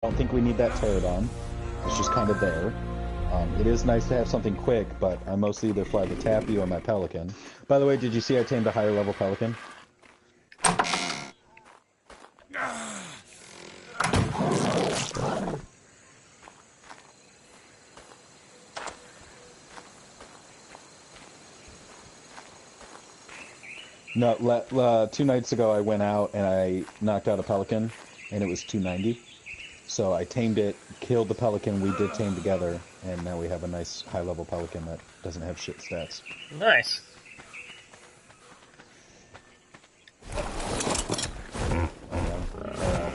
don't think we need that pterodon. It's just kind of there. It is nice to have something quick, but I mostly either fly the Tappy or my Pelican. By the way, did you see I tamed a higher level Pelican? No, 2 nights ago I went out and I knocked out a Pelican, and it was 290. So I tamed it, killed the Pelican, we did tame together, and now we have a nice high-level Pelican that doesn't have shit stats. Nice.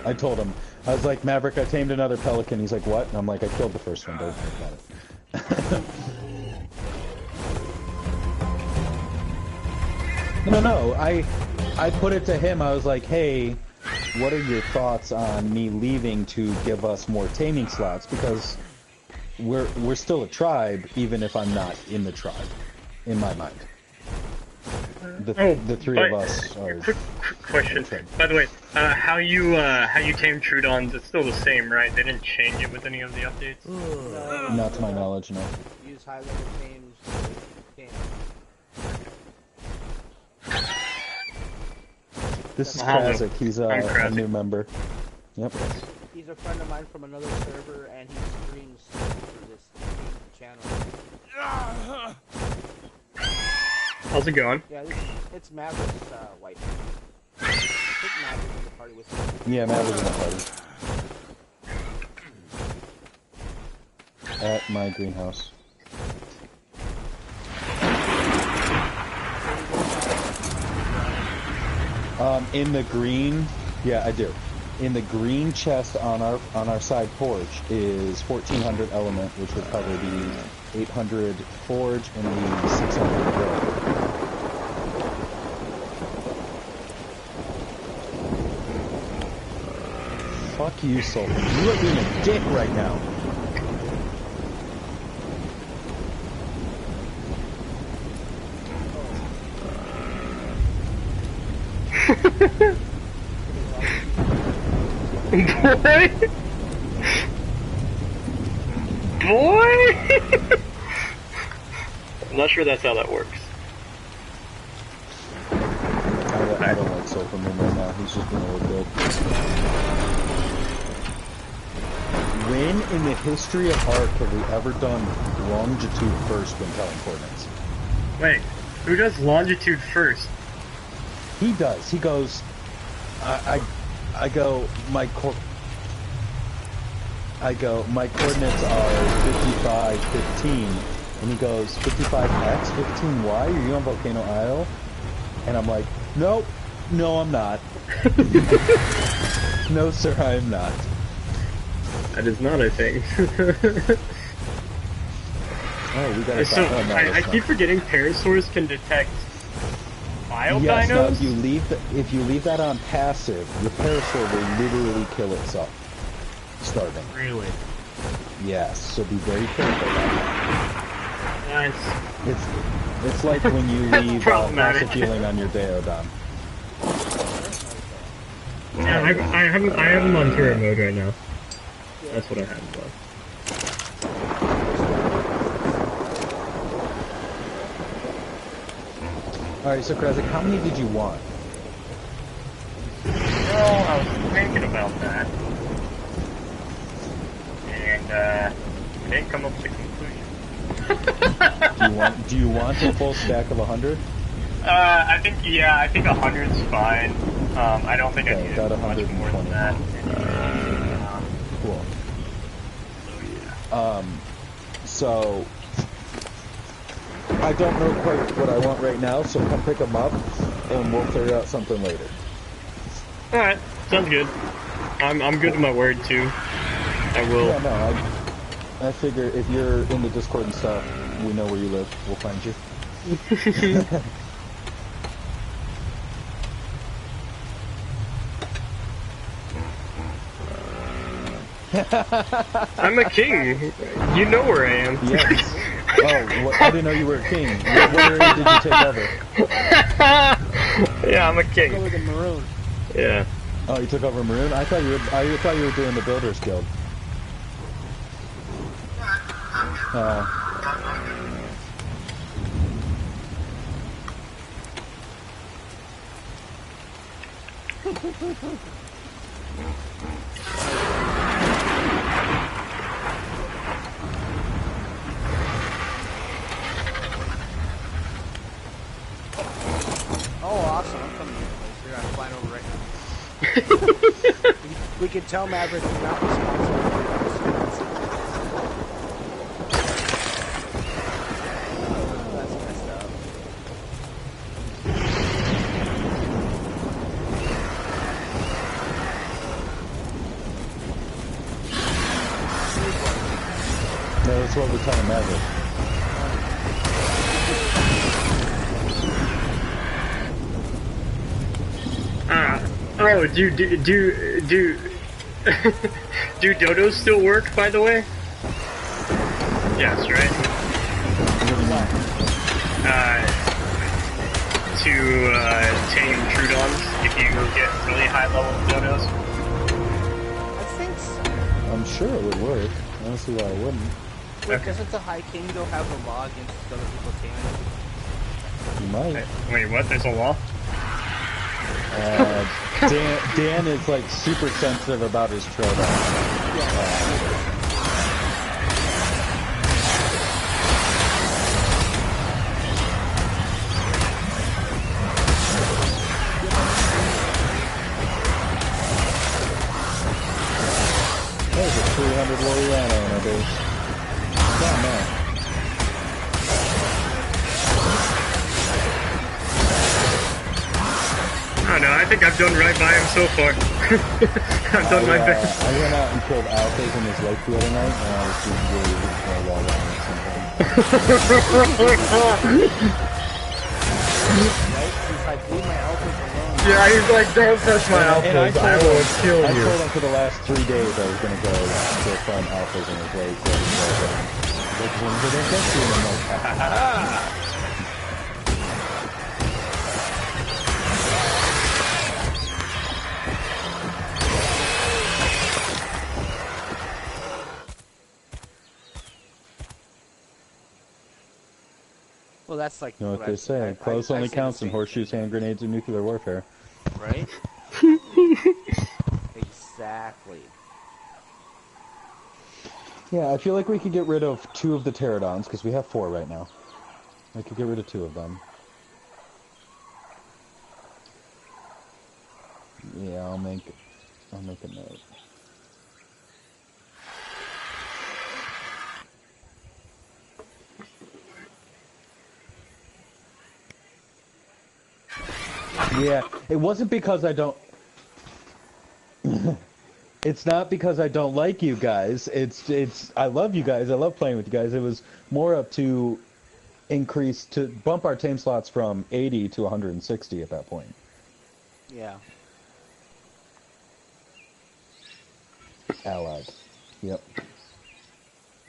I told him, I was like, Maverick, I tamed another Pelican. He's like, what? And I'm like, I killed the first one, don't worry about it. No, I put it to him, I was like, hey, what are your thoughts on me leaving to give us more taming slots? Because we're still a tribe, even if I'm not in the tribe, in my mind. The three of us are... Quick question. By the way, how you tame Trudons, it's still the same, right? They didn't change it with any of the updates? No, not to my knowledge, no. Use high-level tames. This is Crazic, he's a new member. Yep. He's a friend of mine from another server, and he streams for this channel. How's it going? Yeah, it's Maverick's wife. I think Maverick's in the party with him. Yeah, Maverick's in the party. At my greenhouse. In the green, yeah, I do. In the green chest on our side porch is 1400 element, which would cover the 800 forge and the 600 wood. Fuck you, Soul. You are being a dick right now. Boy! Boy! I'm not sure that's how that works. I don't like Soul from him right now. He's just being a little good. When in the history of Ark have we ever done longitude first when telling coordinates? Wait, who does longitude first? He does. He goes, I go, my coordinates are 55, 15, and he goes, 55X, 15Y, are you on Volcano Isle? And I'm like, nope, no I'm not. No sir, I am not. That is not a thing. Oh, we gotta so, I keep forgetting Parasaurs can detect wild yes, dinos? Now if you leave that on passive, your Parasaur will literally kill itself. Starving. Really? Yes, so be very careful about that. Nice. It's like when you leave passive healing on your Deodon. Yeah, I have him on turret mode right now. That's what I have him on. Alright, so Crazic, how many did you want? Well, I was thinking about that. And, I didn't come up with a conclusion. Do you want a full stack of 100? I think 100's fine. I don't think I need much more than that. Cool. Yeah. So I don't know quite what I want right now, so come pick them up, and we'll figure out something later. Alright, sounds good. I'm good to my word, too. I will. Yeah, no, I figure if you're in the Discord and stuff, we know where you live. We'll find you. I'm a king. You know where I am. Yes. Oh, I didn't know you were a king. What area did you take over? Yeah, I'm a king. Go with the maroon. Yeah. Oh, you took over Maroon? I thought you were doing the Builders Guild. Oh. Oh, awesome. I'm coming to your place. Here, I'm flying over right now. we can tell Maverick is not responsible for this. That's messed up. No, that's what we're telling Maverick. Oh, do dodos still work, by the way? Yes, right? To tame Trudons if you get really high level dodos? I think so. I'm sure it would work. I don't see why it wouldn't. Wait, doesn't the High King go have a law against other people taming? You might. Wait, what? There's a law? Dan is like super sensitive about his Troodon. There's a 300 Loriano in our base. Down there. Oh no, I think I've done right by him so far. I've done my best. I went out and killed alphas in his lake the other night, and I was doing really good for a wall running at some point. He's like, leave my alphas alone. Yeah, he's like, don't touch my alphas, I will kill you. I told him for the last 3 days I was going to go farm alphas in his lake. So like, when did they get you? And I'm like, ha ha ha. Well, that's like... You know what they say, close only counts in horseshoes, hand grenades, and nuclear warfare. Right? Exactly. Yeah, I feel like we could get rid of 2 of the pterodons, because we have 4 right now. I could get rid of 2 of them. Yeah, I'll make a note. Yeah, it wasn't because I don't... It's not because I don't like you guys. It's I love you guys. I love playing with you guys. It was more up to bump our tame slots from 80 to 160 at that point. Yeah. Allied. Yep.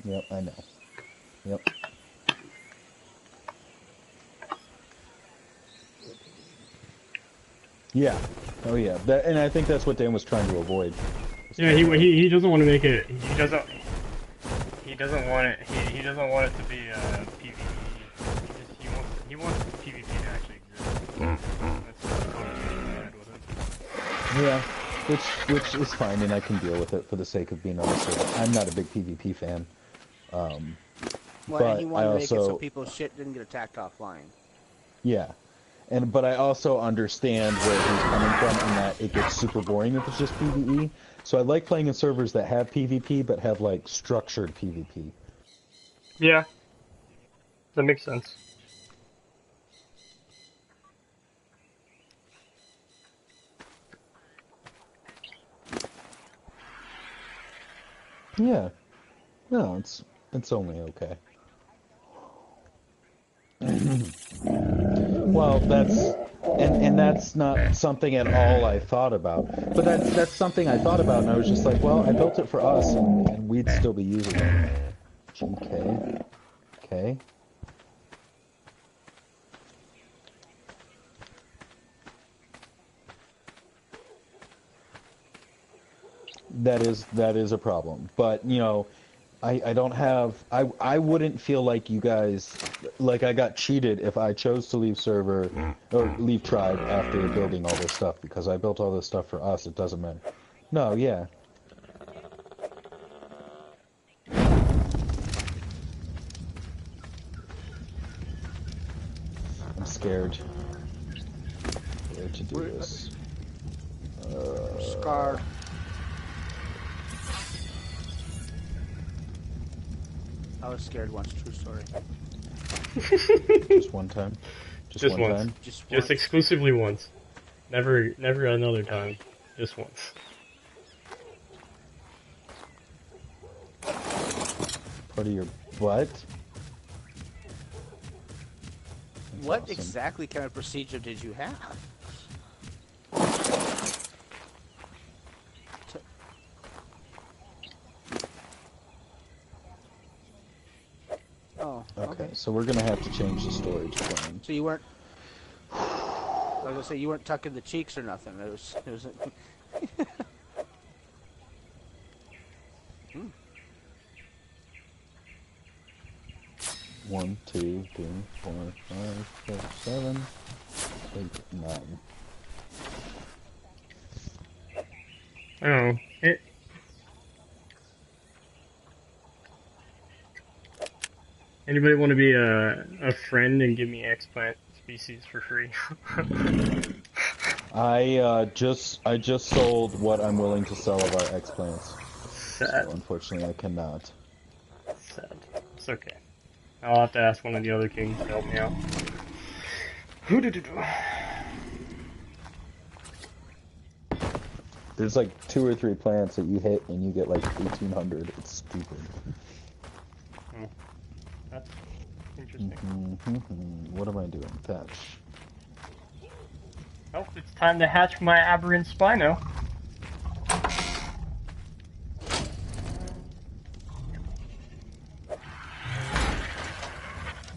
Yep, I know. Yep. Yeah. Oh yeah. And I think that's what Dan was trying to avoid. Yeah, he doesn't want to make it. He doesn't want it. He doesn't want it to be PvE. He wants PvP to actually exist. That's bad with it. Yeah. Which is fine, and I can deal with it for the sake of being honest. I'm not a big PvP fan. Well, but he wanted to make it so people's shit didn't get attacked offline. Yeah. But I also understand where he's coming from in that it gets super boring if it's just PvE. So I like playing in servers that have PvP but have like structured PvP. Yeah. That makes sense. Yeah. No, it's only okay. Well, that's not something at all I thought about. But that's something I thought about, and I was just like, well, I built it for us, and we'd still be using it. Okay. Okay. that is a problem. But you know, I don't have I wouldn't feel like you guys like I got cheated if I chose to leave server or leave tribe after building all this stuff because I built all this stuff for us. It doesn't matter. No, yeah. I'm scared. Scared to do this. Scarred. I was scared once, true story. Just one time. Just one once. time. Just exclusively once. Never another time. Just once. Part of your butt? That's What awesome. exactly kind of procedure did you have? Oh, Okay, so we're gonna have to change the storage plan. So you weren't. I was gonna say you weren't tucking the cheeks or nothing. It was. Hmm. 1, 2, 3, 4, 5, 6, 7, 8, 9. Oh, it. Anybody want to be a friend and give me explant species for free? I just sold what I'm willing to sell of our explants. Sad. So unfortunately I cannot. Sad. It's okay. I'll have to ask one of the other kings to help me out. Who did it do? There's like 2 or 3 plants that you hit and you get like 1,800. It's stupid. Oh, that's interesting. What am I doing? Thatch. Oh, it's time to hatch my aberrant Spino.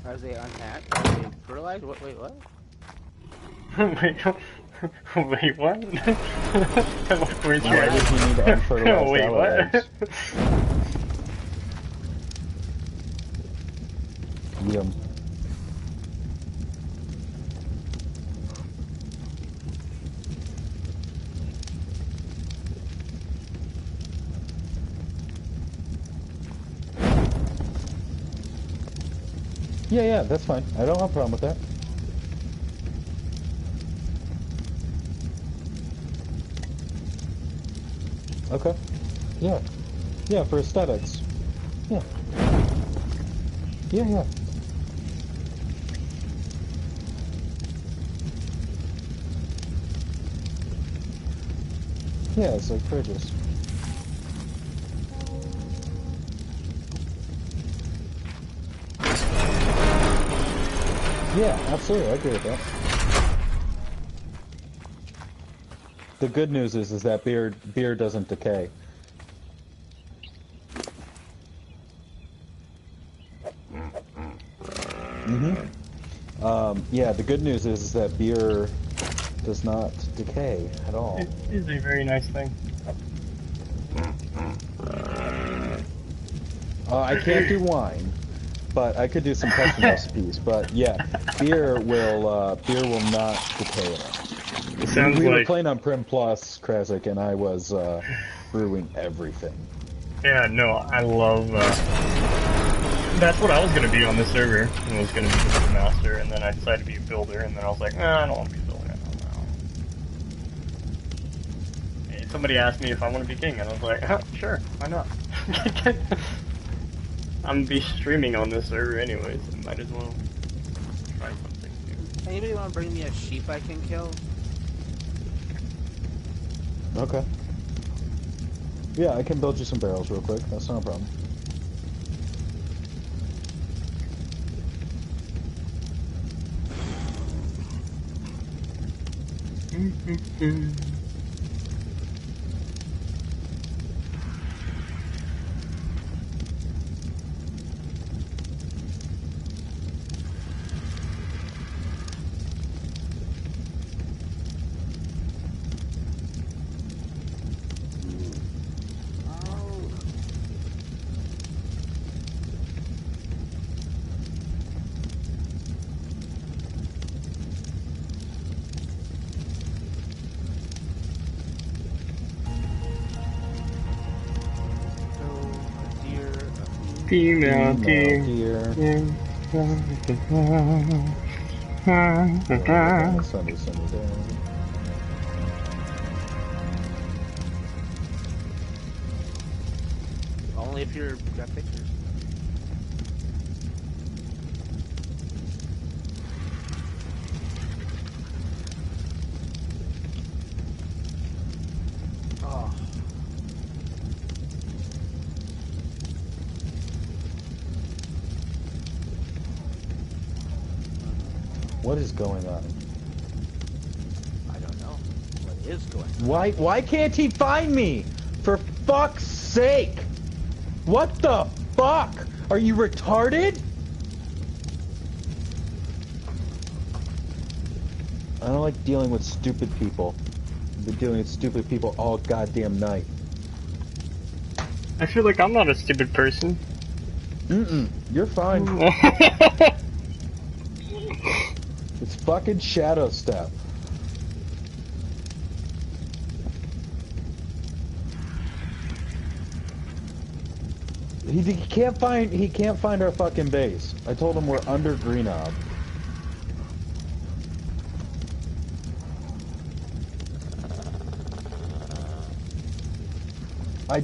Are they unhatched? Are they fertilized? What? Wait, what? Wait, what? Where's Why would you need unfertilized Wait, what? eggs? Yum. Yeah, that's fine. I don't have a problem with that. Okay. Yeah. Yeah, for aesthetics. Yeah. Yeah. Yeah, it's like fridges. Yeah, absolutely. I agree with that. The good news is that beer doesn't decay. Yeah, the good news is that beer does not decay at all. It is a very nice thing. I can't do wine, but I could do some custom recipes. But yeah, beer will not decay at all. It sounds we were like... playing on Prim Plus, Crazic, and I was brewing everything. Yeah, no, I love... That's what I was going to be on this server. I was going to be the master, and then I decided to be a builder, and then I was like, I don't want to be a builder. I don't know. And somebody asked me if I want to be king, and I was like, sure, why not? I'm going to be streaming on this server anyways, so might as well try something new. Anybody want to bring me a sheep I can kill? Okay. Yeah, I can build you some barrels real quick. That's not a problem. Female deer. deer. Sunny, sunny day. Only if you're got pictures. Oh. What is going on? I don't know. What is going on? Why can't he find me? For fuck's sake! What the fuck? Are you retarded? I don't like dealing with stupid people. I've been dealing with stupid people all goddamn night. I feel like I'm not a stupid person. You're fine. It's fucking Shadow Step. He can't find our fucking base. I told him we're under Greenob.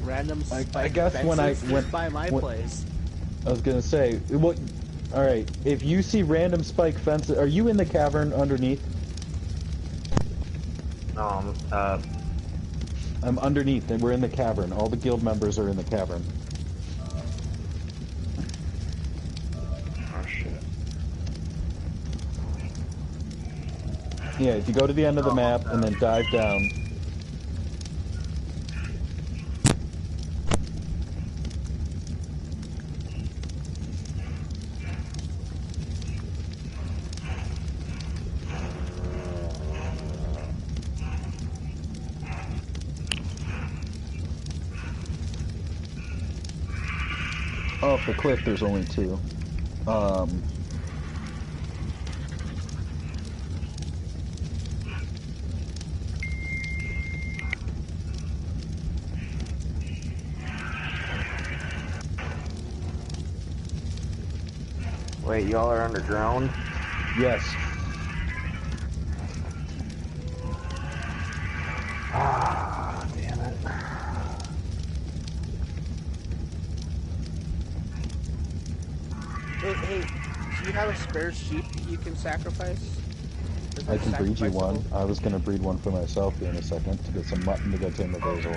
Random I guess when by my place. I was gonna say, what? All right, if you see random spike fences, are you in the cavern underneath? No, I'm underneath, and we're in the cavern. All the guild members are in the cavern. oh shit. Yeah, if you go to the end of the map and then dive down. Off the cliff, there's only two. Wait, y'all are underground? Yes. Ah, damn it. Hey, do you have a spare sheep you can sacrifice? Is I it can breed you one. sacrificable? I was gonna breed one for myself here in a second to get some mutton to go tame the basil.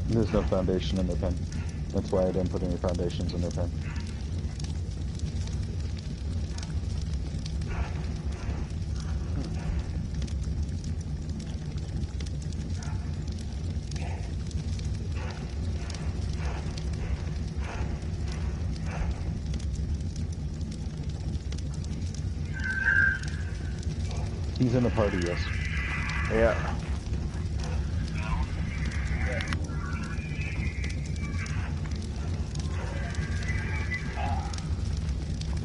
There's no foundation in their pen. That's why I didn't put any foundations in their pen. He's in the party, yes. Yeah.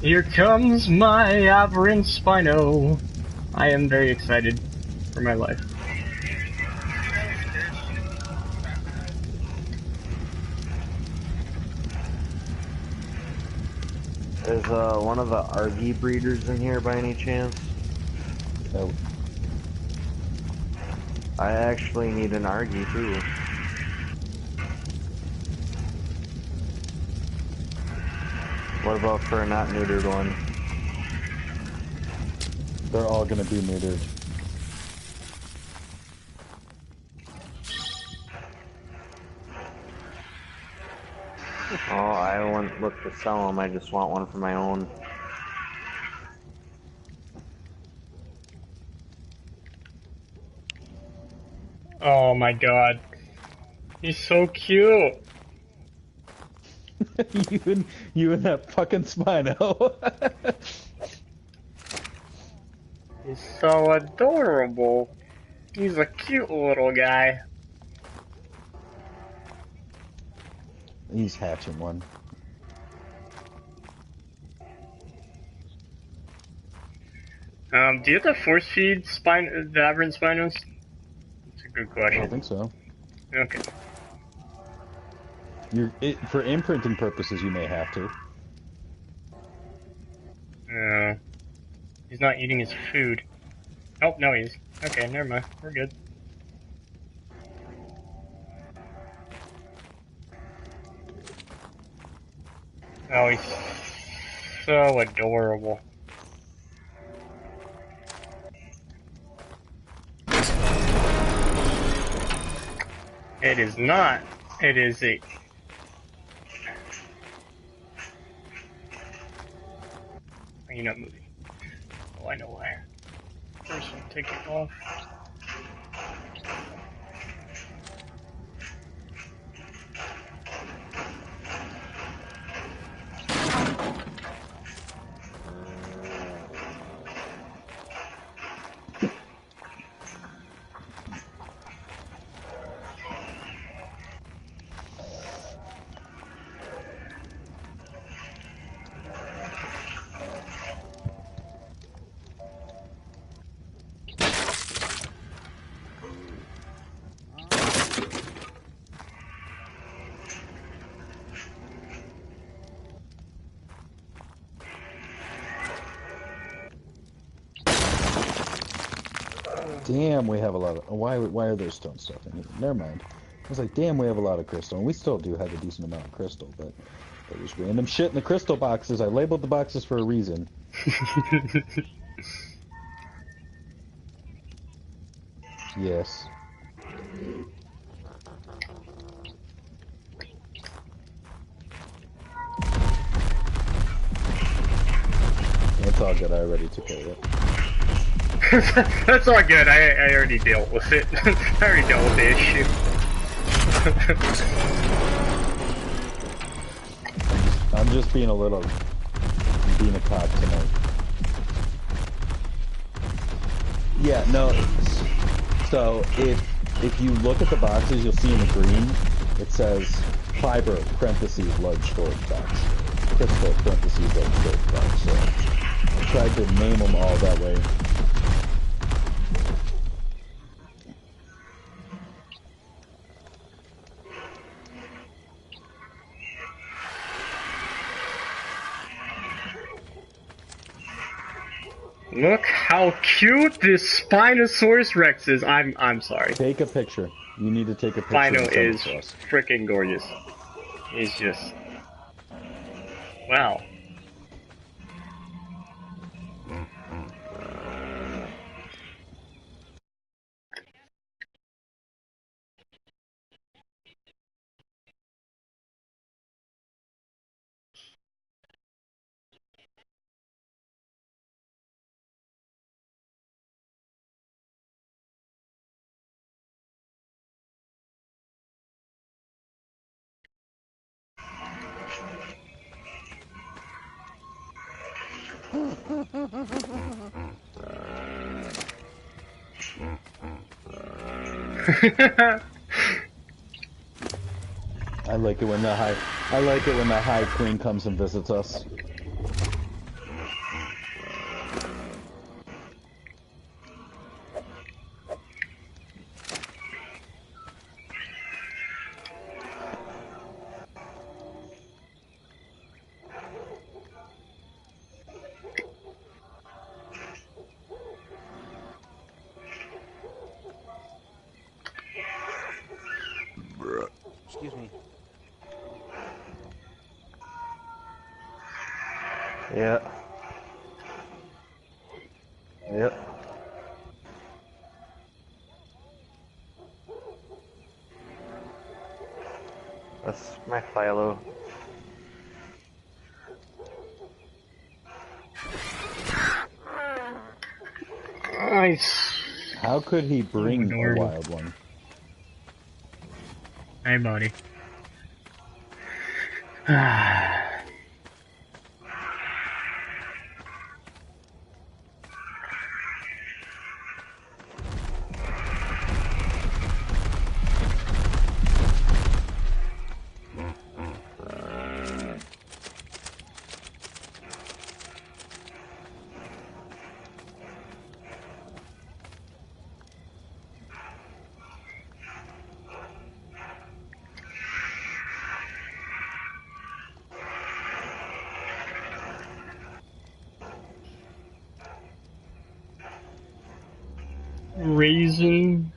Here comes my aberrant Spino. I am very excited for my life. Is one of the Argy breeders in here by any chance? No. I actually need an Argy too. What about for a not neutered one? They're all gonna be neutered. Oh, I wouldn't look to sell them, I just want one for my own. Oh my god. He's so cute. you and that fucking Spino. He's so adorable. He's a cute little guy. He's hatching one. Do you have to force feed the aberrant Spinos? That's a good I question. don't think so. Okay. For imprinting purposes, you may have to. No. He's not eating his food. Oh, no he is. Okay, never mind. We're good. Oh, he's so adorable. It is not. It is a... Are you not moving? Oh, I know why. First, I'll take it off. Damn, we have a lot of... Why are there stone stuff in here? Never mind. I was like, damn, we have a lot of crystal. And we still do have a decent amount of crystal, but there's random shit in the crystal boxes. I labeled the boxes for a reason. Yes. It's all good. I already took care of it. That's all good. I already dealt with it. I already dealt with the issue. I'm just being a little... being a cop tonight. Yeah, no. So, if you look at the boxes, you'll see in the green, it says fiber, parentheses, large storage box. Crystal, parentheses, large storage box. So, I tried to name them all that way. Look how cute this Spinosaurus Rex is. I'm sorry. Take a picture. You need to take a picture. Spino and send it is to us. freaking gorgeous. He's just... Wow. I like it when the high queen comes and visits us. Excuse me. Yeah. Yep. That's my Philo. Nice. How could he bring a adorable. wild one? Hey, buddy. raisin.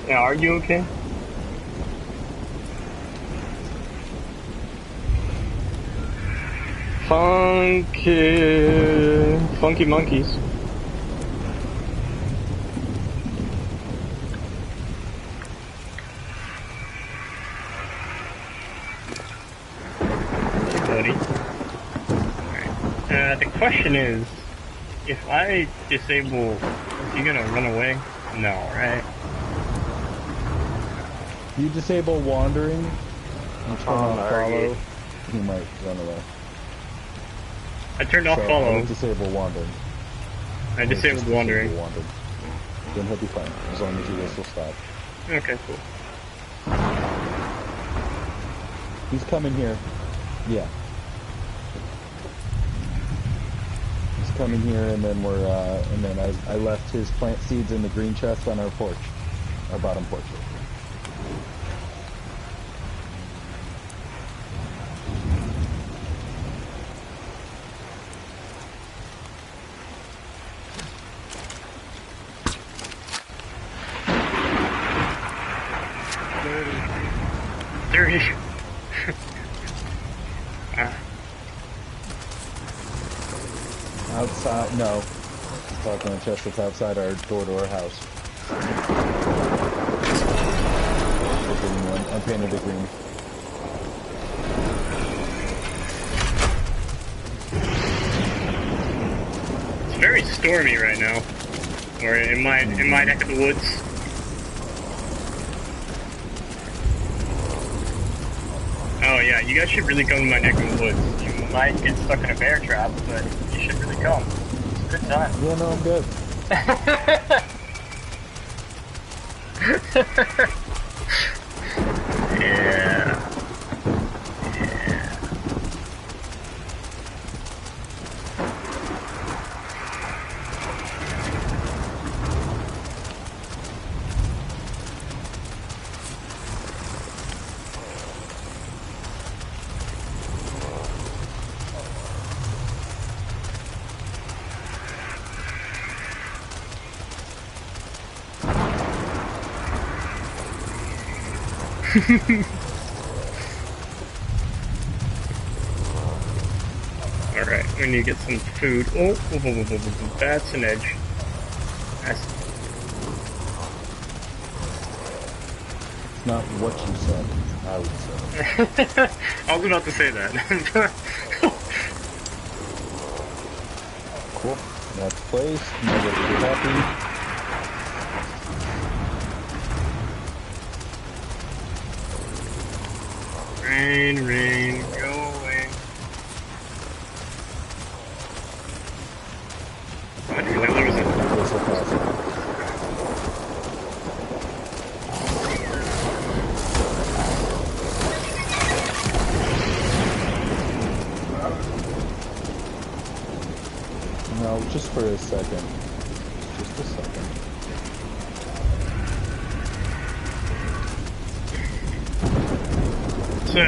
Yeah, are you okay? Funky monkeys. Hey, buddy. Alright. The question is, if I disable, is he gonna run away? No, right? You disable wandering and turn on follow, he might run away. I turned off So, follow. I disable wandering. I disabled wandering. Then he'll be fine, as long as you guys will stop. Okay, cool. He's coming here. Yeah. He's coming here, and then I left his plant seeds in the green chest on our porch. Our bottom porch. Dirty. Outside, no. Talking on chest that's outside our door to our house. The green one. I painted it green. It's very stormy right now. Or in my neck of the woods. Oh yeah, you guys should really come to my neck of the woods. You might get stuck in a bear trap, but you should really come. It's a good time. Yeah, no, I'm good. Yeah. Alright, we need to get some food. Oh, that's an edge. That's... It's not what you said, I would say. I was about to say that. Cool. That's placed. Now that you're happy. Rain, go away. I didn't realize there was a... That's the possible. No, just for a second. Just a second. So,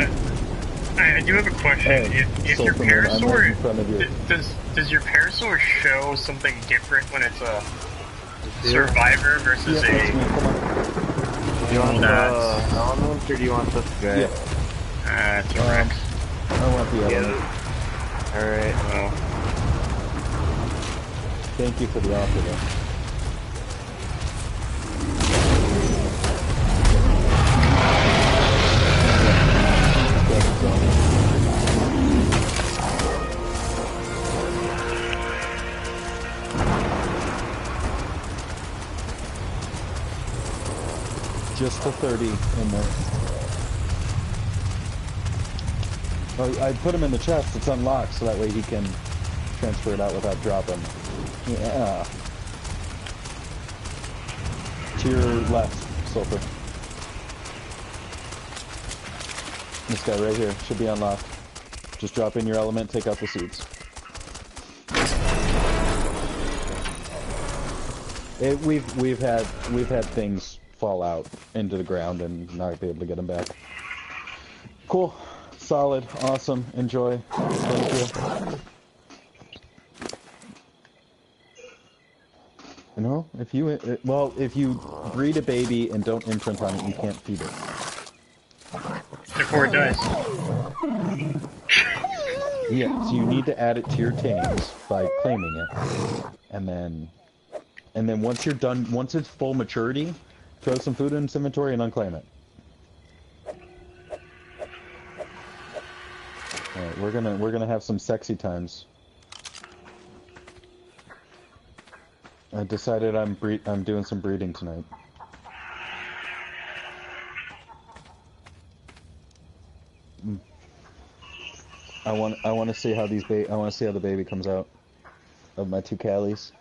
I do have a question. Hey, if so your from here, I'm right in parasaur, front of you. does your parasaur show something different when it's a survivor versus Yeah, that's me. a... Come on. Do you want the element or do you want this guy? Yeah. It's a Rex. I want the other. Alright. Oh. Thank you for the offer, though. just to 30 in there. Oh, I put him in the chest. It's unlocked, so that way he can transfer it out without dropping. Yeah. To your left, Sulfur. This guy right here should be unlocked. Just drop in your element, take out the seeds. We've had things fall out into the ground and not be able to get them back. Cool, solid, awesome, enjoy. Thank you. You know, if you breed a baby and don't imprint on it, you can't feed it. Before it dies. Yeah, so you need to add it to your tames by claiming it, and then once you're done, once it's full maturity, throw some food in its inventory and unclaim it. All right, we're gonna have some sexy times. I decided I'm doing some breeding tonight. I want to see how the baby comes out of my two Callies.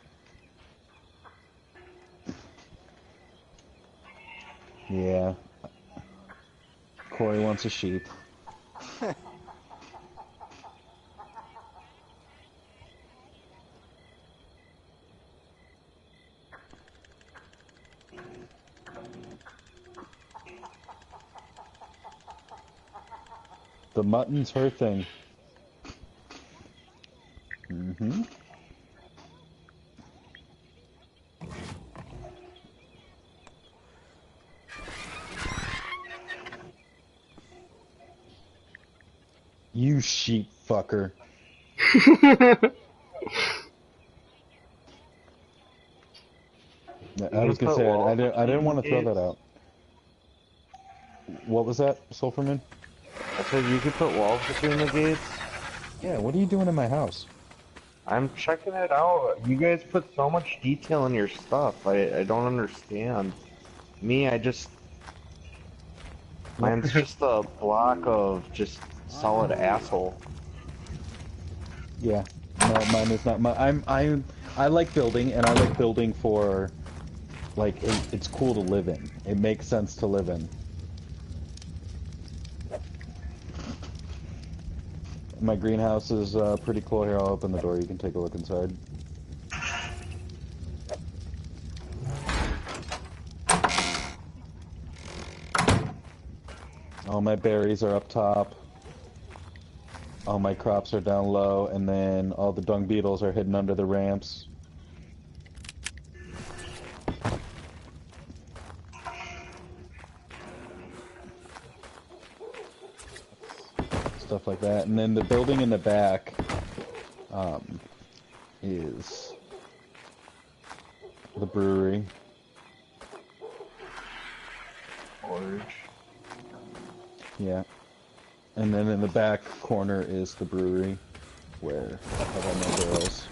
Yeah. Corey wants a sheep. The mutton's her thing. Mm-hmm. You sheep fucker. I was gonna say, I didn't want to throw that out. What was that, Sulfurman? I said you could put walls between the gates. Yeah, what are you doing in my house? I'm checking it out. You guys put so much detail in your stuff. I don't understand. Me, mine's just a block of just solid asshole. Yeah, no, mine is not. I like building, and I like building for, like, it's cool to live in. It makes sense to live in. My greenhouse is pretty cool. Here, I'll open the door. You can take a look inside. All my berries are up top. All my crops are down low, and then all the dung beetles are hidden under the ramps. Stuff like that. And then the building in the back is the brewery. Forge. Yeah. And then in the back corner is the brewery, where I have all my barrels.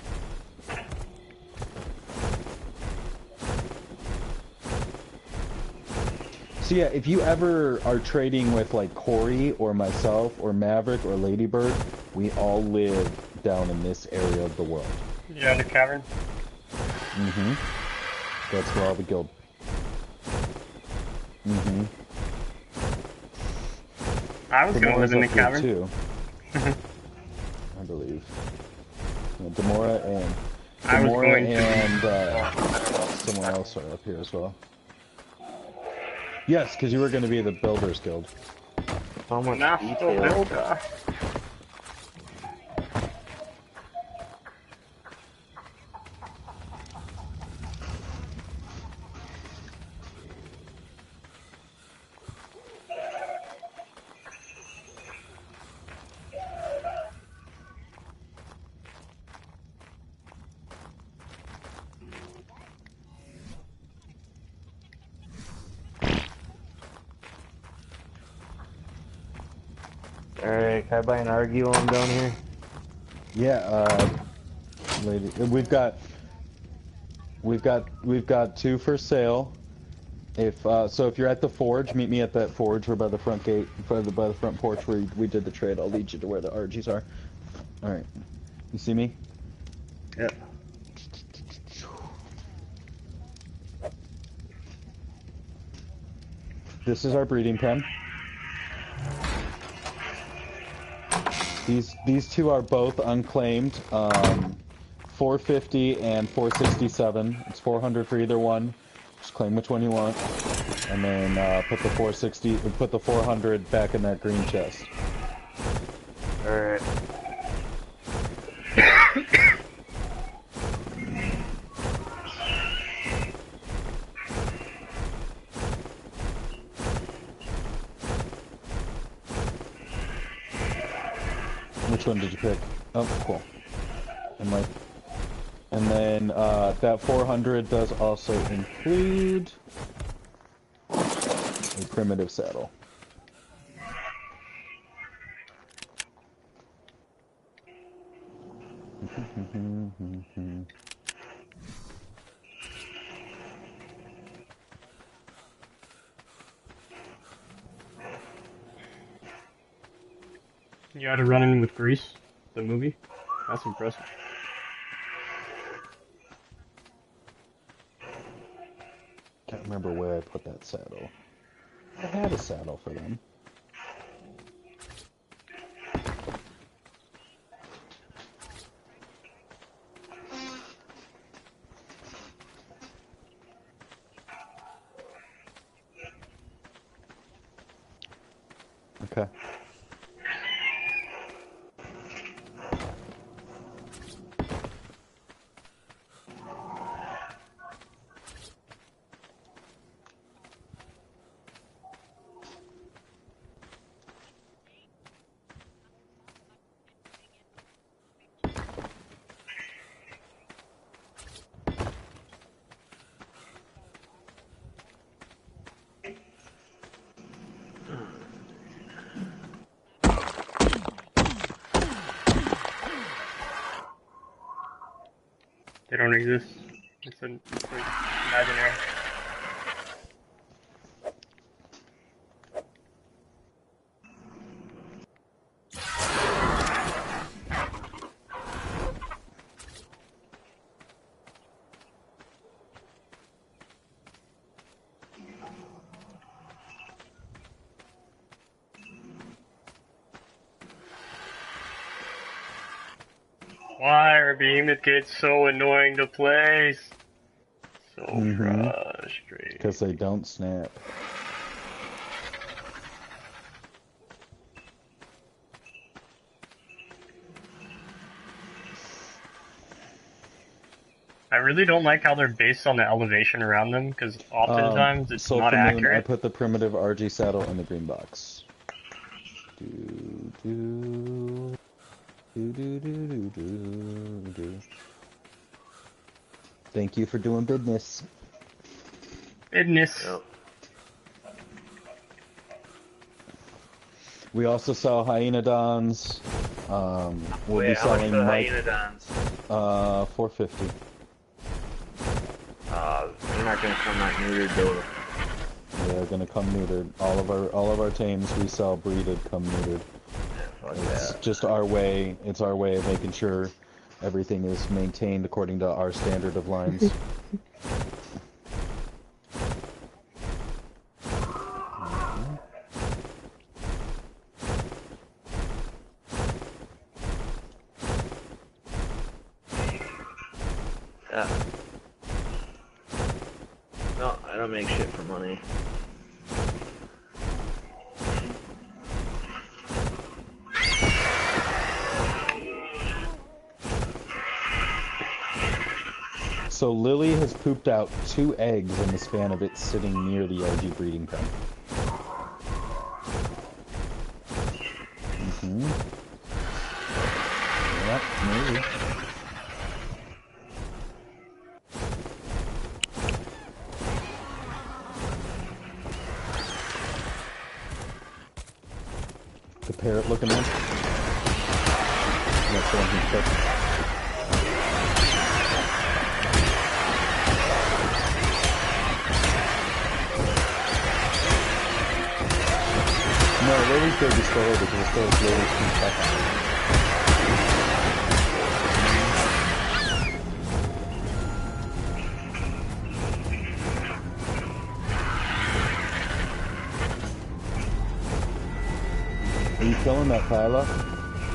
So yeah, if you ever are trading with like Corey or myself or Maverick or Ladybird, we all live down in this area of the world. Yeah, the cavern? Mm-hmm. That's where all the guild. Mm-hmm. I was gonna live in the cavern. Too. I believe. Yeah, Demora and someone else are up here as well. Yes, because you were going to be the Builders Guild. So much Nah, detail. Alright, can I buy an argue while I'm down here? Yeah, lady, we've got two for sale. If so, if you're at the forge, meet me at that forge or by the front gate, by the front porch where we did the trade. I'll lead you to where the RGs are. All right, you see me? Yep. This is our breeding pen. These two are both unclaimed. 450 and 467. It's 400 for either one. Just claim which one you want, and then put the 400 back in that green chest. All right. Which one did you pick? Oh, cool. And then that 400 does also include a primitive saddle. You had to run in with Grease, the movie? That's impressive. Can't remember where I put that saddle. I had a saddle for them. Okay. They don't exist. It's imaginary. Why are behemoth gates so annoying to place? So frustrating. Because they don't snap. I really don't like how they're based on the elevation around them, because oftentimes it's not accurate. I put the primitive RG saddle in the green box. Do. Thank you for doing business. Business. Yep. We also sell hyenodons. We'll be selling how much for the hyenodons? 450. They're not gonna come out neutered though. They're gonna come neutered. All of our tames we sell breeded come neutered. It's just our way. It's our way of making sure everything is maintained according to our standard of lines. Yeah. No, I don't make shit for money. So Lily has pooped out 2 eggs in the span of it sitting near the RG breeding pen. Yep, maybe. The parrot looking one? That's the one he took. Lily's big is still her because it still has Lily's key stuff on it. Are you killing that Kyla?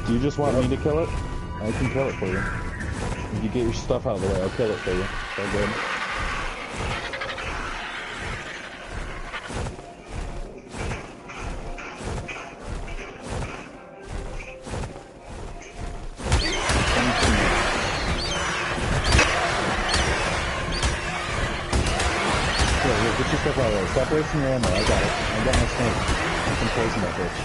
Do you just want me to kill it? I can kill it for you. If you get your stuff out of the way, I'll kill it for you. It's all good. Here, get your stuff out of the way. Stop wasting your ammo. I got it. I got my snake. I can poison that bitch.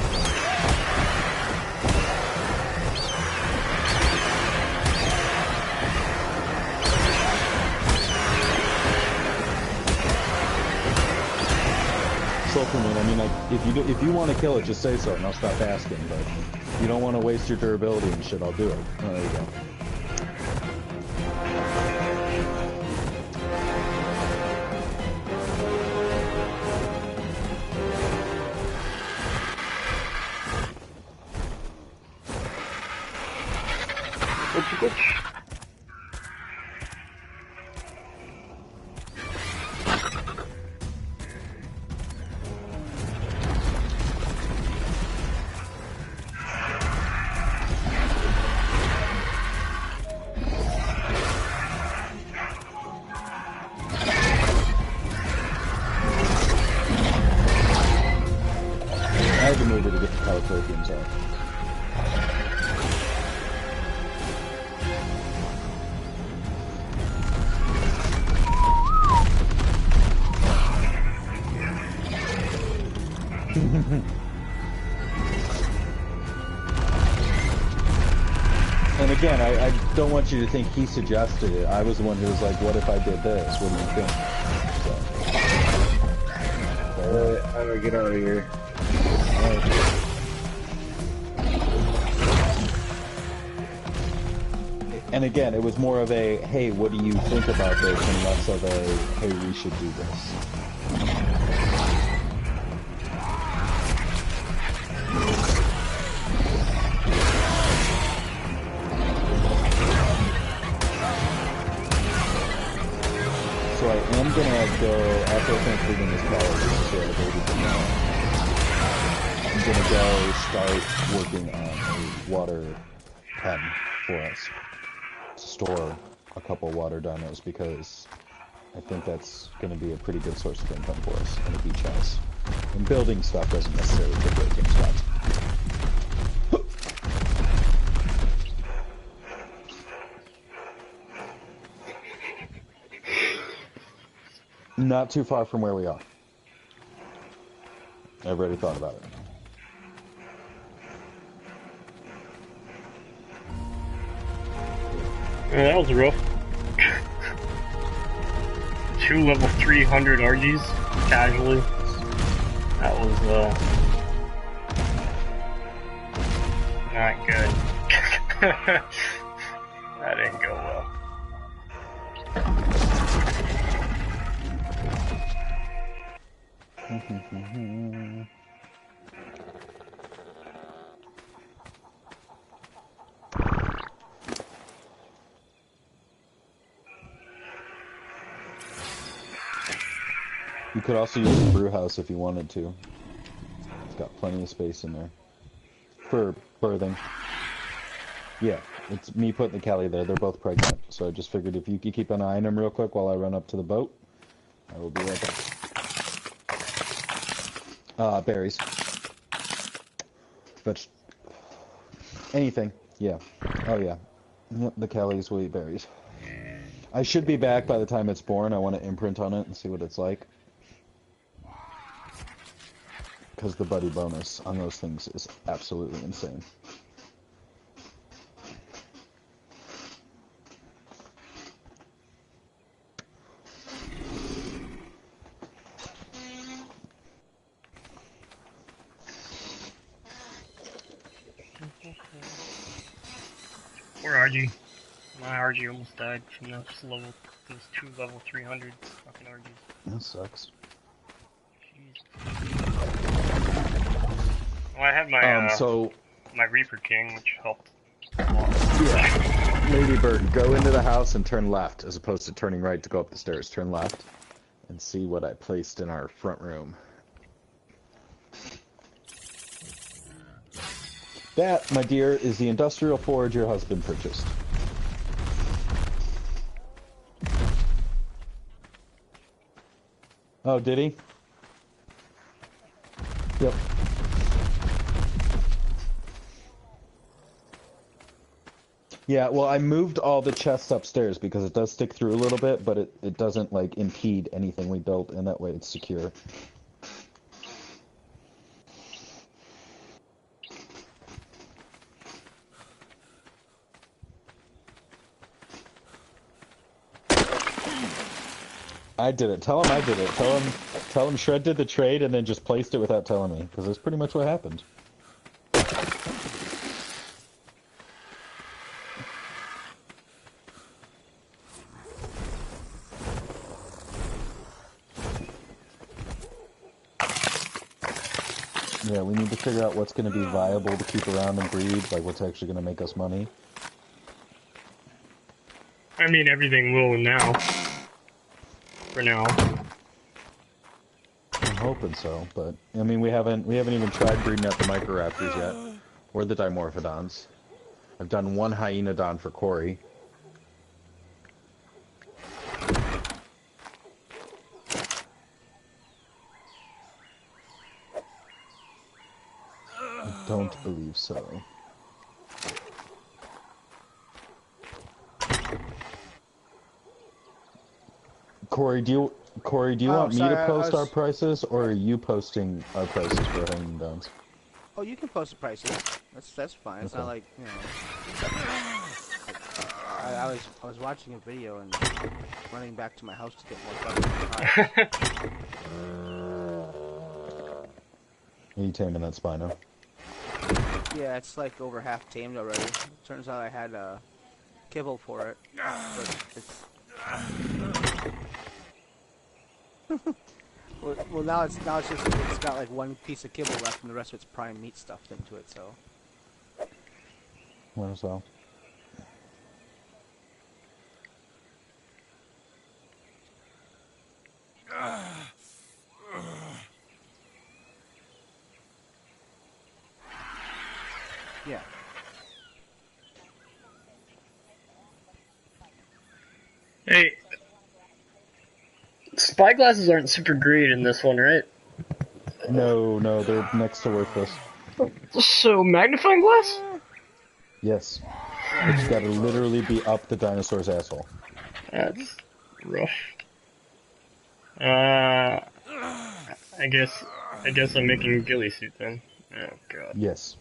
I mean, like, if you want to kill it, just say so, and I'll stop asking. But if you don't want to waste your durability and shit, I'll do it. Oh, there you go. I had to move her to get the Californians out. And again, I don't want you to think he suggested it. I was the one who was like, what if I did this? What do you think? So. How do I get out of here? And again, it was more of a, hey, what do you think about this, and less of a, hey, we should do this. So I am gonna go, after I finish reading this college, I'm gonna go start working on a water pen for us. Store a couple water dinos because I think that's going to be a pretty good source of income for us in a beach house. And building stuff doesn't necessarily take away from spots. Not too far from where we are. I've already thought about it. Yeah, that was rough. 2 level 300 RGs, casually. That was, not good. That didn't go well. You could also use the brew house if you wanted to. It's got plenty of space in there. For birthing. Yeah, it's me putting the Callie there. They're both pregnant. So I just figured if you could keep an eye on them real quick while I run up to the boat, I will be right back. Berries. Anything. Yeah. Oh yeah. Yep, the Callies will eat berries. I should be back by the time it's born. I want to imprint on it and see what it's like. Because the buddy bonus on those things is absolutely insane. Where are you? My RG almost died from those 2 level 300 fucking RGs. That sucks. Jeez. Well, I had my So my Reaper King, which helped. yeah, Ladybird, go into the house and turn left, as opposed to turning right to go up the stairs. Turn left, and see what I placed in our front room. That, my dear, is the industrial forge your husband purchased. Oh, did he? Yep. Yeah, well, I moved all the chests upstairs because it does stick through a little bit, but it doesn't, like, impede anything we built, and that way it's secure. I did it. Tell him I did it. Tell him Shred did the trade and then just placed it without telling me, because that's pretty much what happened. Yeah, we need to figure out what's going to be viable to keep around and breed, like what's actually going to make us money. I mean, everything will now. For now. I'm hoping so, but I mean, we haven't even tried breeding out the Microraptors yet, or the Dimorphodons. I've done one Hyenodon for Corey. I don't believe so. Corey, do you want me to post our prices, or are you posting our prices for Hyenodons? Oh, you can post the prices. That's fine. It's Okay. not like, you know. I was watching a video and running back to my house to get more fucking Are you taming that Spino? Yeah, it's like over half tamed already. Turns out I had kibble for it, but it's. well, now it's just it's got like one piece of kibble left, and the rest of it's prime meat stuffed into it. So. Where so? Yeah. Hey, spyglasses aren't super great in this one, right? No, they're next to worthless. So, magnifying glass? Yes. It's got to literally be up the dinosaur's asshole. That's rough. I guess I'm making a ghillie suit then. Oh god. Yes.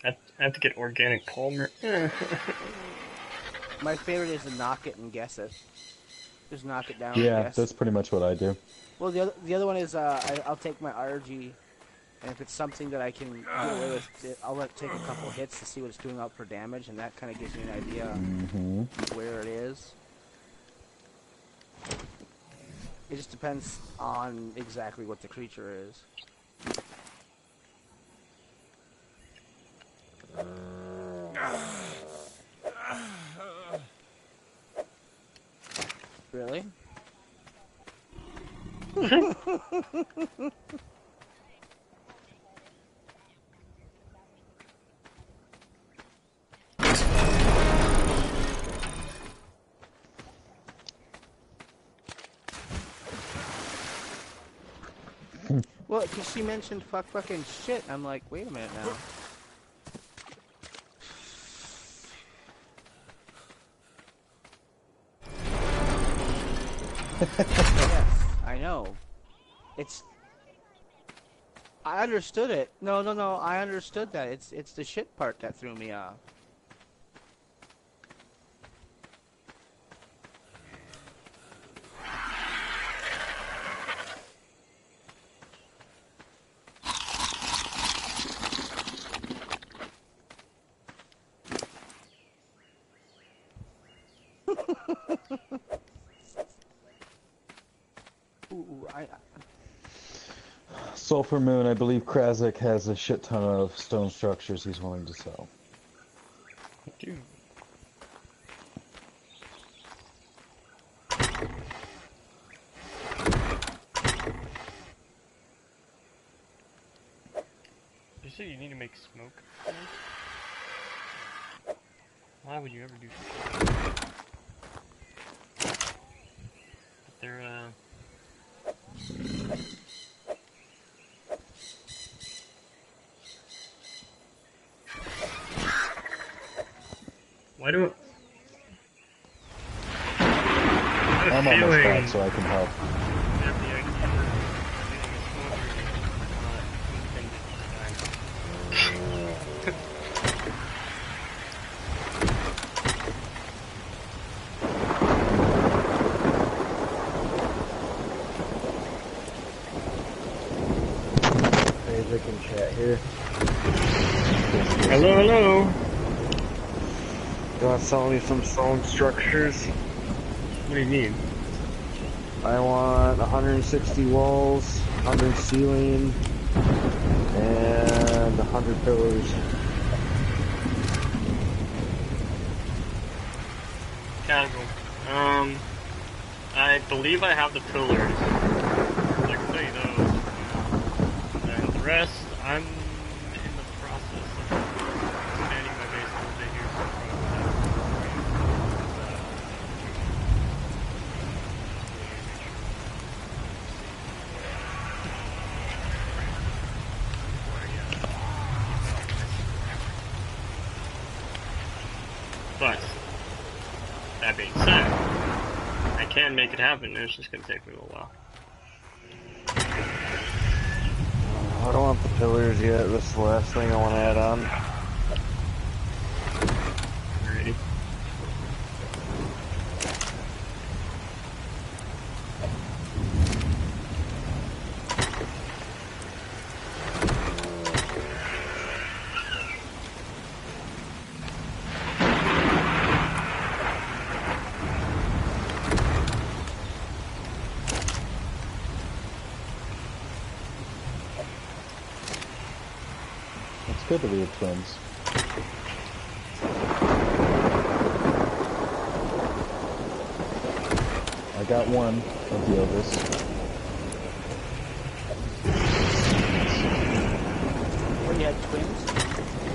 I have to get organic polymer. My favorite is to knock it and guess it. Just knock it down Yeah, and guess. that's pretty much what I do. Well, the other one is I'll take my RG, and if it's something that I can get away with, I'll take a couple hits to see what it's doing out for damage, and that kind of gives me an idea of where it is. It just depends on exactly what the creature is. Really? Well, because she mentioned fucking shit, I'm like, wait a minute now. Yes, I know. I understood it. No, I understood that. It's the shit part that threw me off. Sulphur Moon, I believe Crazic has a shit ton of stone structures he's willing to sell. Dude. You say you need to make smoke? Why would you ever do such a thing? But they're, why do I'm almost back, so I can help. Crazic in chat here. Hello, hello. You want to sell me some stone structures? What do you need? I want 160 walls, 100 ceiling, and 100 pillars. Casual. I believe I have the pillars. I can tell you those. And the rest, I'm in the process of expanding my base a little bit here. But that being said, I can make it happen. It's just gonna take me a little while. I don't want the pillars yet. This is the last thing I want to add on. Alrighty. It's good that we have twins. I got one of the others. What, you had twins?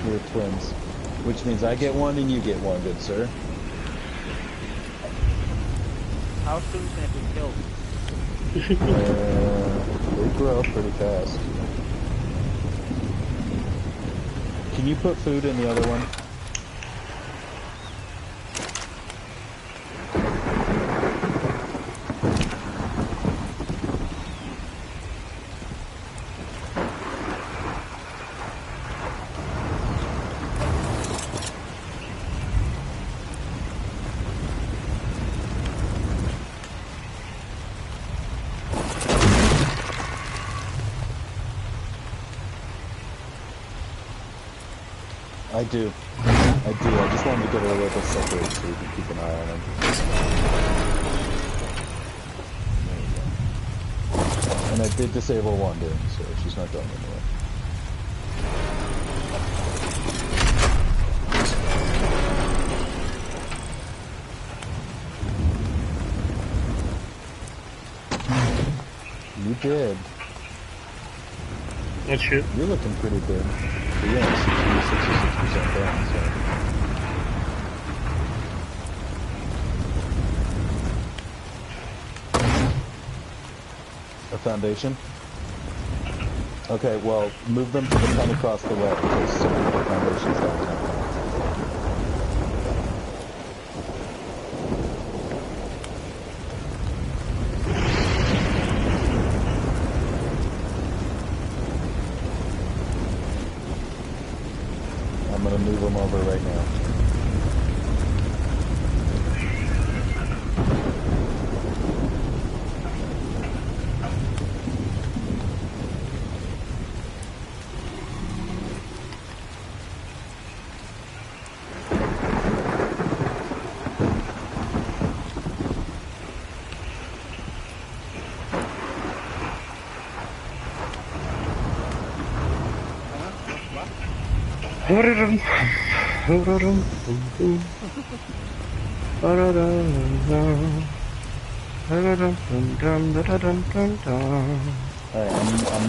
We're twins. Which means I get one and you get one, good sir. How soon can it be killed? They grow up pretty fast. Can you put food in the other one? I do. I just wanted to get it a little bit separated so we can keep an eye on them. And I did disable Wanda, so she's not going anywhere. You did. What shit? You're looking pretty good. But yeah, 66% down, so. A foundation? Okay, well, move them to the pen across the way, because some of the foundation's downtown. I'm gonna move them over right now. Alright, I'm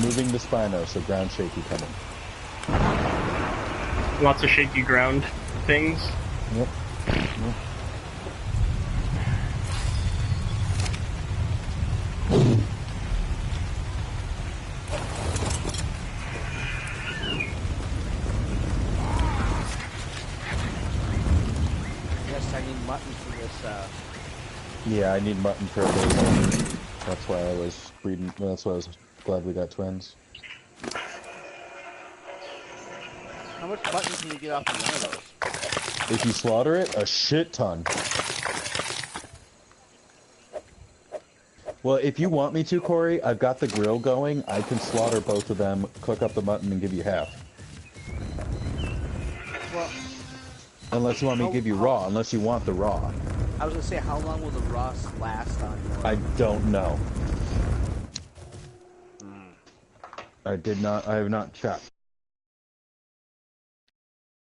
moving the Spino, so ground shaky coming. Lots of shaky ground things. Yep. Yes, I need mutton for this. Yeah, I need mutton for a baby. That's why I was breeding. That's why I was glad we got twins. How much mutton can you get off of one of those? If you slaughter it, a shit ton. Well, if you want me to, Corey, I've got the grill going. I can slaughter both of them, cook up the mutton, and give you half. Well, unless you want me to give you raw, unless you want the raw. I was gonna say, how long will the raw last on your... I don't know. I have not checked.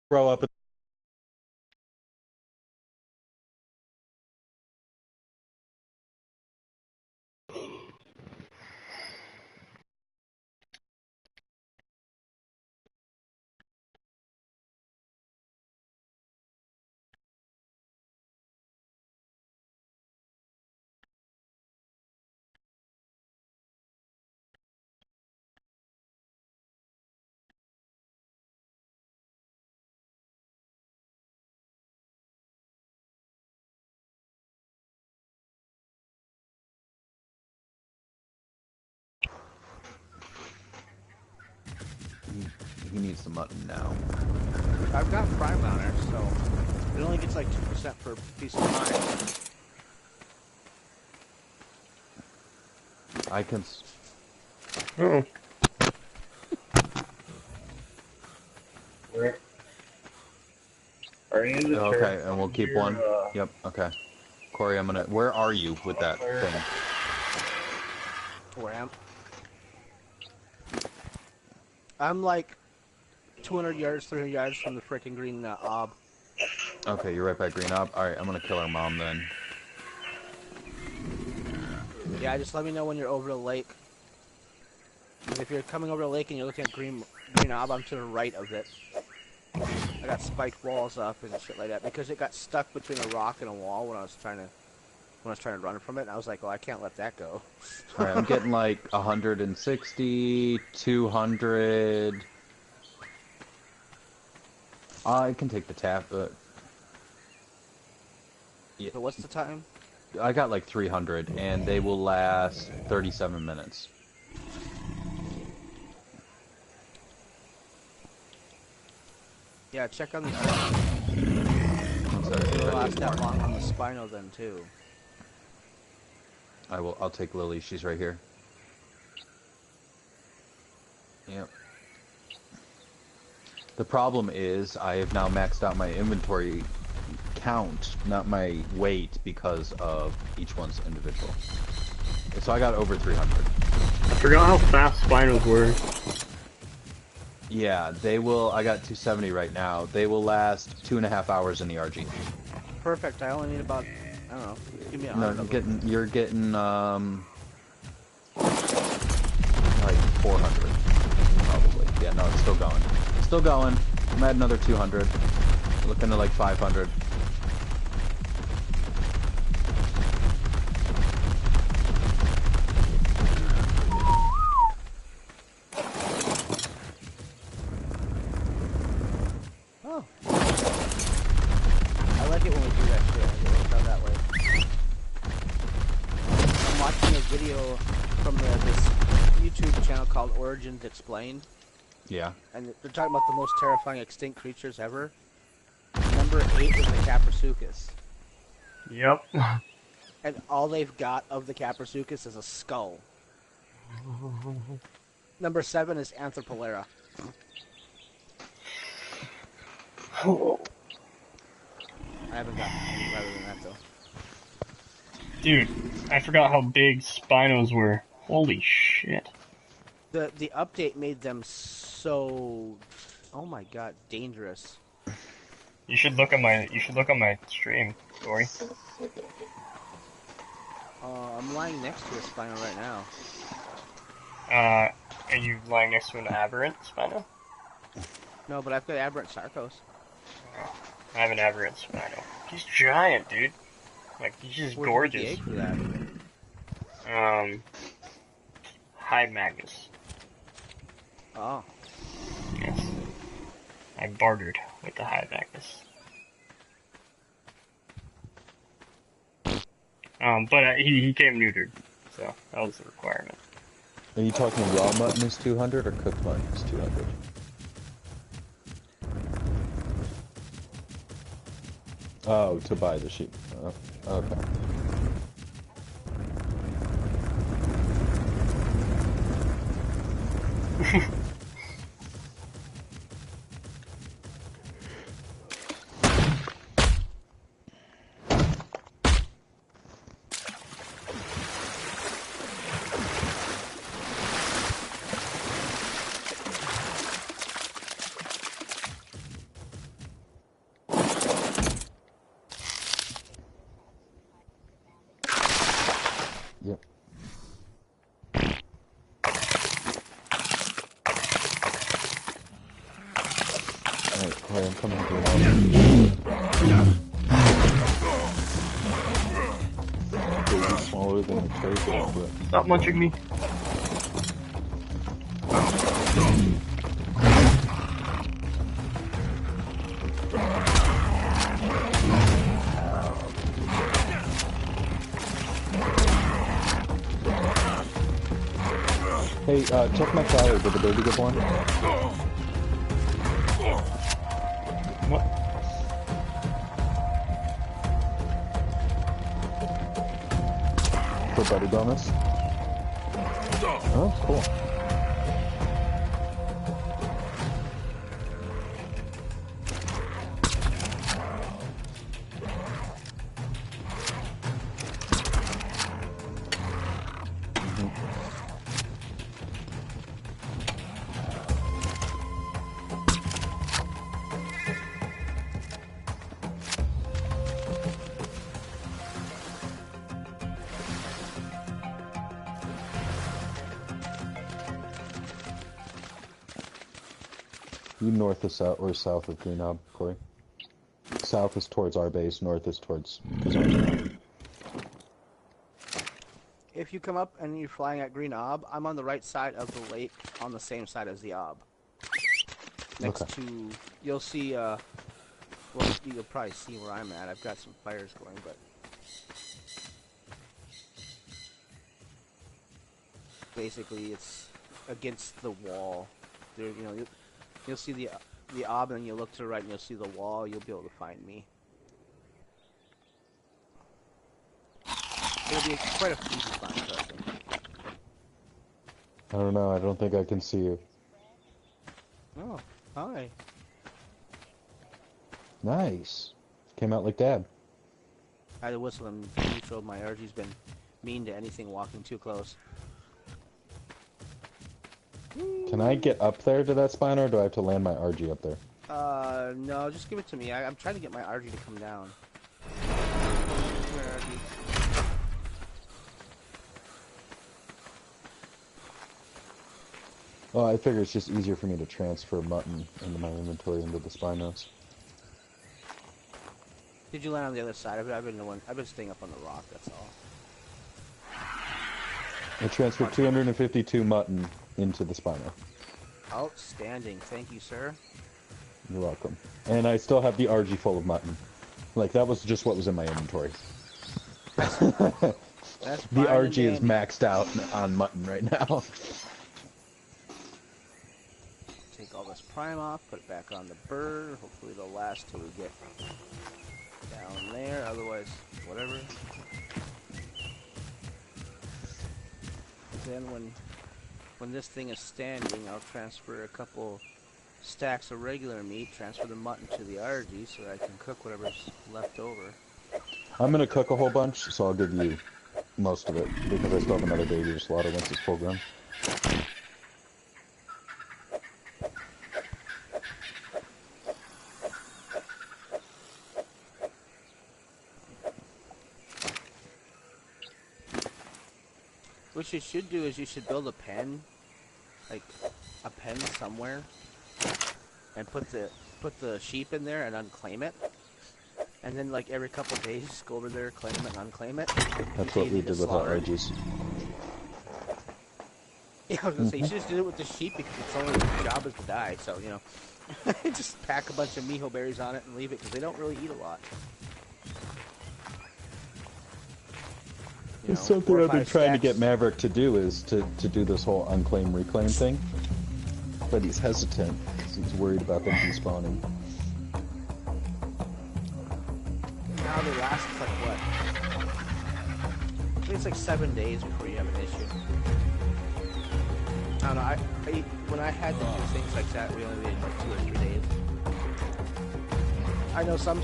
Throw up. He needs the mutton now. I've got Prime on it, so it only gets like 2% per piece of Prime. I can. Oh. Where? Are you in the Okay, and we'll keep one. Yep. Okay. Corey, I'm gonna. Where are you with that thing? Where I'm like 200 yards, 300 yards from the freaking green ob. Okay, you're right by Green Ob. All right, I'm gonna kill our mom then. Yeah, just let me know when you're over the lake. And if you're coming over the lake and you're looking at green ob, I'm to the right of it. I got spiked walls up and shit like that because it got stuck between a rock and a wall when I was trying to run from it. And I was like, well, I can't let that go. All right, I'm getting like 160, 200. I can take the tap, but yeah. So what's the time? I got like 300, and they will last 37 minutes. Yeah, check on the So it'll last that long on the Spino then too. I'll take Lily. She's right here. Yep. The problem is I have now maxed out my inventory count, not my weight, because of each one's individual. So I got over 300. I forgot how fast Spinos were. Yeah, they will. I got 270 right now. They will last 2.5 hours in the RG. Perfect. I only need about, I don't know, give me a No, hundred. you're getting like 400 probably. Yeah, no, it's still going. Still going. I'm at another 200. Looking at like 500. Oh. I like it when we do that shit. I get it done that way. I'm watching a video from this YouTube channel called Origins Explained. Yeah. And they're talking about the most terrifying extinct creatures ever. Number 8 is the Caprasuchus. Yep. And all they've got of the Caprasuchus is a skull. Number 7 is Anthropolera. I haven't got any better than that though. Dude, I forgot how big Spinos were. Holy shit. The update made them so Oh my god, dangerous. You should look at my stream, Dory. I'm lying next to a Spino right now. Are you lying next to an aberrant Spino? No, but I've got aberrant Sarcos. I have an aberrant Spino. He's giant, dude. Like, he's just Where'd you gorgeous. get the egg for that? High Magnus. Oh. Yes. I bartered with the High Magnus. But he came neutered, so that was the requirement. Are you talking raw mutton is 200 or cooked mutton is 200? Oh, to buy the sheep. Okay. Yep. Alright, I'm coming to you. Smaller than the Crazic, but... Stop munching me. Hey, check my tally. Did the baby get born? What? For buddy bonus? Oh, cool. You north of south or south of Green Knob, Corey? South is towards our base, north is towards Kazar's. If you come up and you're flying at Green Ob, I'm on the right side of the lake, on the same side as the Ob. Next to, you'll see, well, you'll probably see where I'm at. I've got some fires going, but basically it's against the wall. There, you know, you'll see the Ob, and then you look to the right and you'll see the wall. You'll be able to find me. It'll be quite a easy find, trust me. I don't know, I don't think I can see you. Oh, hi. Nice. Came out like Dad. I had to whistle and neutral. My RG's been mean to anything walking too close. Can I get up there to that spine, or do I have to land my RG up there? No, just give it to me. I'm trying to get my RG to come down. Where RG? Well, I figure it's just easier for me to transfer mutton into my inventory into the spinos. Did you land on the other side of it? I've been staying up on the rock, that's all. I transferred 252 mutton into the spino. Outstanding. Thank you, sir. You're welcome. And I still have the RG full of mutton. Like, that was just what was in my inventory. That's The fine RG and is dandy. maxed out on mutton right now. Take all this prime off, put it back on the bird. Hopefully it'll last till we get down there. Otherwise, whatever. Then when this thing is standing, I'll transfer a couple stacks of regular meat, transfer the mutton to the RG so that I can cook whatever's left over. I'm gonna cook a whole bunch, so I'll give you most of it, because I still have another baby to slaughter once it's full grown. What you should do is you should build a pen, like a pen somewhere, and put the sheep in there and unclaim it. And then like every couple days, just go over there, claim it, and unclaim it. That's what we did with our RGs. Yeah, I was gonna say, you should just do it with the sheep because it's only their job is to die, so, you know. Just pack a bunch of miho berries on it and leave it because they don't really eat a lot. It's something I've been trying to get Maverick to do is to do this whole unclaim reclaim thing. But he's hesitant because he's worried about them despawning. Now they last like what? I think it's like 7 days before you have an issue. I don't know, when I had to do things like that, we only waited like 2 or 3 days. I know some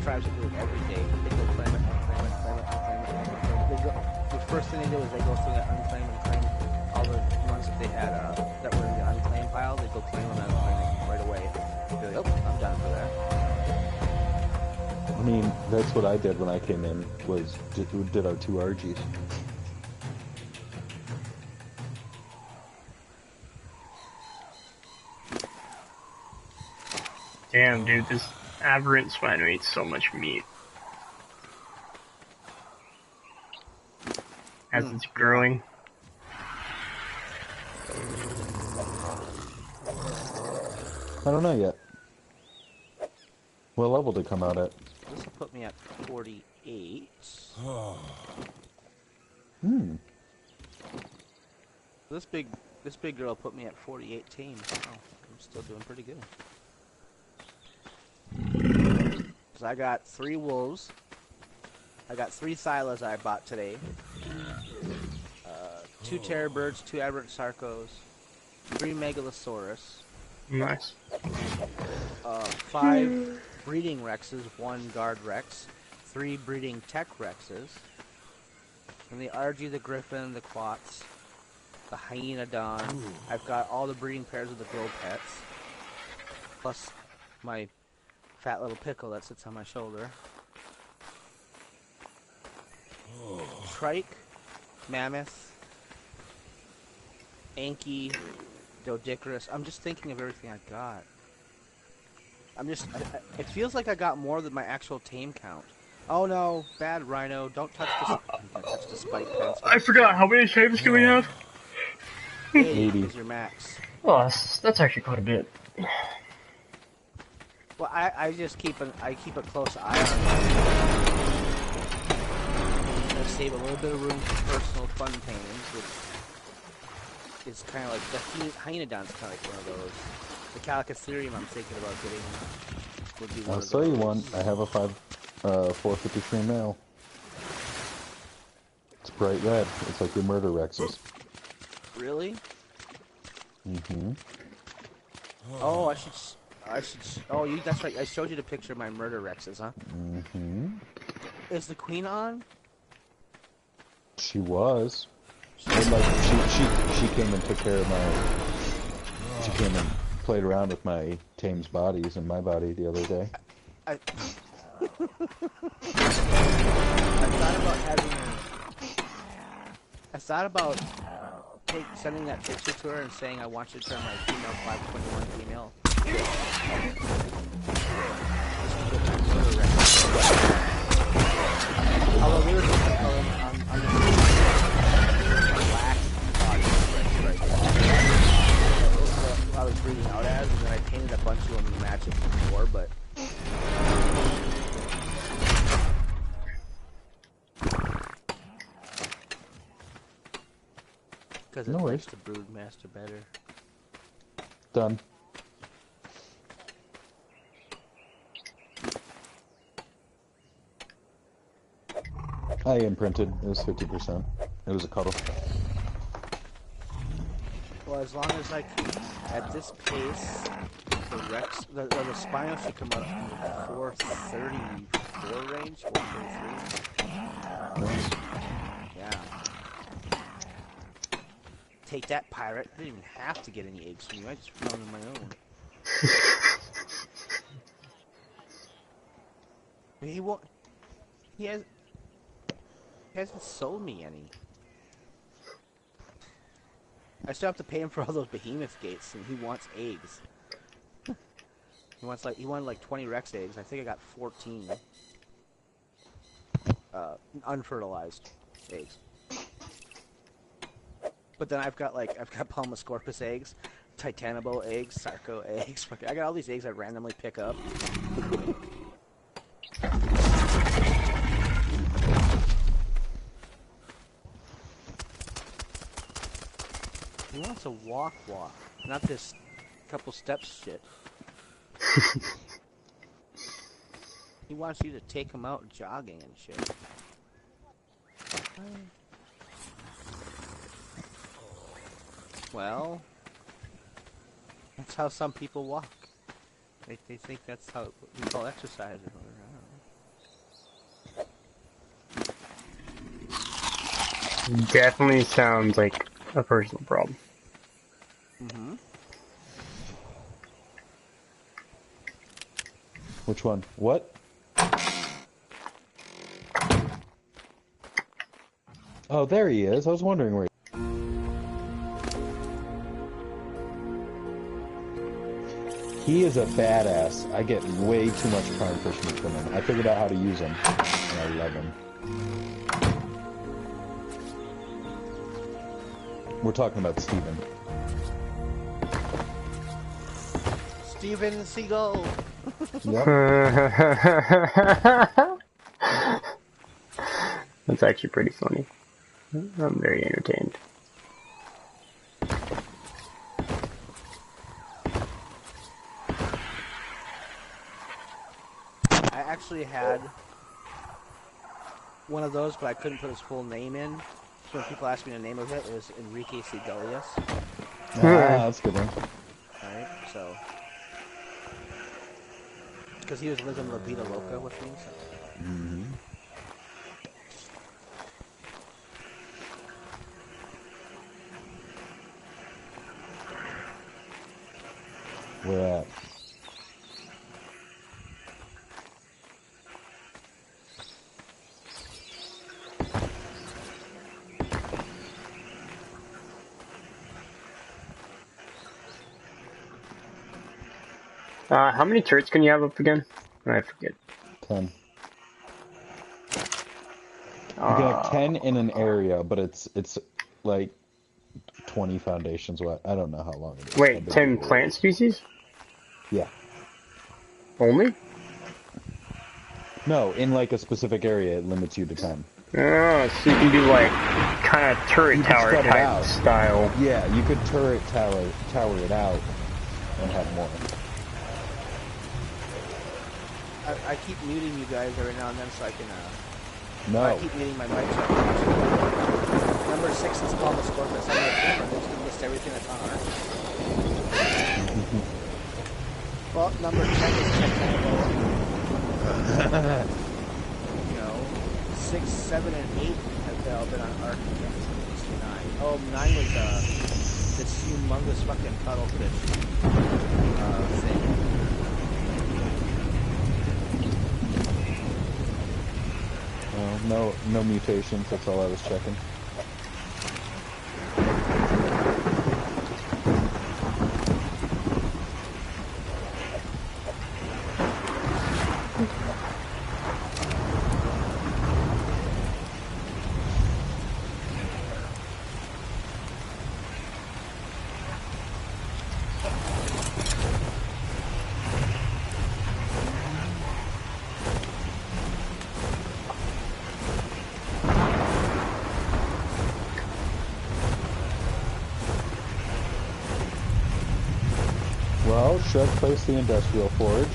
tribes will do it every day. They go claim it, unclaim it, claim it, unclaim it, unclaim it. The first thing they do is they go through that unclaim and claim all the ones that they had that were in the unclaim pile. They go claim them and unclaim it right away. They're like, oh, I'm done for that. I mean, that's what I did when I came in, was did our 2 RGs. Damn, dude, this aberrant spider eats so much meat. As it's growing. I don't know yet. What level did it come out at? This will put me at 48. This big girl put me at 48 tame. Oh, I'm still doing pretty good. So I got 3 wolves. I got 3 Thylas I bought today. 2 terror birds, 2 aberrant sarcos, 3 megalosaurus. Nice. 5 breeding rexes, 1 guard rex, 3 breeding tech rexes, and the RG, the griffin, the quats, the hyenodon. I've got all the breeding pairs of the glow pets, plus my fat little pickle that sits on my shoulder. Trike, mammoth, Anki, Dodicarus. I'm just thinking of everything I got. It feels like I got more than my actual tame count. Oh no, bad rhino, don't touch the spike fence. I forgot, how many tames do we have? 80 is your max. Oh, that's actually quite a bit. Well, I just keep a close eye on it. I save a little bit of room for personal fun tames, which is kind of like the hyenodon's kind of like one of those. The Calicatherium I'm thinking about getting would be one I'll of sell those. you one. I have a 453 male. It's bright red. It's like your murder rexes. Really? Mm-hmm. Oh, I should. Oh, that's right. I showed you the picture of my murder rexes, huh? Mm-hmm. Is the queen on? She was. And like she came and took care of my. She came and played around with my tame's bodies and my body the other day. I thought about sending that picture to her and saying I want you to turn my female 521 female. Although we were just on the black body right there. I was breeding out as, and then I painted a bunch of them to match it before, but because it likes the broodmaster better. Done. I imprinted. It was 50%. It was a cuddle. Well, as long as I keep at this pace, the spinal should come up in the 434 range, 433. Nice. Yeah. Take that, pirate. I didn't even have to get any eggs from you. I just found them on my own. He won't. He has. He hasn't sold me any. I still have to pay him for all those behemoth gates, and he wants eggs. He wanted like 20 Rex eggs. I think I got 14. Unfertilized eggs. But then I've got Palmascorpus eggs, Titanabo eggs, Sarco eggs. I got all these eggs I randomly pick up. He wants a walk, not this couple steps shit. He wants you to take him out jogging and shit. Well, that's how some people walk. They think that's how we call exercise. I don't know. Definitely sounds like a personal problem. Mm-hmm. Which one? What? Oh, there he is. I was wondering where. He is a badass. I get way too much prime fishing from him. I figured out how to use him, and I love him. We're talking about Steven. Steven Seagull! Yep. That's actually pretty funny. I'm very entertained. I actually had one of those, but I couldn't put his full name in. So when people asked me the name of it, it was Enrique Sigalius. That's a good one. Alright, so... Because he was living La Vida Loca with me, so... Mm-hmm. Where at? How many turrets can you have up again? I forget. 10. You can have 10 in an area, but it's like 20 foundations wide. I don't know how long it is. Wait, 10 plant species? Yeah. Only? No, in like a specific area, it limits you to 10. Oh, so you can do like kind of turret tower spread it type out. style. Yeah, you could turret tower it out and have more. I keep muting you guys every now and then so I can, No. I keep muting my mic so I can watch. Number 6 is Palmascorpus. I'm gonna list everything that's on Arc. Well, number 10 is Titanabo. 6, 7, and 8 have all been on Arc. 9. Oh, 9 was this humongous fucking cuttlefish thing. No mutations, that's all I was checking. Well, should place the industrial forge.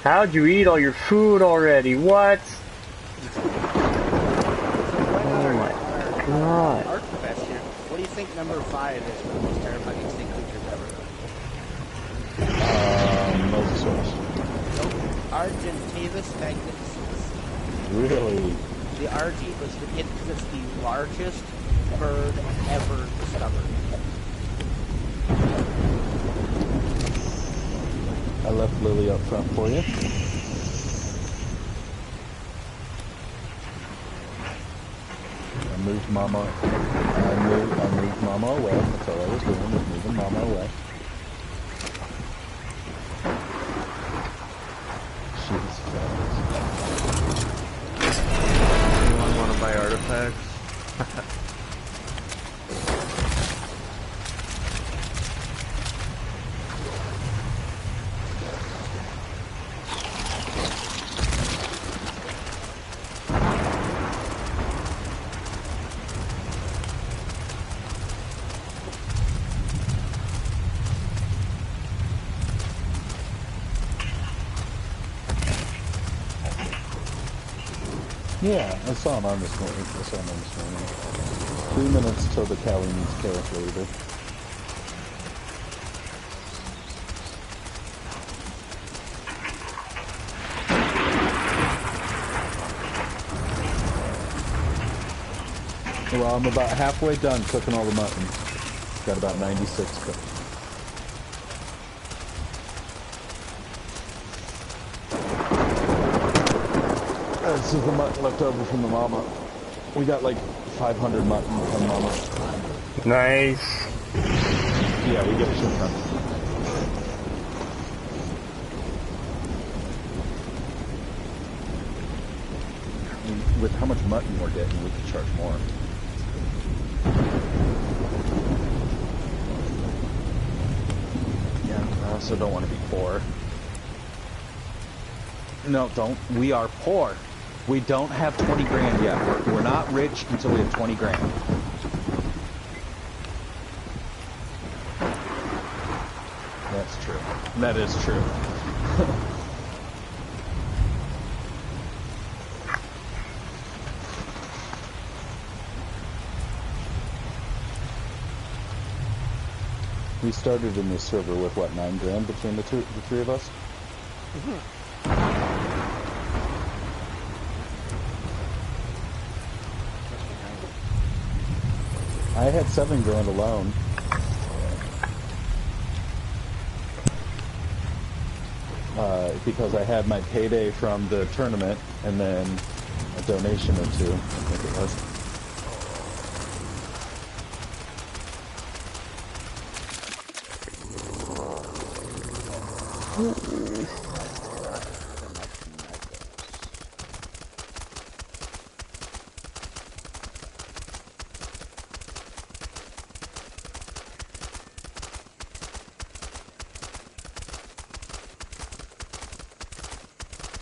How'd you eat all your food already? What? Oh my god. think number 5 is one of the most terrifying extinct creatures ever. Mosasaurus. Nope. Argentavis magnificens. Really? The RG was it's the largest bird ever discovered. I left Lily up front for you. I moved Mama. I moved Mama away. That's all I was doing, was moving Mama away. She's fast. Anyone want to buy artifacts? Yeah, I saw him on this morning. 3 minutes till the Cali needs character leader. Well, I'm about halfway done cooking all the mutton. Got about 96 cooked. This is the mutton left over from the mama. We got like 500 mutton from mama. Nice. Yeah, we get a shit ton. With how much mutton we're getting, we could charge more. Yeah, I also don't want to be poor. No, don't. We are poor. We don't have 20 grand yet. We're not rich until we have 20 grand. That's true. That is true. We started in this server with what, 9 grand between the three of us? Mm-hmm. I had 7 grand alone. Because I had my payday from the tournament and then a donation or 2, I think it was.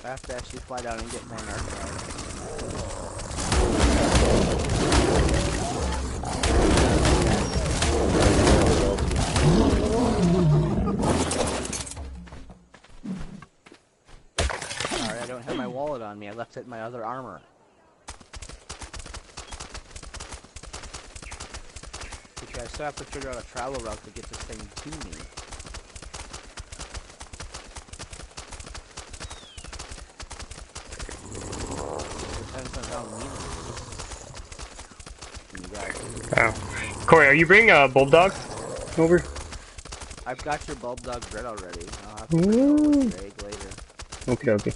I have to actually fly down and get my archive. Sorry, I don't have my wallet on me. I left it in my other armor. Because I still have to figure out a travel route to get this thing to me. Oh. Corey, are you bringing a bulldog over? I've got your bulldog bread already. I'll have to bring it over with your egg later. Okay, okay.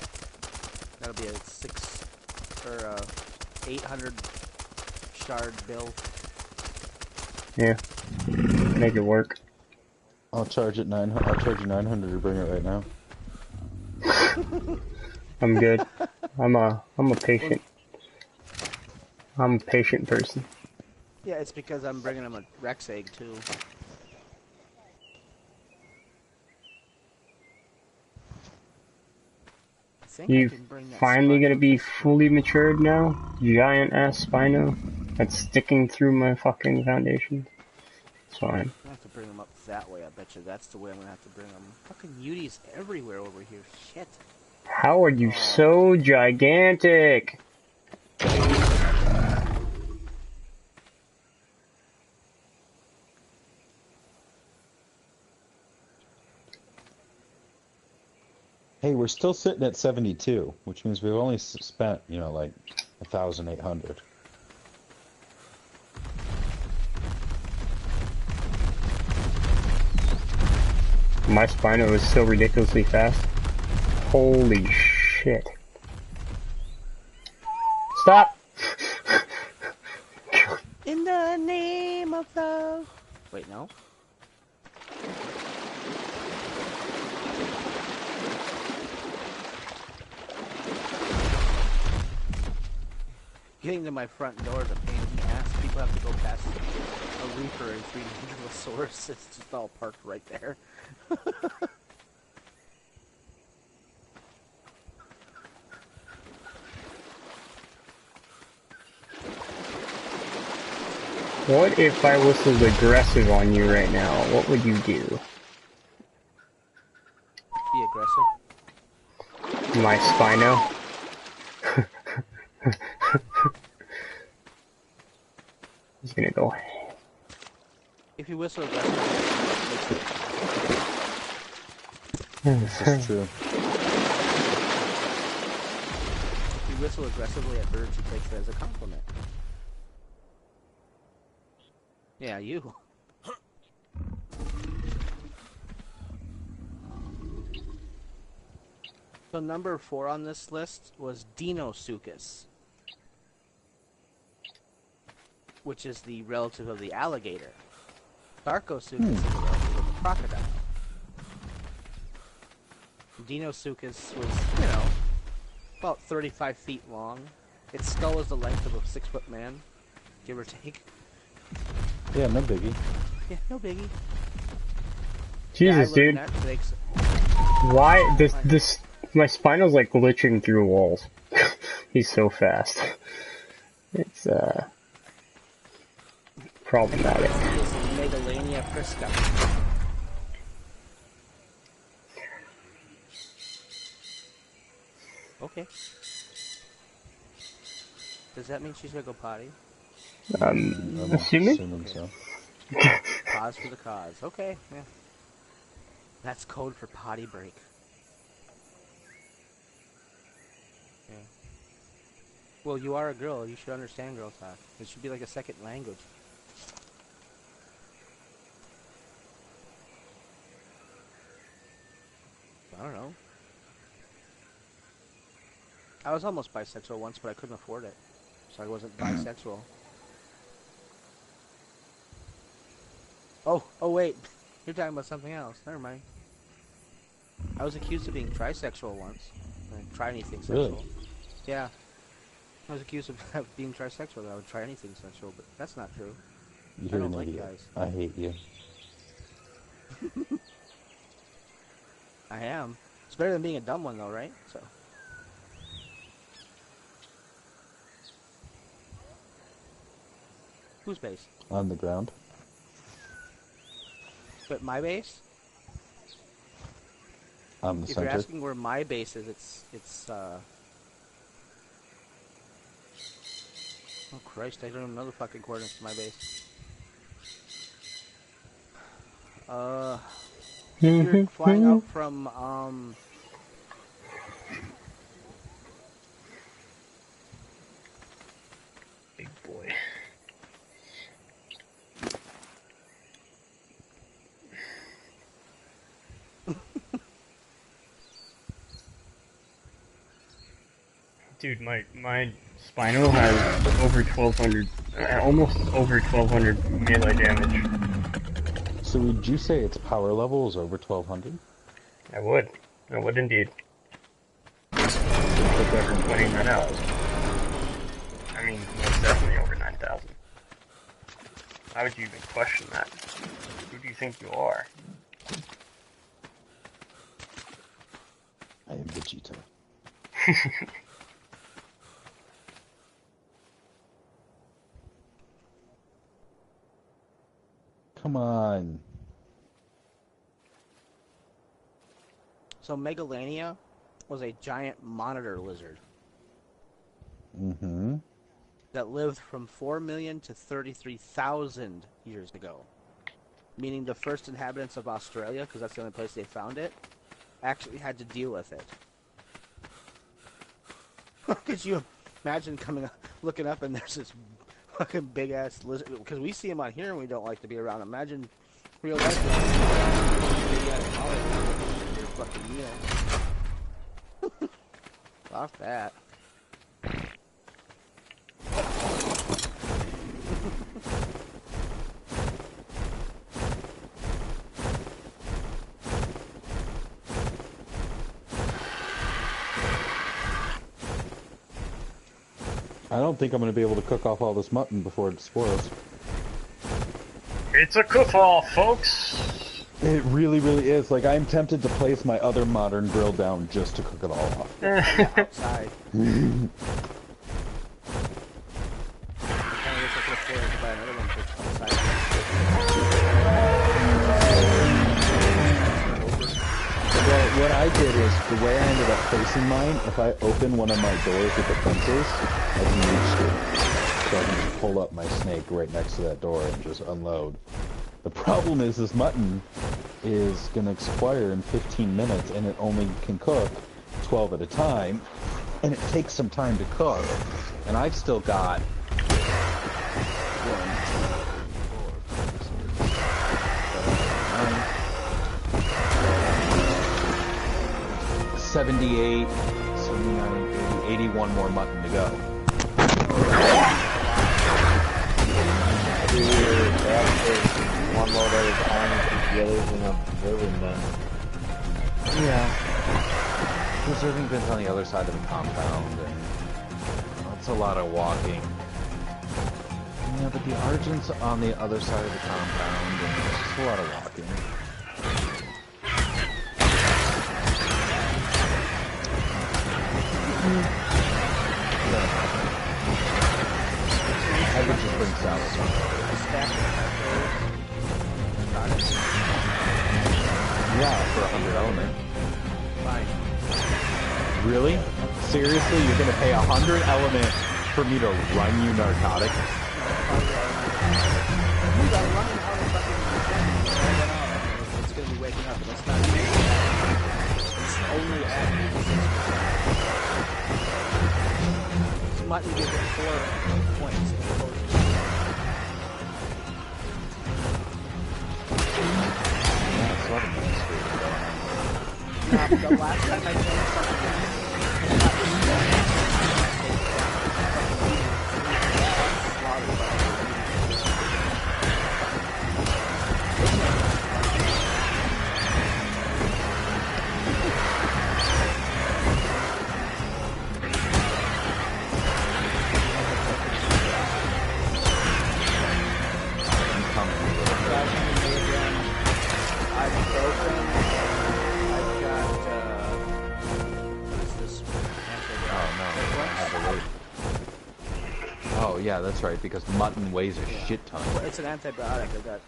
That'll be a 800 shard bill. Yeah. Make it work. I'll charge it 900. I'll charge you 900 to bring it right now. I'm good. I'm a patient. I'm a patient person. Yeah, it's because I'm bringing him a Rex egg too. You finally gonna be fully matured now? Giant ass Spino that's sticking through my fucking foundation. It's fine. I have to bring them up that way. I bet you that's the way I'm gonna have to bring them. Fucking muties everywhere over here. Shit. How are you so gigantic? Hey, we're still sitting at 72, which means we've only spent, you know, like 1,800. My Spino is so ridiculously fast. Holy shit. Stop! In the name of love. Wait, no. Getting to my front door is a pain in the ass. People have to go past a Reaper and 300 with source. It's just all parked right there. What if I whistled aggressive on you right now? What would you do? Be aggressive. My Spino? He's gonna go. If you whistle aggressive, This is true. if you whistle aggressively at birds, he takes it as a compliment. Yeah, you. So number 4 on this list was Deinosuchus, which is the relative of the alligator. Sarcosuchus is the relative of the crocodile. Deinosuchus was, you know, about 35 feet long. Its skull is the length of a 6-foot man, give or take. Yeah, no biggie. Yeah, no biggie. Jesus, dude. Why this my Spino's like glitching through walls. He's so fast. It's problematic. This is Megalania prisca. Okay. Does that mean she's gonna go potty? I'm Assuming? assuming so. Pause for the cause. Okay, yeah. That's code for potty break. Yeah. Well, you are a girl. You should understand girl talk. It should be like a second language. I don't know. I was almost bisexual once, but I couldn't afford it. So I wasn't bisexual. Oh wait. You're talking about something else. Never mind. I was accused of being trisexual once. I'd try anything sexual. Really? Yeah. I was accused of being trisexual, that I would try anything sexual, but that's not true. You're don't an like idiot. guys. I hate you. I am. It's better than being a dumb one, though, right? So. Whose base? On the ground. But my base? I'm the If center. you're asking where my base is, it's oh Christ, I don't know the fucking coordinates to my base. You're flying out from, Big boy. Dude, my Spino has over 1,200, almost over 1,200 melee damage. So would you say its power level is over 1,200? I would indeed. Thank you for pointing that out. I mean, it's definitely over 9,000. How would you even question that? Who do you think you are? I am Vegeta. Come on. so Megalania was a giant monitor lizard Mm-hmm. that lived from 4 million to 33,000 years ago. Meaning the first inhabitants of Australia, because that's the only place they found it, actually had to deal with it. Could you imagine looking up and there's this fucking big ass lizard? Because we see them on here and we don't like to be around. Imagine real life. Big ass molly, your fucking meal. Off that. I don't think I'm going to be able to cook off all this mutton before it spoils. It's a cook-off, folks! It really, really is. Like, I'm tempted to place my other modern grill down just to cook it all off. Outside. Well, what I did is, the way I ended up placing mine, if I open one of my doors with the fences, I can reach through. So I can just pull up my snake right next to that door and just unload. The problem is this mutton is going to expire in 15 minutes and it only can cook 12 at a time. And it takes some time to cook. And I've still got 78, 79, 80, 81 more mutton to go. One load at a time and keep the others in a preserving bin. Yeah. Preserving bin's on the other side of the compound, and it's a lot of walking. Yeah, but the Argent's on the other side of the compound, and it's just a lot of walking. I could just bring salad. Yeah, for 100 element. Fine. Really? Seriously? You're gonna pay 100 element for me to run you narcotic? It's gonna be waking up, and it's not. It's only at. Mutton gives it 4 points. The last time I finished yeah, that's right, because mutton weighs a shit ton. Well, it's an antibiotic. I got.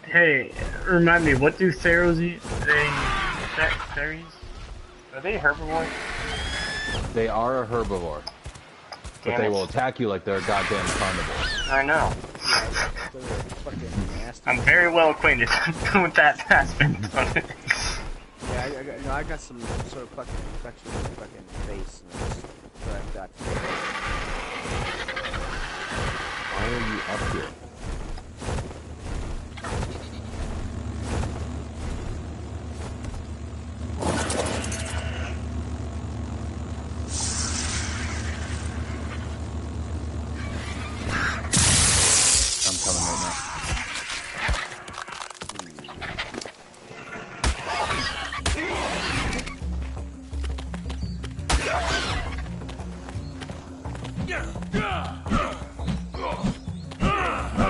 Hey, remind me, what do Theros eat? Fairies? Are they herbivores? They are a herbivore. But Damn they it. will attack you like they're a goddamn carnivore. I know. They're fucking nasty. I'm very well acquainted with that aspect of it. Yeah, I got some sort of fucking infection in my fucking face, and that's what I've got. Why are you up here? I'm coming right now.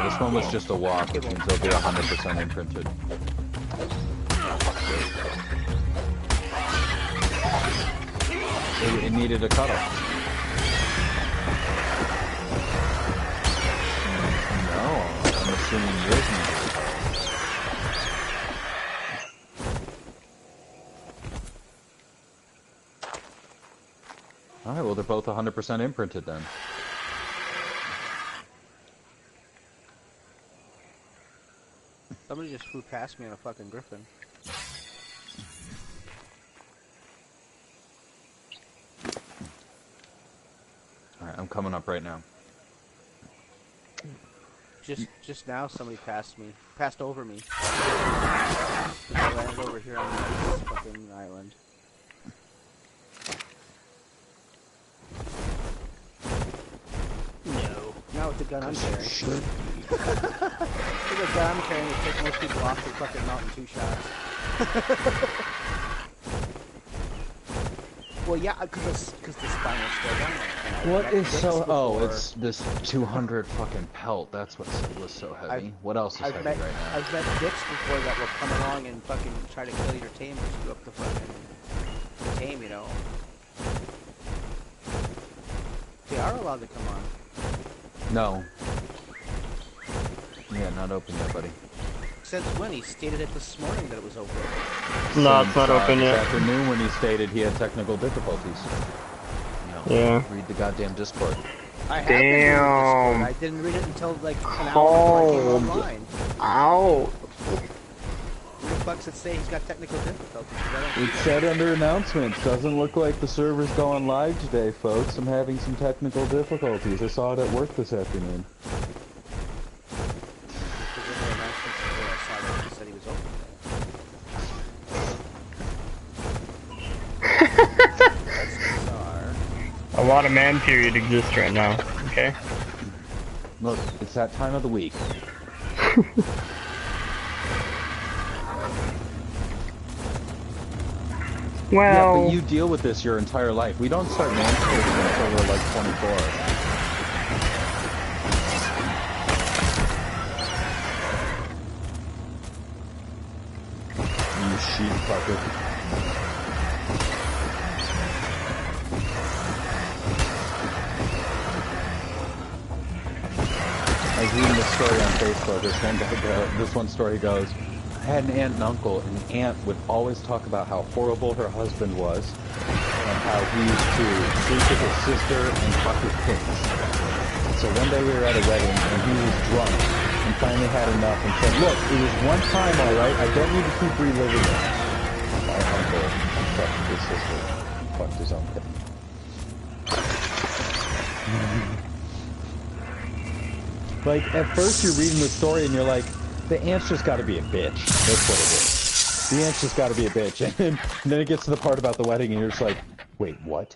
This one was just a walk, which means they'll be 100% imprinted. It needed a cutoff. No, I'm assuming yours needed a cutoff. Alright, well they're both 100% imprinted then. Somebody just flew past me on a fucking griffin. I'm coming up right now. Just now, somebody passed over me. I landed over here on this fucking island. No, not with the gun I'm carrying. With the gun I'm carrying, it takes most people off the fucking mountain 2 shots. Well, yeah, because the spinal's still down there. What is so... Oh, it's this 200 fucking pelt. That's what was so heavy. What else is heavy right now? I've met dicks before that will come along and fucking try to kill your tame or screw up the fucking tame, you know. They are allowed to come on. No. Yeah, not open yet, buddy. Since when? He stated it this morning that it was open. No, it's not open this yet. afternoon when he stated he had technical difficulties. No. Yeah. Read the goddamn Discord. I have been reading Discord. I didn't read it until like an hour before I came online. Ow. Who the fuck should say he's got technical difficulties? It said under announcements, doesn't look like the server's going live today, folks. I'm having some technical difficulties. I saw it at work this afternoon. A lot of man period exists right now, okay? Look, it's that time of the week. Well... Yeah, but you deal with this your entire life. We don't start manscaping until we're like 24. You sheep fucker. I was reading this story on Facebook. This one story goes, I had an aunt and uncle, and the aunt would always talk about how horrible her husband was, and how he used to sleep with his sister and fuck his kids. So one day we were at a wedding, and he was drunk, and finally had enough, and said, look, it was one time, alright, I don't need to keep reliving it. My uncle fucked his sister, fucked his own kid. Like, at first you're reading the story and you're like, the aunt's just gotta be a bitch. That's what it is. The aunt's just gotta be a bitch. And then it gets to the part about the wedding and you're just like, wait, what?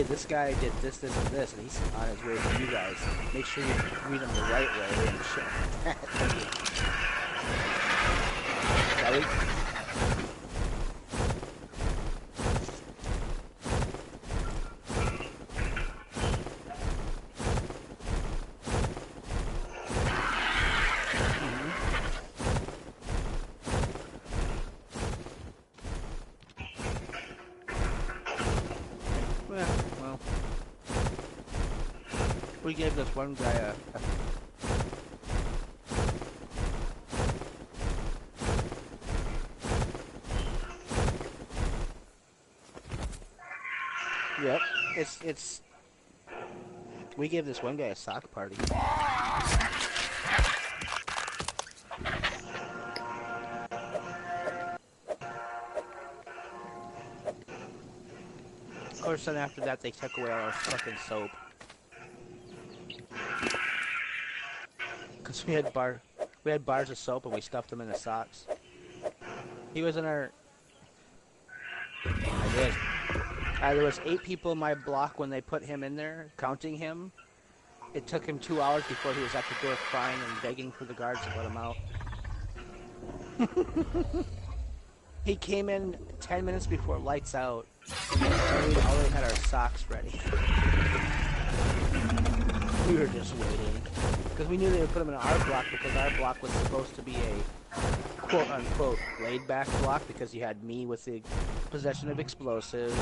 This guy did this, this, and this, and he's on his way to you guys. Make sure you read him the right way and shit. Kelly? We gave this one guy a Yep, it's. We gave this one guy a sock party. Of course, then after that, they took away all our fucking soap. Cause we had bars of soap and we stuffed them in the socks. He was in our. I did. There was 8 people in my block when they put him in there, counting him. It took him 2 hours before he was at the door crying and begging for the guards to let him out. He came in 10 minutes before lights out, and we already had our socks ready. We were just waiting. Because we knew they would put him in our block because our block was supposed to be a quote-unquote laid-back block because you had me with the possession of explosives.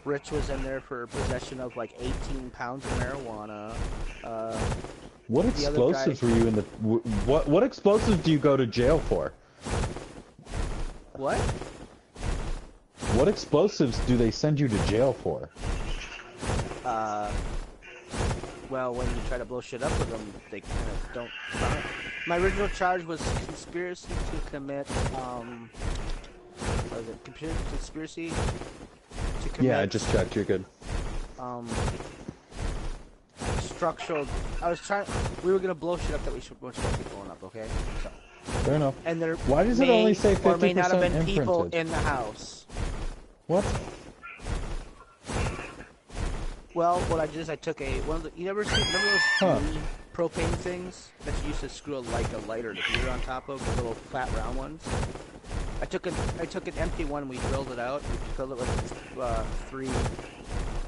Rich was in there for possession of like 18 pounds of marijuana. What explosives were you in the... What explosives do you go to jail for? What? What explosives do they send you to jail for? Well, when you try to blow shit up with them, they kind of don't. My original charge was conspiracy to commit, was it conspiracy to commit? Yeah, I just checked, you're good. Structural, we were gonna blow shit up that we weren't supposed to be blowing up, okay? So. Fair enough. And there Why does it only say 50% or may not have been imprinted? people in the house. What? Well, what I did is I took one of the, remember those mini propane things that you used to screw a lighter to heater on top of, the little flat round ones? I took an empty one and we drilled it out. We filled it with 3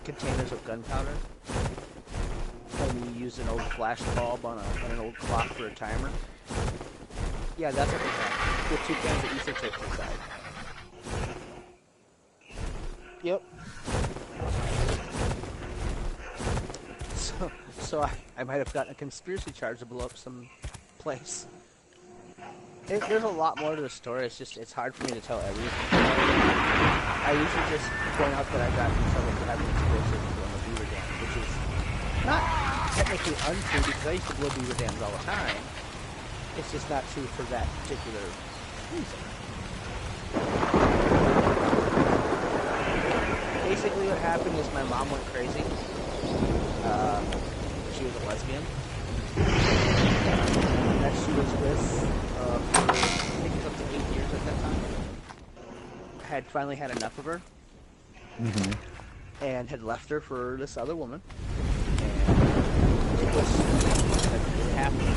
containers of gunpowder. And we used an old flash bulb on an old clock for a timer. Yeah, that's what we had. With 2 cans of ether tips inside. Yep. So I might have gotten a conspiracy charge to blow up some place. There's a lot more to the story. It's hard for me to tell everything. I usually just point out that I got in trouble for having explosives on the beaver dam, which is not technically untrue because I used to blow beaver dams all the time. It's just not true for that particular reason. Basically what happened is my mom went crazy. She was a lesbian. That she was with for, I think it was up to 8 years at that time. Had finally had enough of her. Mm-hmm. And had left her for this other woman. And it happened.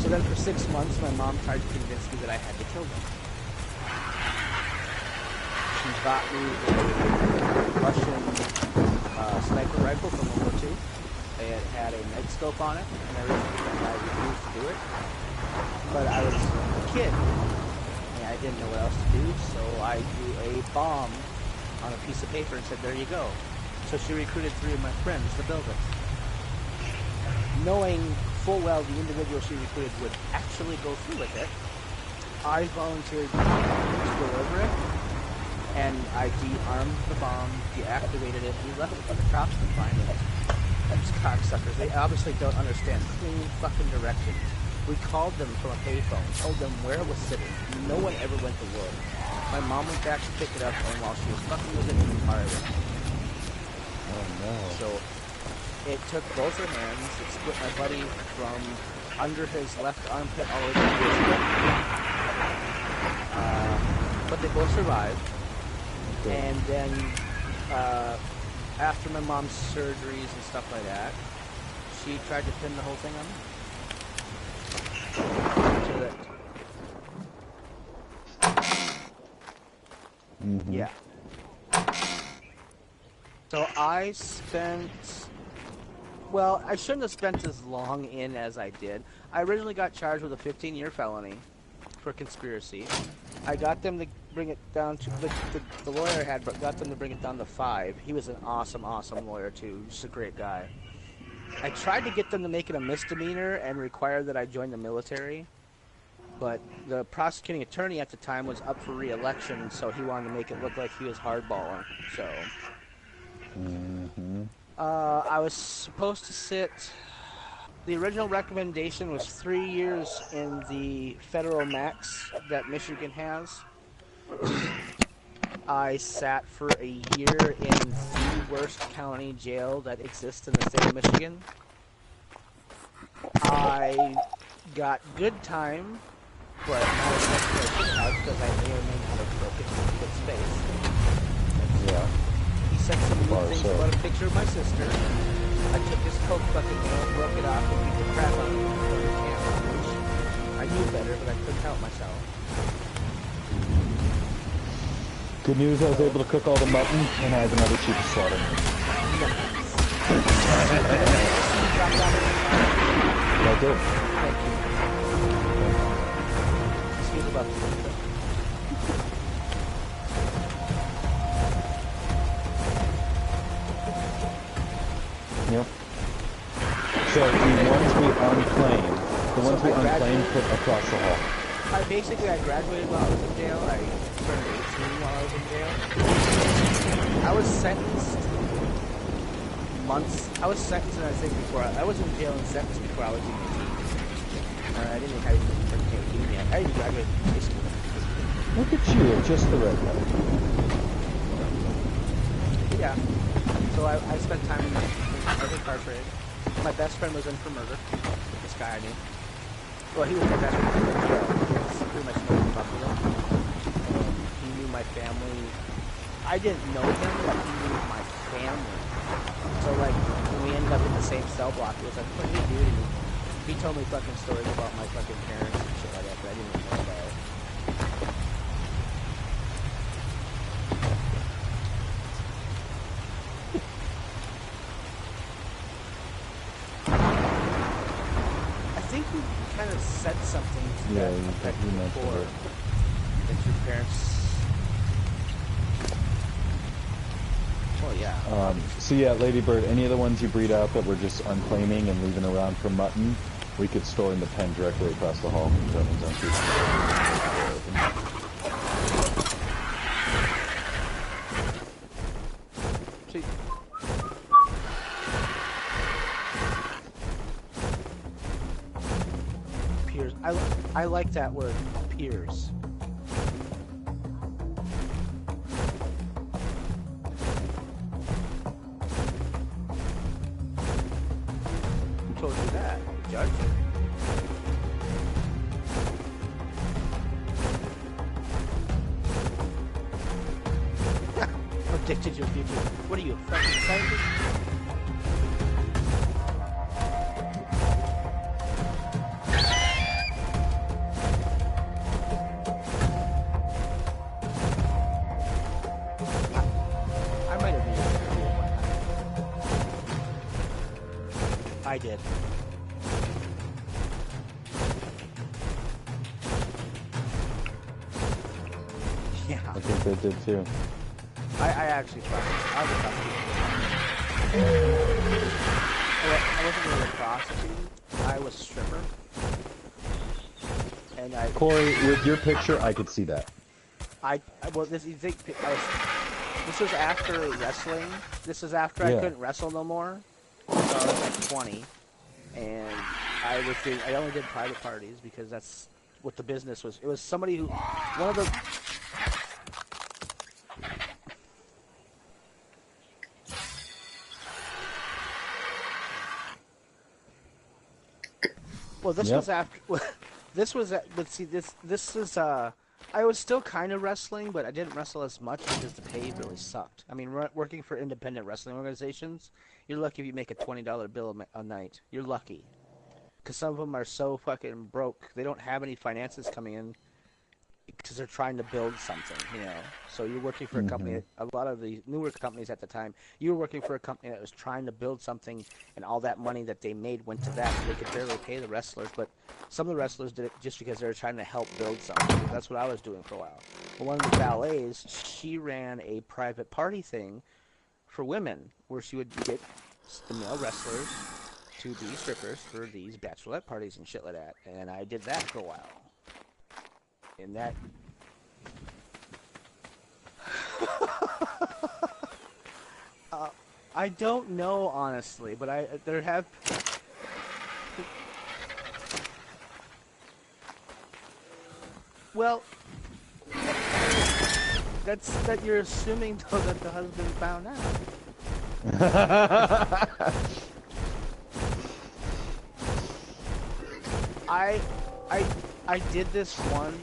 So then for 6 months, my mom tried to convince me that I had to kill them. She bought me a Russian sniper rifle from World War II. It had a night scope on it and everything, and I refused to do it. But I was a kid, and I didn't know what else to do, so I drew a bomb on a piece of paper and said, there you go. So she recruited 3 of my friends to build it. Knowing full well the individual she recruited would actually go through with it, I volunteered to deliver it, and I de-armed the bomb, deactivated it, and left it for the cops to find it. Those cocksuckers, they obviously don't understand clean fucking directions. We called them from a payphone, told them where it was sitting. No one ever went to look. My mom went back to pick it up, and while she was fucking with it, she fired it. Oh no. So it took both her hands. It split my buddy from under his left armpit all the way to his hip. But they both survived. And then after my mom's surgeries and stuff like that, she tried to pin the whole thing on me. Yeah. So I spent... Well, I shouldn't have spent as long in as I did. I originally got charged with a 15-year felony for conspiracy. I got them to bring it down to... The lawyer I had got them to bring it down to 5. He was an awesome lawyer, too. Just a great guy. I tried to get them to make it a misdemeanor and require that I join the military, but the prosecuting attorney at the time was up for re-election, so he wanted to make it look like he was hardballing. So, I was supposed to sit. The original recommendation was 3 years in the federal max that Michigan has. I sat for a year in the worst county jail that exists in the state of Michigan. I got good time, but not as much as I should have because I may or may not have broken his face. Yeah. He said some mean Far things so. about a picture of my sister. I took his Coke bucket nail, broke it off, and beat the crap out of him on camera, which I knew better, but I couldn't help myself. Good news, I was able to cook all the mutton, and I have another cheap to slaughter. I did. Thank you. Excuse about the pizza. Yep. So the ones we unclaimed, put across the hall. I graduated while I was in jail. I turned 18 while I was in jail. I was sentenced months. I was sentenced, and I was in jail and sentenced before I was even 18. I didn't even turn 18 yet. I didn't graduate from high school. Look at you, just the right guy. Yeah. So I spent time I was incarcerated. My best friend was in for murder. This guy I knew. Well, he was my best friend in jail. He pretty much knew Buffalo. He knew my family. I didn't know him, but he knew my family. So, like, when we ended up in the same cell block, it was like, what did he do to me? He told me fucking stories about my fucking parents and shit like that, but I didn't even know about it. I think we kind of said something to Yeah, that you effect mentioned before. it. That your parents... Well, yeah. So yeah, Ladybird, any of the ones you breed out that we're just unclaiming and leaving around for mutton, we could store in the pen directly across the hall from Germans on Tuesday. Peers. I like that word, peers. Who told you that? The judge? Predicted your future. What are you, a fucking scientist? I might have been at one time. I did. Yeah. I think they did too. I actually tried. I was I wasn't really a prostitute. I was a stripper. And Corey, with your picture, I could see that. well, this you think this was after wrestling. This was after I Yeah. couldn't wrestle no more. So I was like 20, and I only did private parties because that's what the business was. It was somebody who one of the. Well, this Yep. was after. This was. But see, this is. I was still kind of wrestling, but I didn't wrestle as much because the pay really sucked. I mean, working for independent wrestling organizations, you're lucky if you make a $20 bill a night. You're lucky, because some of them are so fucking broke. They don't have any finances coming in because they're trying to build something, you know. So you're working for a company. A lot of the newer companies at the time, you were working for a company that was trying to build something, and all that money that they made went to that. So they could barely pay the wrestlers, but some of the wrestlers did it just because they were trying to help build something. That's what I was doing for a while. But one of the ballets, she ran a private party thing for women, where she would get the male wrestlers to be strippers for these bachelorette parties and shit like that, and I did that for a while. And that. I don't know honestly, but there have. Well, that you're assuming though that the husband found out. I did this one.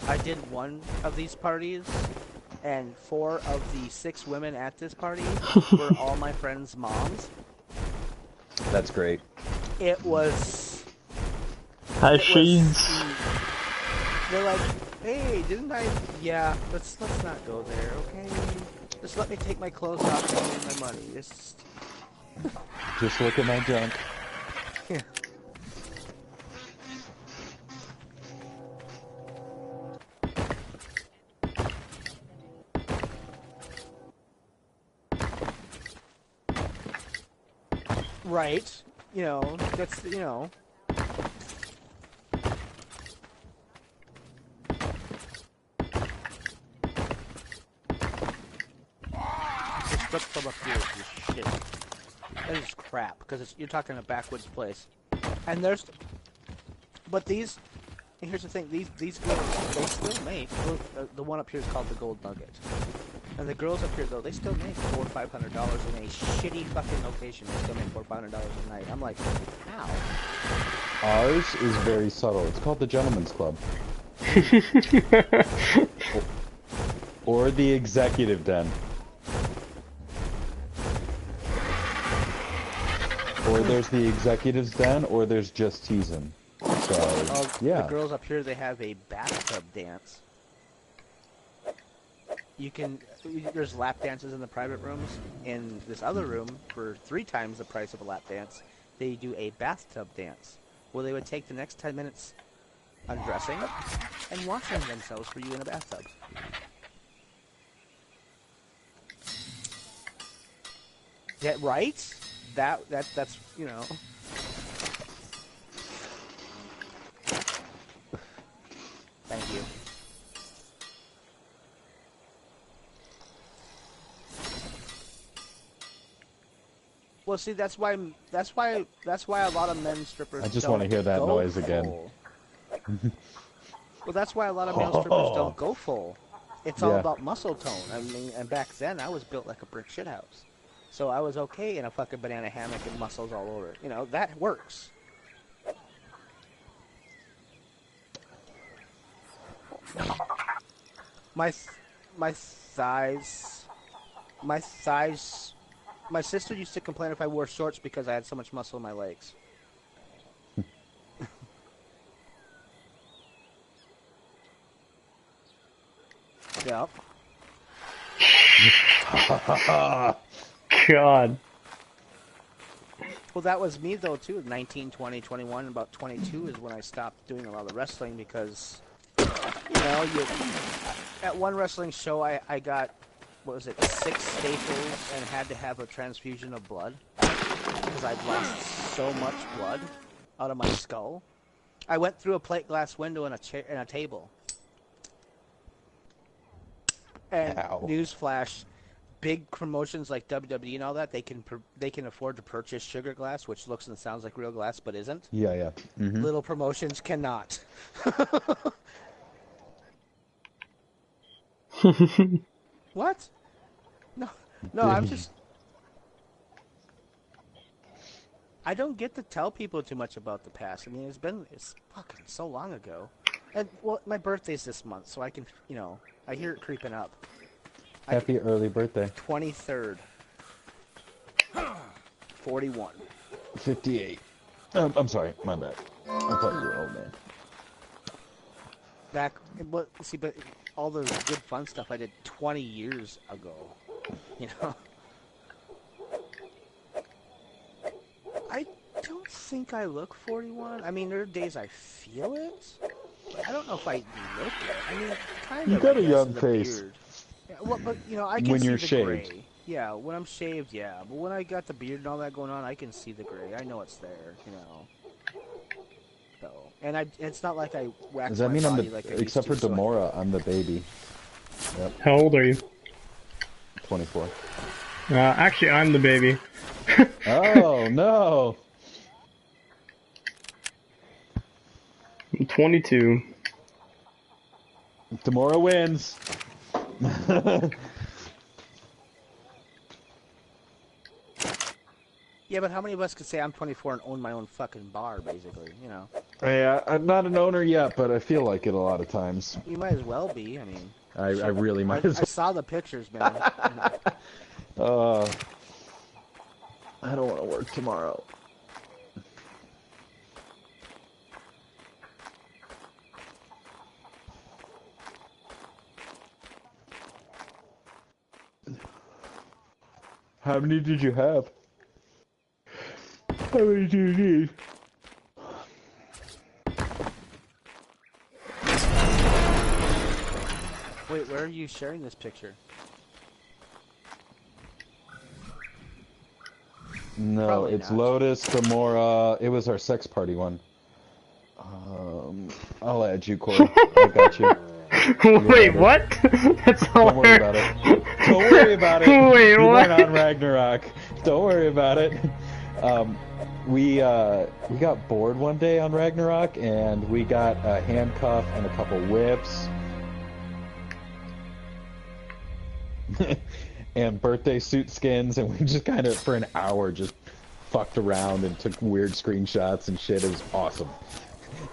I did one of these parties, and 4 of the 6 women at this party were all my friends' moms. That's great. It was. Hi, she's. They're like, hey, didn't I? Yeah, let's not go there, okay? Just let me take my clothes off and give me my money. Just look at my junk. Yeah. Right. You know, that's, you know. The strip club up here is just shit. That is crap, because you're talking a backwoods place. And there's... But these... And here's the thing, these girls, they still make... The one up here is called the Gold Nugget. And the girls up here, though, they still make $400 or $500 in a shitty fucking location. They still make $400 or $500 a night. I'm like, how? Ours is very subtle. It's called the Gentleman's Club. Or the Executive Den. Or there's the Executive's Den, or there's just teasing. So, yeah. The girls up here, they have a bathtub dance. There's lap dances in the private rooms. In this other room, for 3 times the price of a lap dance, they do a bathtub dance, where they would take the next 10 minutes undressing and washing themselves for you in a bathtub. Yeah, right? That's, you know... Thank you. Well, see, that's why a lot of men strippers. I just want to hear that noise again. Well, that's why a lot of male strippers don't go full. It's all about muscle tone. I mean, and back then I was built like a brick shithouse, so I was okay in a fucking banana hammock and muscles all over. You know, that works. My thighs. My sister used to complain if I wore shorts because I had so much muscle in my legs. Yep. God. Well, that was me, though, too. 19, 20, 21, about 22 is when I stopped doing a lot of wrestling because, you know, at one wrestling show I got, what was it, 6 staples and had to have a transfusion of blood because I'd lost so much blood out of my skull. I went through a plate glass window and a table. And newsflash, big promotions like WWE and all that, they can afford to purchase sugar glass, which looks and sounds like real glass but isn't. Yeah, yeah. Mm-hmm. Little promotions cannot. What? No, I'm just... I don't get to tell people too much about the past. I mean, it's fucking so long ago. And, well, my birthday's this month, so I can, you know, I hear it creeping up. Happy early birthday. 23rd. 41. 58. I'm sorry, my bad. I thought you were old, man. But all the good fun stuff I did 20 years ago, you know? I don't think I look 41. I mean, there are days I feel it, but I don't know if I look it. I mean, kind of. You got a young face. Yeah, well, but, you know, I can when see you're the shaved. gray. Yeah, when I'm shaved, yeah. But when I got the beard and all that going on, I can see the gray. I know it's there, you know. So, and it's not like I wax Does that my mean I'm body the, like I except for used to. Demora, I'm the baby. Yep, How old are you? 24. Actually, I'm the baby. Oh, no! I'm 22. Demora wins! Yeah, but how many of us could say I'm 24 and own my own fucking bar, basically, you know? Yeah, I'm not an owner yet, but I feel like it a lot of times. You might as well be, I mean. I really might as I well. saw the pictures, man. I don't want to work tomorrow. How many did you have? How many do you need? Wait, where are you sharing this picture? No, Probably it's not. Lotus, Gamora. It was our sex party one. I'll add you, Corey. I got you. Wait, what? That's Don't worry about hilarious. it. Don't worry about it. Wait, You what? weren't on Ragnarok. Don't worry about it. We got bored one day on Ragnarok, and we got a handcuff and a couple whips. And birthday suit skins, and we just kind of, for an hour, just fucked around and took weird screenshots and shit. It was awesome.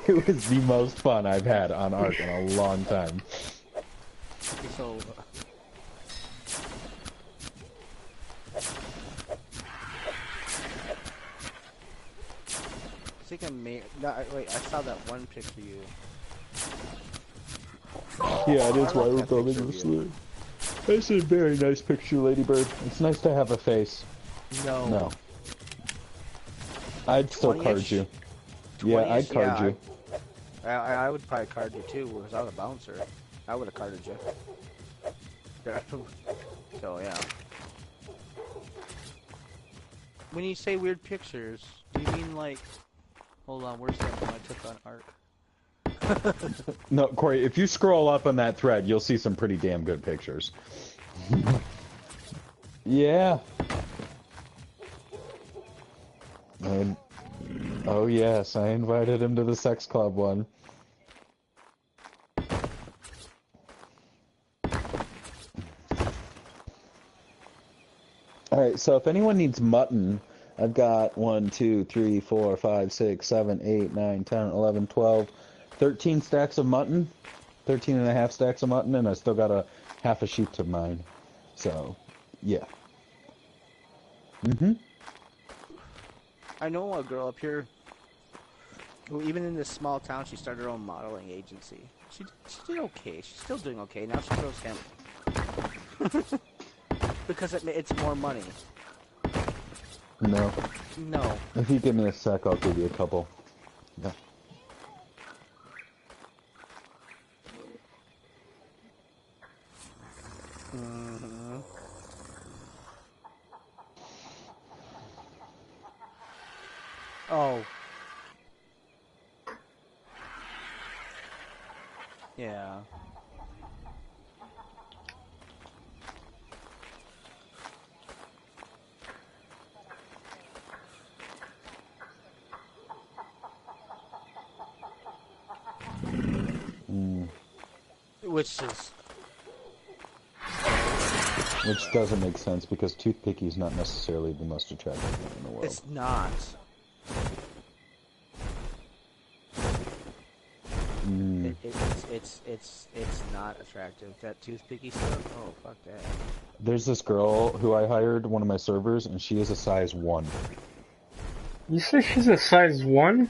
It was the most fun I've had on Ark in a long time. So, I think I made. No, wait, I saw that one picture you. Yeah, it is I why like we're that building picture of this. you. It's a very nice picture, Ladybird. It's nice to have a face. No. No. I'd still 20-ish? card you. Yeah, 20-ish? I'd card Yeah, you. I would probably card you too, because I was a bouncer. I would have carded you. So, yeah. When you say weird pictures, do you mean like... Hold on, where's that one I took on Ark? No, Corey, if you scroll up on that thread, you'll see some pretty damn good pictures. Yeah. And, oh yes, I invited him to the sex club one. Alright, so if anyone needs mutton, I've got 1, 2, 3, 4, 5, 6, 7, 8, 9, 10, 11, 12, 13 stacks of mutton, 13 and a half stacks of mutton, and I still got a half a sheep to mine. So, yeah. I know a girl up here who, even in this small town, she started her own modeling agency. She did okay. She's still doing okay. Now she throws hemp. Because it's more money. No. No. If you give me a sec, I'll give you a couple. Yeah. Oh. Yeah. Which doesn't make sense because toothpicky is not necessarily the most attractive thing in the world. It's not. It's not attractive. That toothpicky stuff. Oh, fuck that. There's this girl who I hired, one of my servers, and she is a size 1. You say she's a size 1?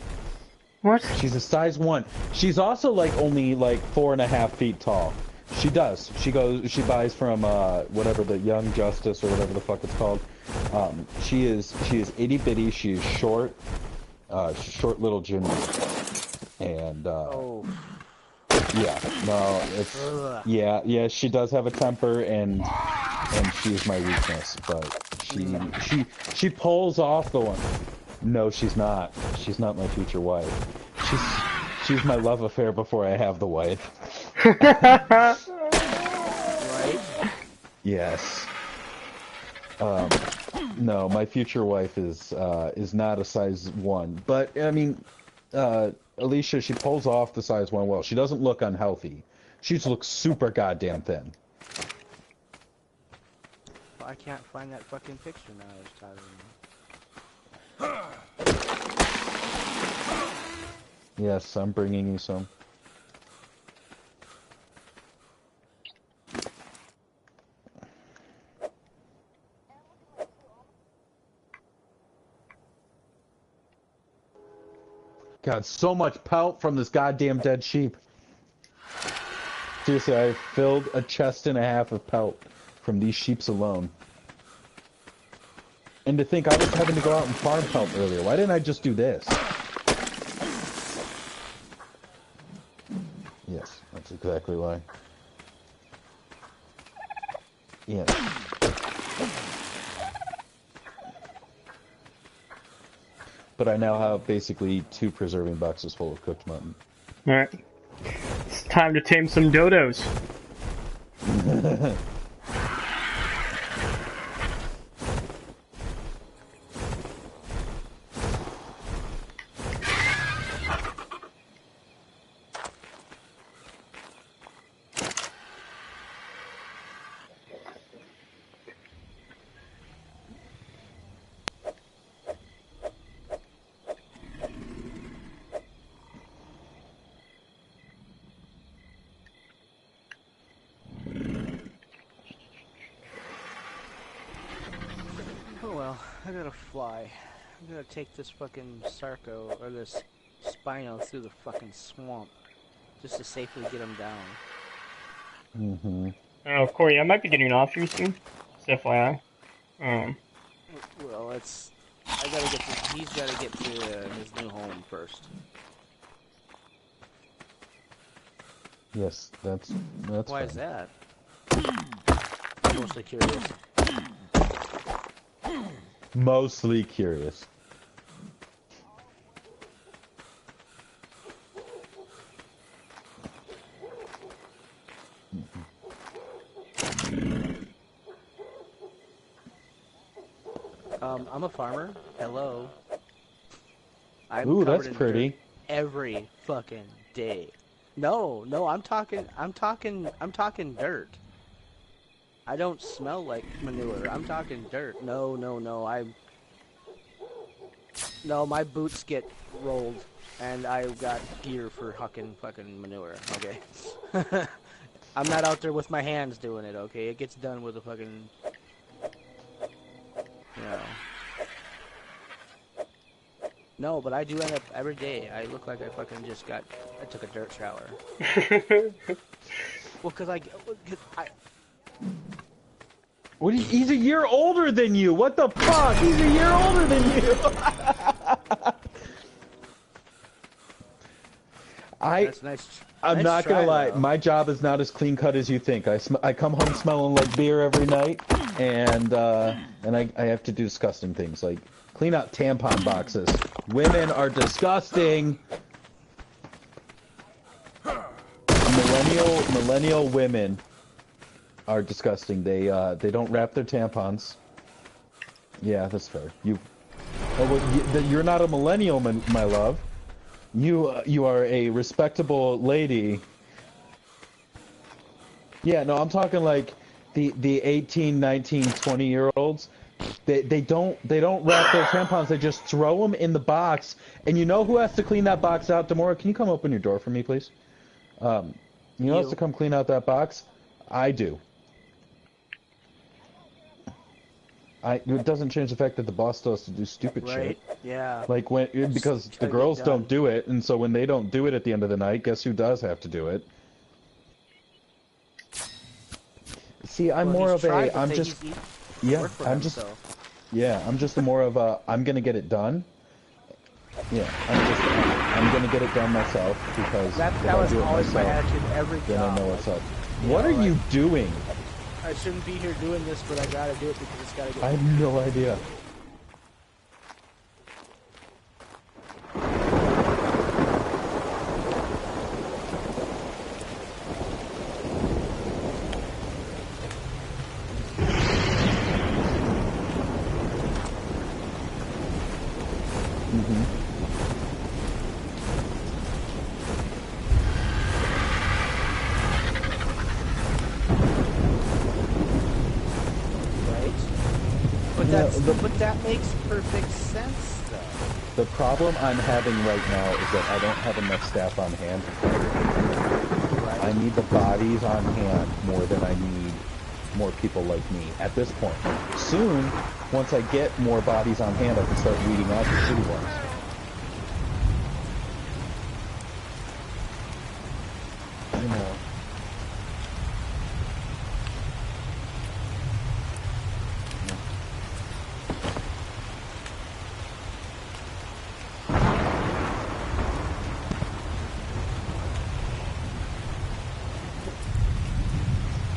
What? She's a size 1. She's also like only like 4.5 feet tall. She does. She buys from whatever, the Young Justice or whatever the fuck it's called. She is itty bitty. She's short, short little Jimmy, and Oh. yeah, no, it's yeah. She does have a temper, and and she's my weakness. But she pulls off the one. No, she's not. She's not my future wife. She's my love affair before I have the wife. Right? Yes. No, my future wife is not a size 1. But I mean, Alicia, she pulls off the size 1 well. She doesn't look unhealthy. She just looks super goddamn thin. Well, I can't find that fucking picture now. I was telling you. Yes, I'm bringing you some. God, so much pelt from this goddamn dead sheep. Seriously, I filled a chest and a half of pelt from these sheeps alone. And to think I was having to go out and farm pelt earlier. Why didn't I just do this? Yes, that's exactly why. Yeah. But I now have basically 2 preserving boxes full of cooked mutton. Alright. It's time to tame some dodos. Oh well, I gotta fly. I'm gonna take this fucking Sarco, or this Spino through the fucking swamp, just to safely get him down. Mm-hmm. Oh, Corey, I might be getting off here soon. Just FYI. Well, I gotta get to, he's gotta get to his new home first. Yes, that's Why fine. is that? I'm mostly curious. Mostly curious. I'm a farmer. Hello. I'm Ooh, covered that's in pretty. dirt every fucking day. No, I'm talking dirt. I don't smell like manure. I'm talking dirt. No, my boots get rolled, and I've got gear for hucking fucking manure. Okay. I'm not out there with my hands doing it. Okay, it gets done with a fucking. No, but I do end up every day. I look like I took a dirt shower. Well, cause I. What? He's a year older than you. What the fuck? He's a year older than you. That's nice. I'm Nice not gonna try, lie. though. My job is not as clean cut as you think. I come home smelling like beer every night, and I have to do disgusting things like clean out tampon boxes. Women are disgusting. Millennial women are disgusting. They don't wrap their tampons. Yeah, that's fair. You're not a millennial, my love. You are a respectable lady. Yeah, no, I'm talking like the 18, 19, 20-year-olds. They don't wrap their tampons. They just throw them in the box. And you know who has to clean that box out? Demora, can you come open your door for me, please? You know who has to come clean out that box? I do. It doesn't change the fact that the boss still has to do stupid shit. Right? Yeah. Like because the girls don't do it, and so when they don't do it at the end of the night, guess who does have to do it? See, I'm more of a I'm just I'm just more of a I'm gonna get it done. Yeah, I'm gonna get it done myself because that was always my attitude every then job. I know what's up. What are you doing? I shouldn't be here doing this, but I gotta do it because it's gotta get... I have no idea. But that makes perfect sense, though. The problem I'm having right now is that I don't have enough staff on hand. Right. I need the bodies on hand more than I need more people like me at this point. Soon, once I get more bodies on hand, I can start weeding out the shitty ones. I know.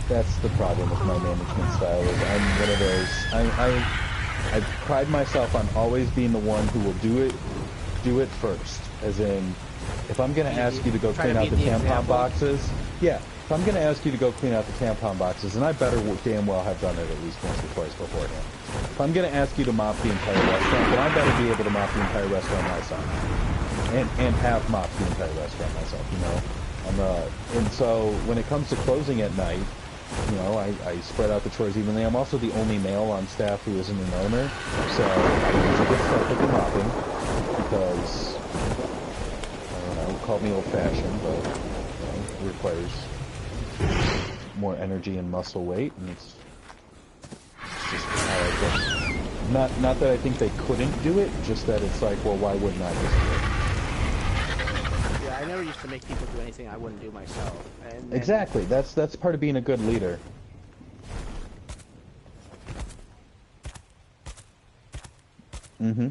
That's the problem with my management style. Is I'm one of those. I pride myself on always being the one who will do it first. As in, if I'm gonna ask you to go clean out the tampon boxes, yeah. If I'm gonna ask you to go clean out the tampon boxes, and I better damn well have done it at least once or twice beforehand. If I'm gonna ask you to mop the entire restaurant, then I better be able to mop the entire restaurant myself, and have mopped the entire restaurant myself. You know, and so when it comes to closing at night. You know, I spread out the chores evenly. I'm also the only male on staff who isn't an owner, so I usually get stuck with the mopping because, I don't know, call me old-fashioned, but it requires more energy and muscle weight, and it's just how I think. Not that I think they couldn't do it, just that it's like, well, why wouldn't I just do it? I never used to make people do anything I wouldn't do myself. And exactly. That's part of being a good leader. Mm-hmm.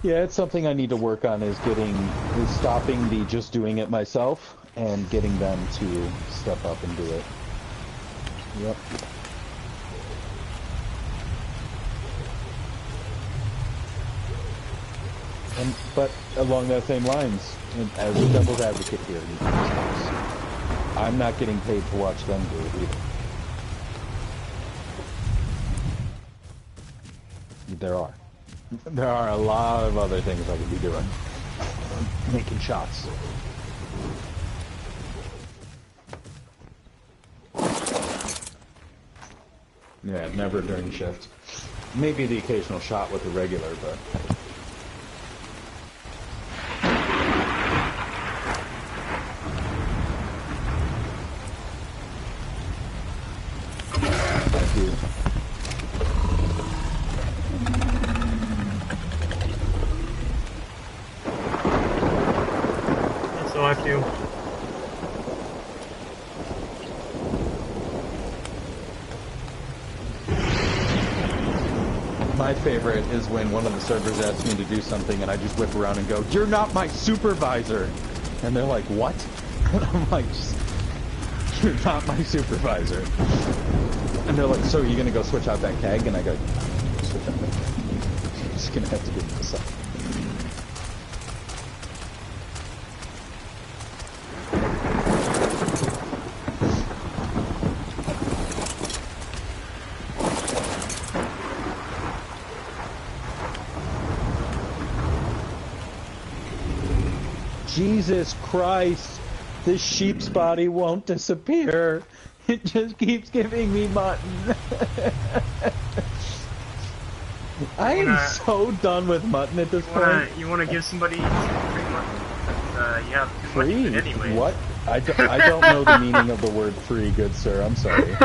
Yeah, it's something I need to work on is stopping the just doing it myself and getting them to step up and do it. Yep. But along that same lines, as a devil's advocate here, I'm not getting paid to watch them do it either. There are a lot of other things I could be doing. Making shots. Yeah, never during shift. Maybe the occasional shot with the regular, but... My favorite is when one of the servers asks me to do something and I just whip around and go, "You're not my supervisor!" And they're like, "What?" And I'm like, "You're not my supervisor." And they're like, "So are you gonna go switch out that keg?" And I go, "Switch out that keg. I'm just gonna have to do this up." Jesus Christ, this sheep's body won't disappear. It just keeps giving me mutton. I am so done with mutton at this point. You want to give somebody free mutton? You have too much of it anyway. What? I don't know the meaning of the word free, good sir. I'm sorry.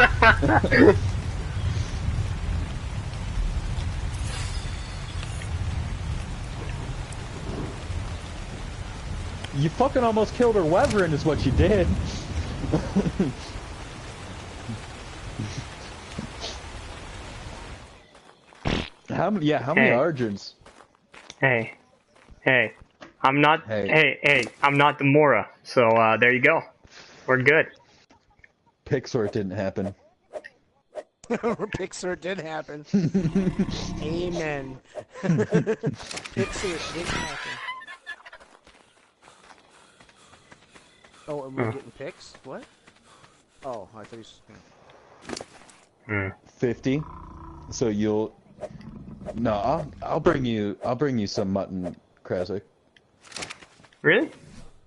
You fucking almost killed her Weverin is what you did. How many Argents? Hey, Hey, I'm not. Hey, I'm not the Mora. So there you go. We're good. Pixar didn't happen. Pixar did happen. Amen. Pixar did happen. Oh, and we're getting pics? What? Oh, I thought you were... 50. So you'll... No, I'll bring you some mutton, Crazic. Really?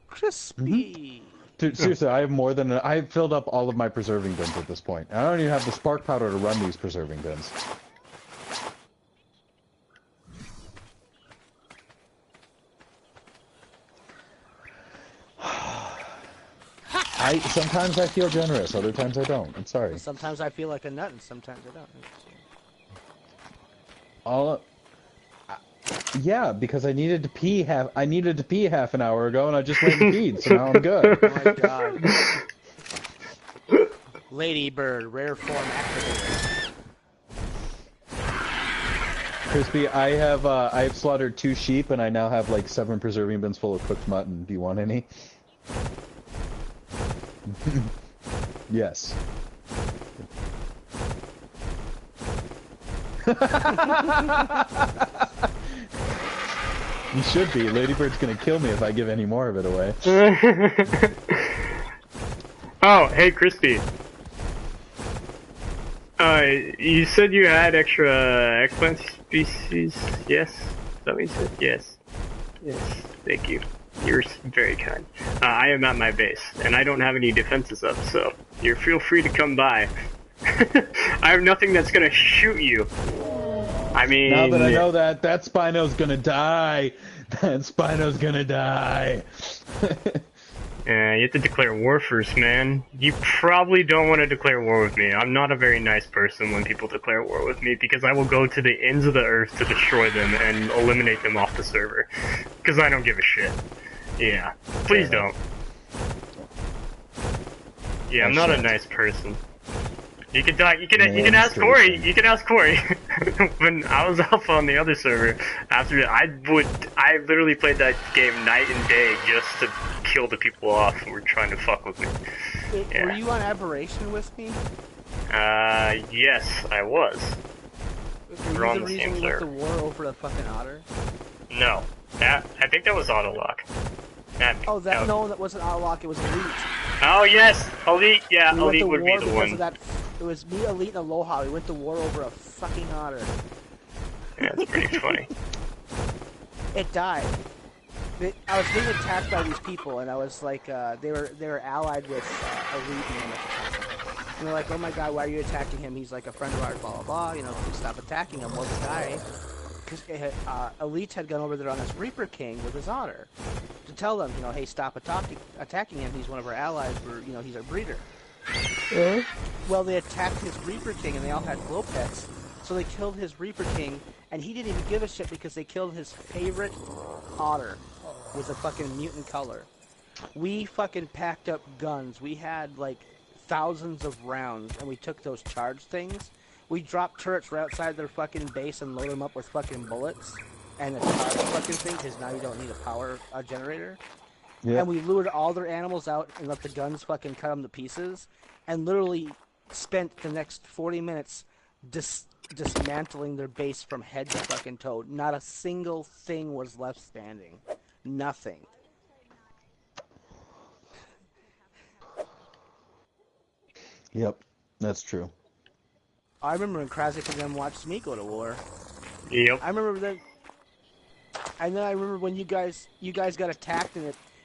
Crispy. Dude, seriously, I have more than... I've filled up all of my preserving bins at this point. I don't even have the spark powder to run these preserving bins. Sometimes I feel generous, other times I don't. I'm sorry. Sometimes I feel like a nut, and sometimes I don't. Yeah, because I needed to pee half an hour ago, and I just went and peed, so now I'm good. Oh my god. Ladybird, rare form activated. Crispy, I have slaughtered 2 sheep, and I now have like 7 preserving bins full of cooked mutton. Do you want any? Yes. You should be. Ladybird's gonna kill me if I give any more of it away. Oh, hey, Crispy. You said you had extra eggplant species? Yes? Is that what you said? Yes. Yes. Thank you. You're very kind. I am at my base, and I don't have any defenses up, so you feel free to come by. I have nothing that's gonna shoot you. I mean... Now that I know that Spino's gonna die. That Spino's gonna die. You have to declare war first, man. You probably don't want to declare war with me. I'm not a very nice person when people declare war with me, because I will go to the ends of the earth to destroy them and eliminate them off the server. Because I don't give a shit. Yeah. Please don't. Yeah, I'm not a nice person. You can talk. You can ask Corey. You can ask Corey. When I was alpha on the other server, after I literally played that game night and day just to kill the people off who were trying to fuck with me. Yeah. Were you on Aberration with me? Yes, I was. Were you the reason we went to war over the fucking otter? No, I think that was Autolock. No, that wasn't Autolock. It was Elite. Oh yes, Elite. Yeah, we Elite would be the one. Of that, it was me, Elite, and Aloha. We went to war over a fucking otter. Yeah, that's pretty funny. It died. I was being attacked by these people, and I was like, they were allied with Elite and and they're like, oh my god, why are you attacking him? He's like a friend of ours, blah blah blah. You know, please stop attacking him. Well, the guy, because Elite had gone over there on this Reaper King with his otter to tell them, you know, hey, stop attacking him. He's one of our allies. He's our breeder. Well, they attacked his Reaper King, and they all had glow pets. So they killed his Reaper King, and he didn't even give a shit because they killed his favorite otter with a fucking mutant color. We fucking packed up guns. We had like thousands of rounds, and we took those charge things. We dropped turrets right outside their fucking base and load them up with fucking bullets and a charge fucking thing, because now you don't need a power generator. Yeah. And we lured all their animals out and let the guns fucking cut them to pieces, and literally spent the next 40 minutes dismantling their base from head to fucking toe. Not a single thing was left standing. Nothing. Yep, that's true. I remember when Crazic and them watched me go to war. Yep. I remember that. And then I remember when you guys got attacked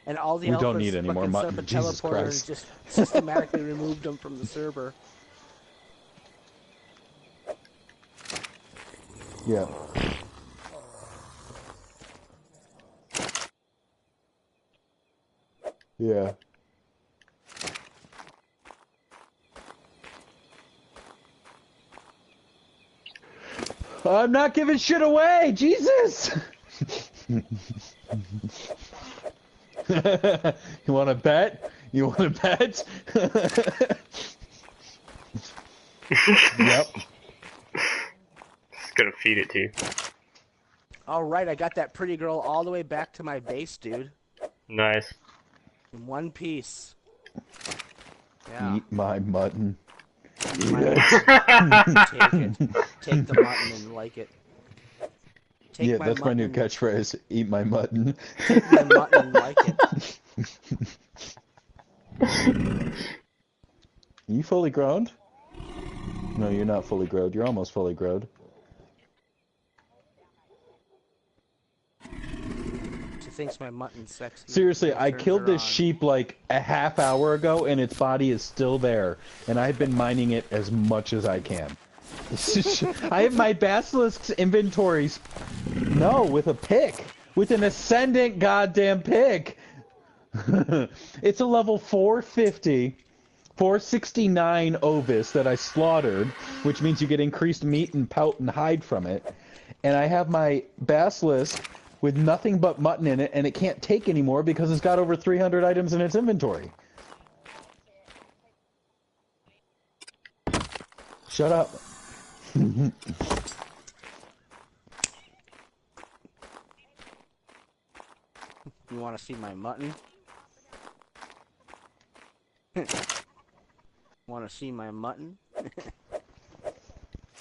and all the we alphas don't need any more set up a Jesus teleporter Christ. and just systematically removed them from the server. Yeah. Yeah. I'm not giving shit away! Jesus! You wanna bet? You wanna bet? Yep. Just gonna feed it to you. Alright, I got that pretty girl all the way back to my base, dude. Nice. In one piece. Yeah. Eat my mutton. Take it. Take the mutton and like it. Take Yeah, my that's my new mutton. catchphrase. Eat my mutton. Take my mutton and like it. You fully grown? No, you're not fully grown. You're almost fully grown. She thinks my mutton's sexy. Seriously, I Turns killed her this on. sheep like a half hour ago, and its body is still there. And I've been mining it as much as I can. I have my basilisk's inventories. No, with a pick. With an ascendant goddamn pick. It's a level 450. 469 ovis that I slaughtered, which means you get increased meat and pelt and hide from it. And I have my basilisk with nothing but mutton in it, and it can't take anymore because it's got over 300 items in its inventory. Shut up. You want to see my mutton? Want to see my mutton?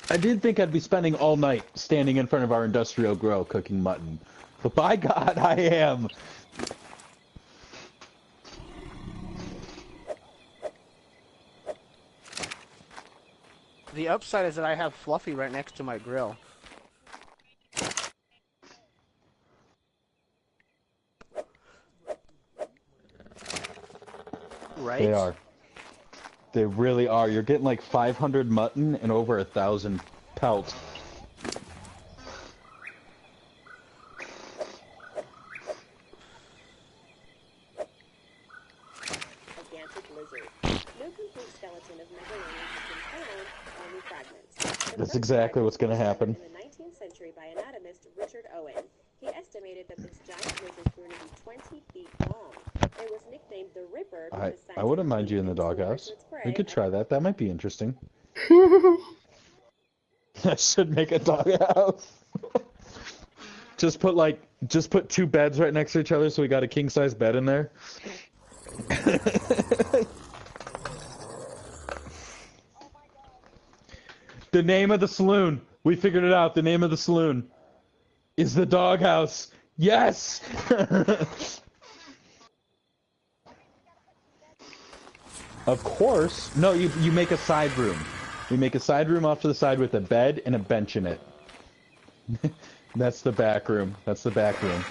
I did think I'd be spending all night standing in front of our industrial grill cooking mutton. But by God, I am. The upside is that I have Fluffy right next to my grill. Right? They are. They really are. You're getting like 500 mutton and over 1,000 pelt. That's exactly what's going to happen. In the 19th century by anatomist Richard Owen. He estimated that this giant lizard grew to be 20 feet long. It was nicknamed the Ripper because I wouldn't mind you in the doghouse. We could try that. That might be interesting. I should make a doghouse. Just put two beds right next to each other so we got a king-size bed in there. The name of the saloon. We figured it out. The name of the saloon is the doghouse. Yes! Of course. No, you make a side room. We make a side room off to the side with a bed and a bench in it. That's the back room. That's the back room.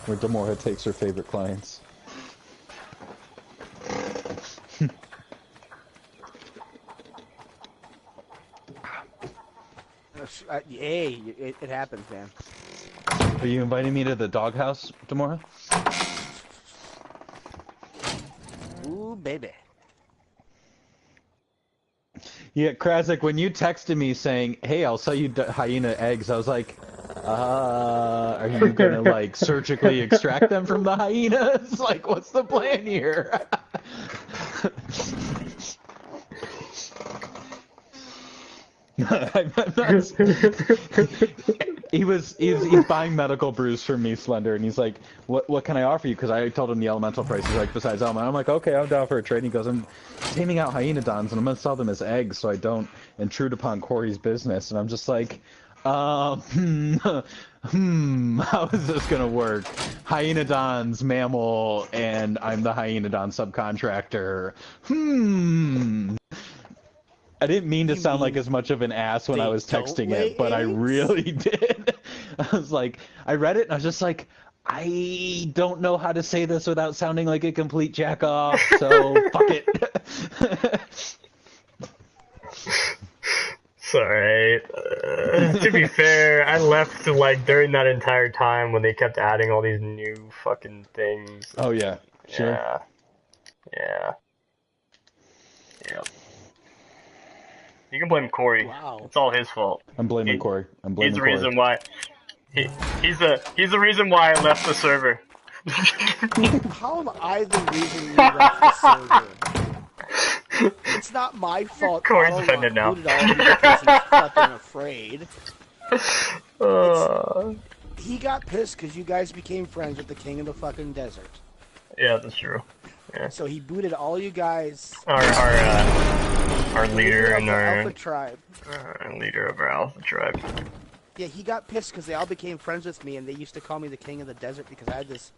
Where Demora takes her favorite clients. Hey, it happens, man. Are you inviting me to the doghouse, Demora? Ooh, baby. Yeah, Crazic, when you texted me saying, hey, I'll sell you hyena eggs, I was like, are you gonna, like, surgically extract them from the hyenas? Like, what's the plan here? He's buying medical brews for me, Slender, and he's like, what can I offer you? Because I told him the elemental price. He's like, besides element. I'm like, okay, I'm down for a trade. And he goes, I'm taming out hyenodons, and I'm gonna sell them as eggs, so I don't intrude upon Corey's business. And I'm just like, how is this gonna work? Hyenodons, mammal, and I'm the hyenodon subcontractor. I didn't mean to sound like as much of an ass when I was texting it, but I really did. I was like, I read it and I was just like, I don't know how to say this without sounding like a complete jack off, so fuck it. It's alright. To be fair, I left like during that entire time when they kept adding all these new fucking things. Oh yeah, sure. Yeah. Yeah. Yep. You can blame Corey. Wow. It's all his fault. I'm blaming Corey. I'm blaming He's the Corey. reason why. He's the reason why I left the server. How am I the reason you left the server? It's not my fault. Corey's Otto offended now. included all of you because he's fucking afraid. got pissed because you guys became friends with the king of the fucking desert. Yeah, that's true. Yeah. So he booted all you guys. Our leader of and the our Alpha tribe. leader of our Alpha tribe. Yeah, he got pissed because they all became friends with me, and they used to call me the king of the desert because I had this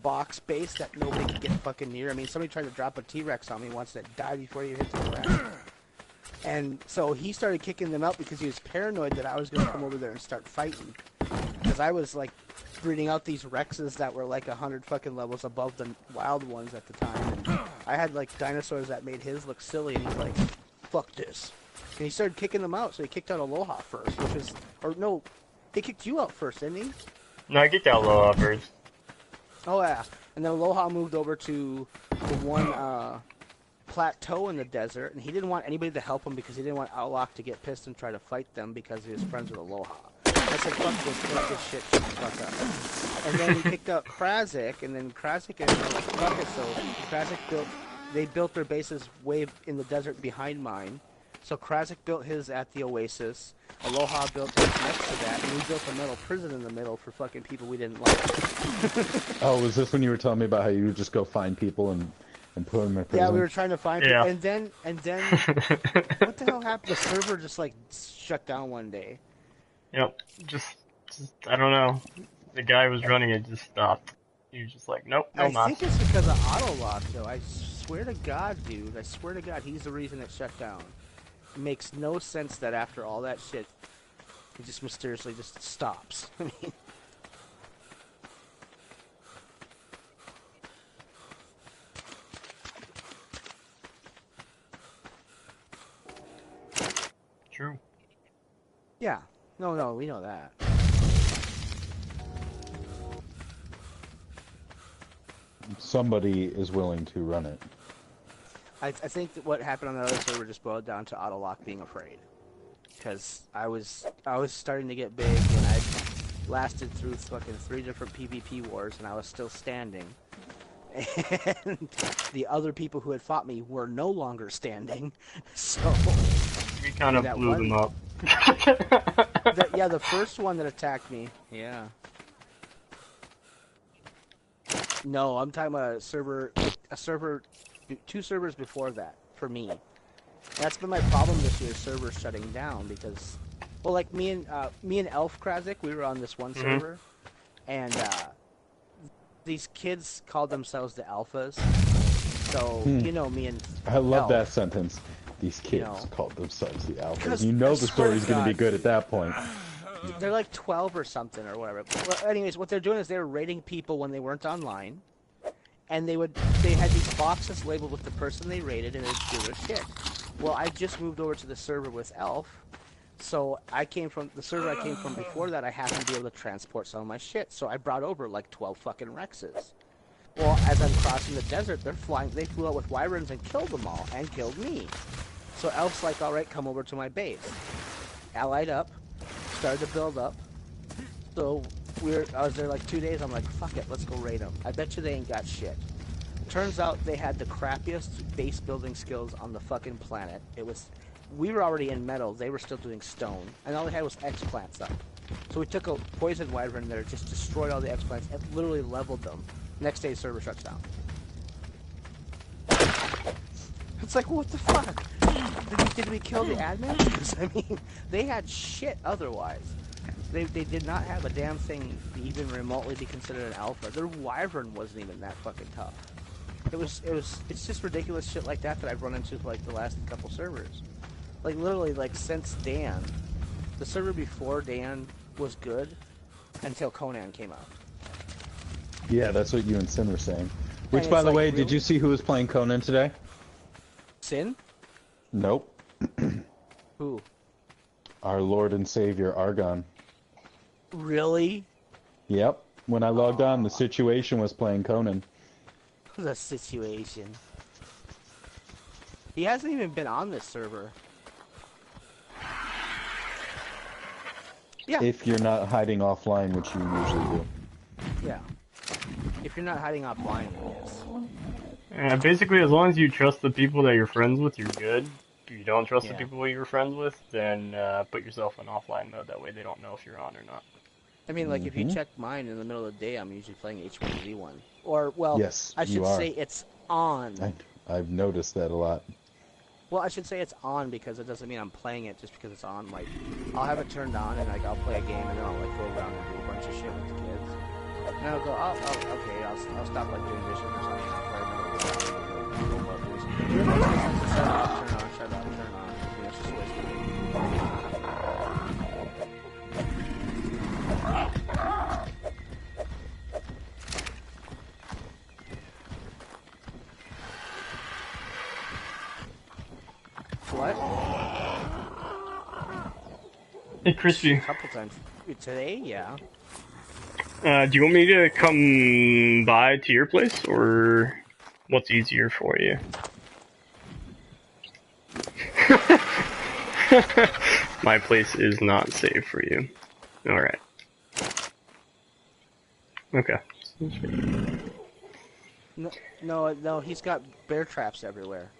box base that nobody could get fucking near. I mean, somebody tried to drop a T-Rex on me once that died before you hit the ground. And so he started kicking them out because he was paranoid that I was going to come over there and start fighting. Because I was, like, breeding out these Rexes that were, like, 100 fucking levels above the wild ones at the time. And I had, like, dinosaurs that made his look silly, and he's like, fuck this. And he started kicking them out, so he kicked out Aloha first, which was... Or, no, he kicked you out first, didn't he? No, I kicked out Aloha first. Oh, yeah. And then Aloha moved over to the one, plateau in the desert, and he didn't want anybody to help him because he didn't want Outlook to get pissed and try to fight them because he was friends with Aloha. I said, fuck this shit, shut the fuck up. And then he picked up Crazic, and then Crazic and like, fuck it, so Crazic built their bases way in the desert behind mine. So Crazic built his at the Oasis, Aloha built his next to that, and we built a metal prison in the middle for fucking people we didn't like. Oh, was this when you were telling me about how you would just go find people and put them in prison? Yeah, we were trying to find people, and then what the hell happened? The server just like shut down one day. Yep, just I don't know. The guy who was running it just stopped. He was just like, nope, no I think it's because of auto-lock, though. I swear to God, dude. I swear to God, he's the reason it shut down. It makes no sense that after all that shit, it just mysteriously just stops. I mean... True. Yeah. No, we know that. Somebody is willing to run it. I think that what happened on the other server just boiled down to Autolock being afraid. Because I was starting to get big, and I lasted through fucking 3 different PvP wars, and I was still standing. And the other people who had fought me were no longer standing, so... We kind of blew them up. Yeah, the first one that attacked me, yeah. No, I'm talking about a server, 2 servers before that, for me. That's been my problem this year, servers shutting down, because, well, like, me and Elf Crazic, we were on this one server, and, these kids called themselves the Alphas, so, you know, me and I love Elf, that sentence. These kids called themselves the Alphas. You know the story's going to be good at that point. They're like 12 or something or whatever. Well, anyways, what they're doing is they're raiding people when they weren't online, and they had these boxes labeled with the person they raided, and they'd do their shit. Well, I just moved over to the server with Elf, so I came from the server I came from before that. I happened to be able to transport some of my shit, so I brought over like 12 fucking Rexes. Well, as I'm crossing the desert, they flew out with Wyverns and killed them all, and killed me. So Elf's like, alright, come over to my base. Allied up, started to build up. So I was there like 2 days, I'm like, fuck it, let's go raid them. I bet you they ain't got shit. Turns out they had the crappiest base building skills on the fucking planet. We were already in metal, they were still doing stone, and all they had was X-plants up. So we took a poison wyvern there, just destroyed all the X-plants, and literally leveled them. Next day, server shuts down. It's like, what the fuck? Did we kill the admin? Because, I mean, they had shit otherwise. They did not have a damn thing to even remotely be considered an alpha. Their wyvern wasn't even that fucking tough. It's just ridiculous shit like that I've run into like the last couple servers. Like literally, like since Dan, the server before Dan was good until Conan came out. Yeah, that's what you and Sin were saying. Which, And by it's the like, way, really? did you see who was playing Conan today? Sin? Nope. Who? Our Lord and Savior, Argon. Really? Yep. When I logged on, the Situation was playing Conan. The Situation. He hasn't even been on this server. Yeah. If you're not hiding offline, which you usually do. Yeah. If you're not hiding offline, yes. Yeah, basically, as long as you trust the people that you're friends with, you're good. If you don't trust the Yeah. people you're friends with, then put yourself in offline mode. That way they don't know if you're on or not. I mean, like, if you check mine in the middle of the day, I'm usually playing H1Z1. Or, well, Yes, I should say it's on. I've noticed that a lot. Well, I should say it's on because it doesn't mean I'm playing it just because it's on. Like, I'll have it turned on and, like, I'll play a game and then I'll, like, go around and do a bunch of shit with the kids. And I'll go, oh okay, I'll stop, like, doing dishes or something. I'll play another game. Go buffers. Shut off, turn on, shut off, turn on. You know, it's just wasting it. What? Hey, Crispy. A couple times. Today, yeah. Do you want me to come by to your place, or what's easier for you? My place is not safe for you. Alright. Okay. No, he's got bear traps everywhere.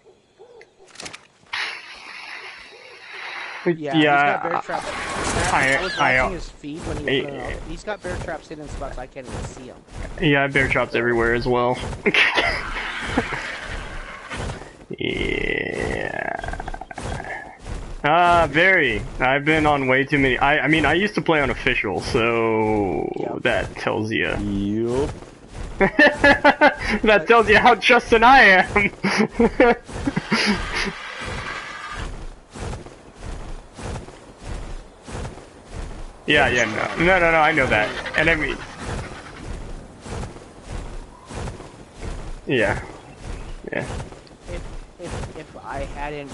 Yeah, he's got bear traps. I was watching his feed when he was putting it out. He's got bear traps hidden in spots I can't even see them. Yeah, I have bear traps everywhere as well. Yeah. Very. I've been on way too many. I mean, I used to play on official, so that tells you. Yup. That tells you how Justin I am. Yeah, no, I know that, and I mean, yeah. If I hadn't,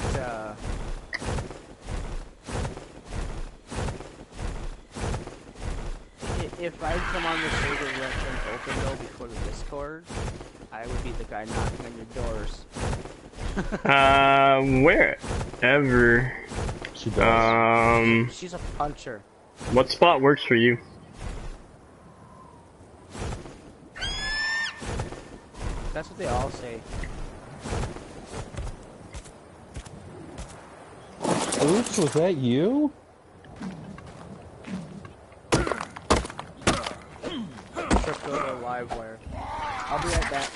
if I'd come on the server when it open though before the Discord, I would be the guy knocking on your doors. Wherever. She does. She's a puncher. What spot works for you? That's what they all say. Oops, was that you? Tripped over a live wire. I'll be right back.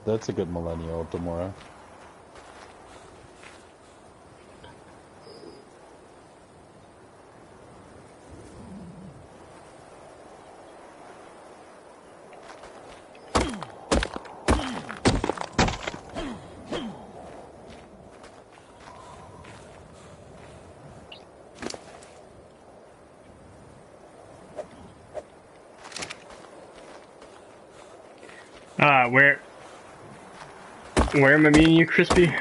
That's a good millennial, Demora. Where am I meeting you, Crispy?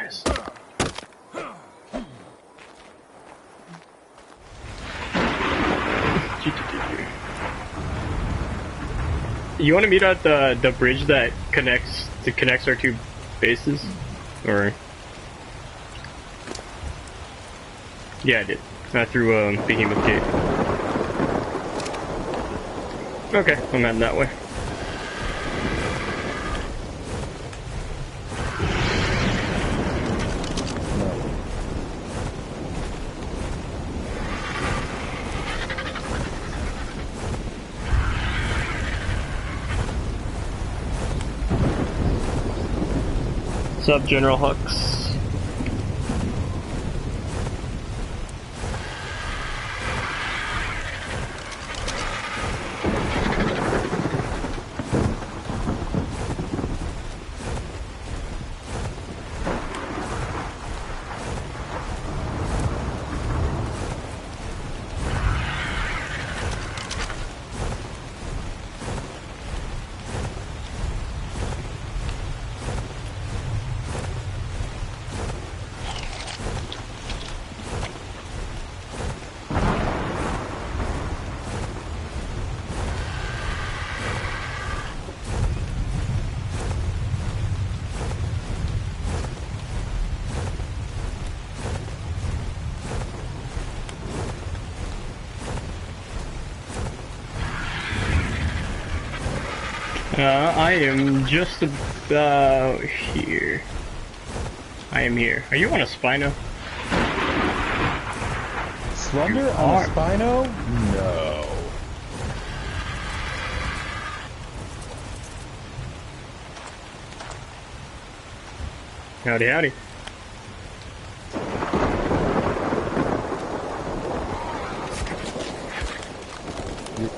You want to meet at the bridge that connects our two bases, or? Yeah, I did. Through Behemoth Gate. Okay, I'm heading that way. What's up, General Hux? I am just about here. I am here. Are you on a Spino? Slender on a Spino? No. Howdy, howdy.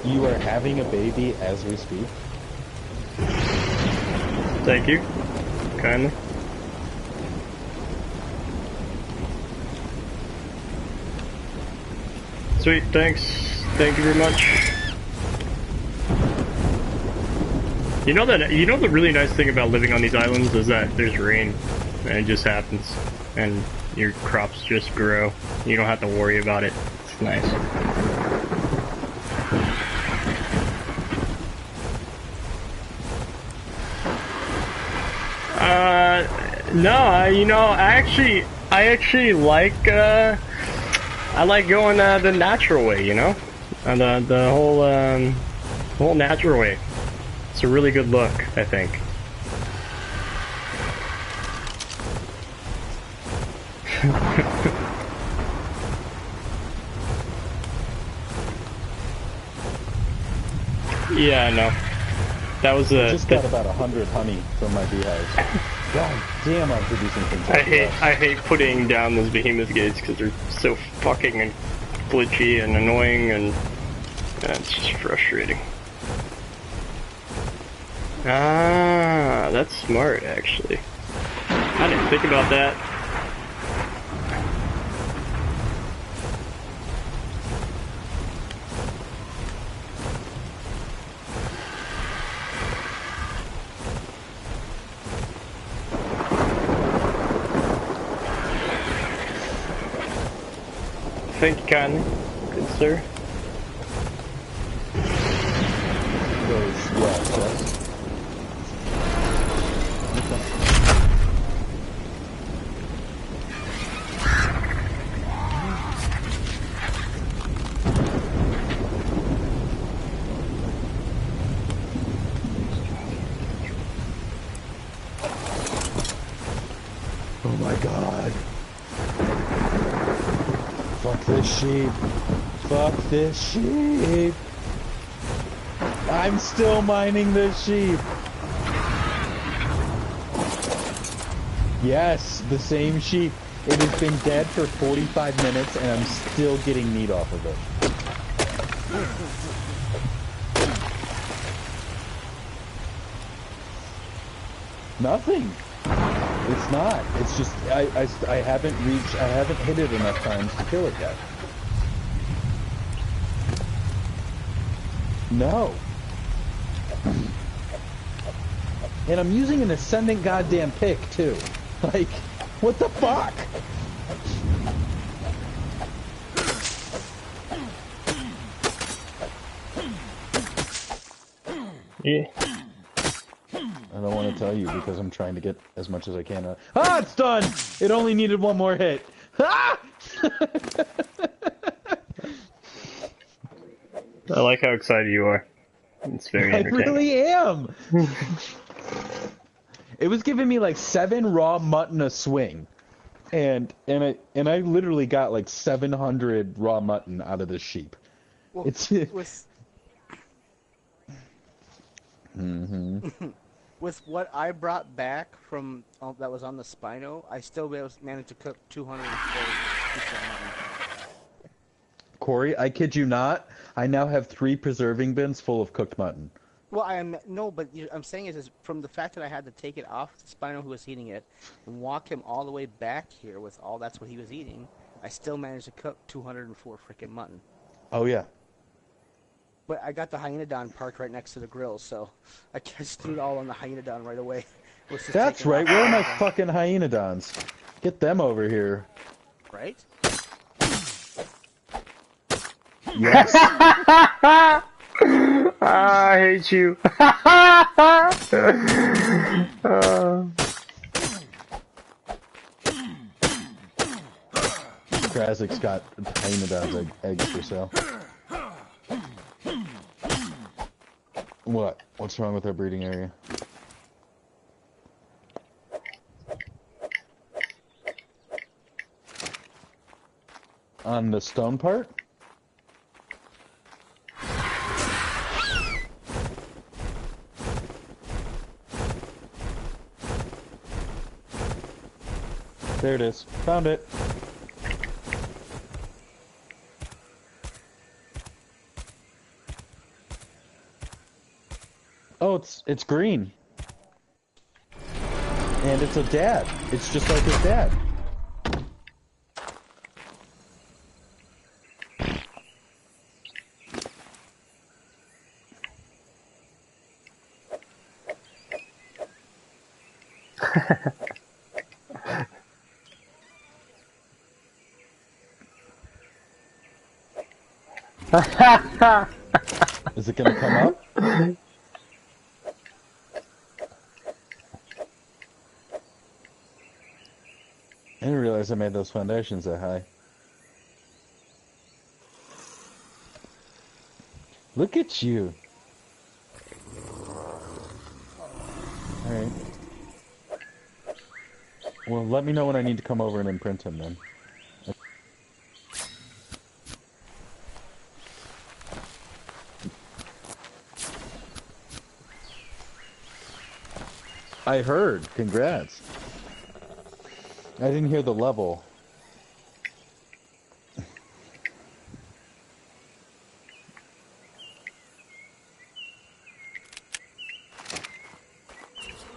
You are having a baby as we speak? Thank you. Kindly. Sweet, thanks. Thank you very much. You know the really nice thing about living on these islands is that there's rain, and it just happens, and your crops just grow. You don't have to worry about it. It's nice. No, you know, I actually like, I like going the natural way, you know? The whole natural way. It's a really good look, I think. Yeah, no. That was a... Just got about 100 honey from my beehives. God damn, I'm producing things. I hate putting down those behemoth gates because they're so fucking glitchy and annoying, and it's just frustrating. Ah, that's smart, actually. I didn't think about that. Thank you kindly, good sir. Oh my god. Fuck this sheep. Fuck this sheep. I'm still mining this sheep. Yes, the same sheep. It has been dead for 45 minutes and I'm still getting meat off of it. Nothing. It's not. It's just I haven't hit it enough times to kill it yet. No. And I'm using an ascendant goddamn pick too. Like, what the fuck? Yeah. I don't want to tell you because I'm trying to get as much as I can out. Ah, it's done! It only needed one more hit. Ah! I like how excited you are. It's very entertaining. I really am! It was giving me like 7 raw mutton a swing. And I literally got like 700 raw mutton out of this sheep. Well, It's with what I brought back from that was on the Spino, I still managed to cook 240 pieces of mutton. Corey, I kid you not, I now have 3 preserving bins full of cooked mutton. Well, I'm saying is from the fact that I had to take it off the Spino who was eating it and walk him all the way back here with all that's what he was eating, I still managed to cook 204 freaking mutton. Oh yeah. But I got the Hyenodon parked right next to the grill, so I just threw it all on the Hyenodon right away. That's right. Where are my fucking Hyenodons? Get them over here. Right? Yes. I hate you. Crazic's got Hyenodon's eggs for sale. What? What's wrong with our breeding area? On the stone part? There it is. Found it. Oh, it's green. And it's a dad. It's just like his dad. Is it gonna come up? I didn't realize I made those foundations that high. Look at you. Alright. Well, let me know when I need to come over and imprint him then. I heard. Congrats. I didn't hear the level.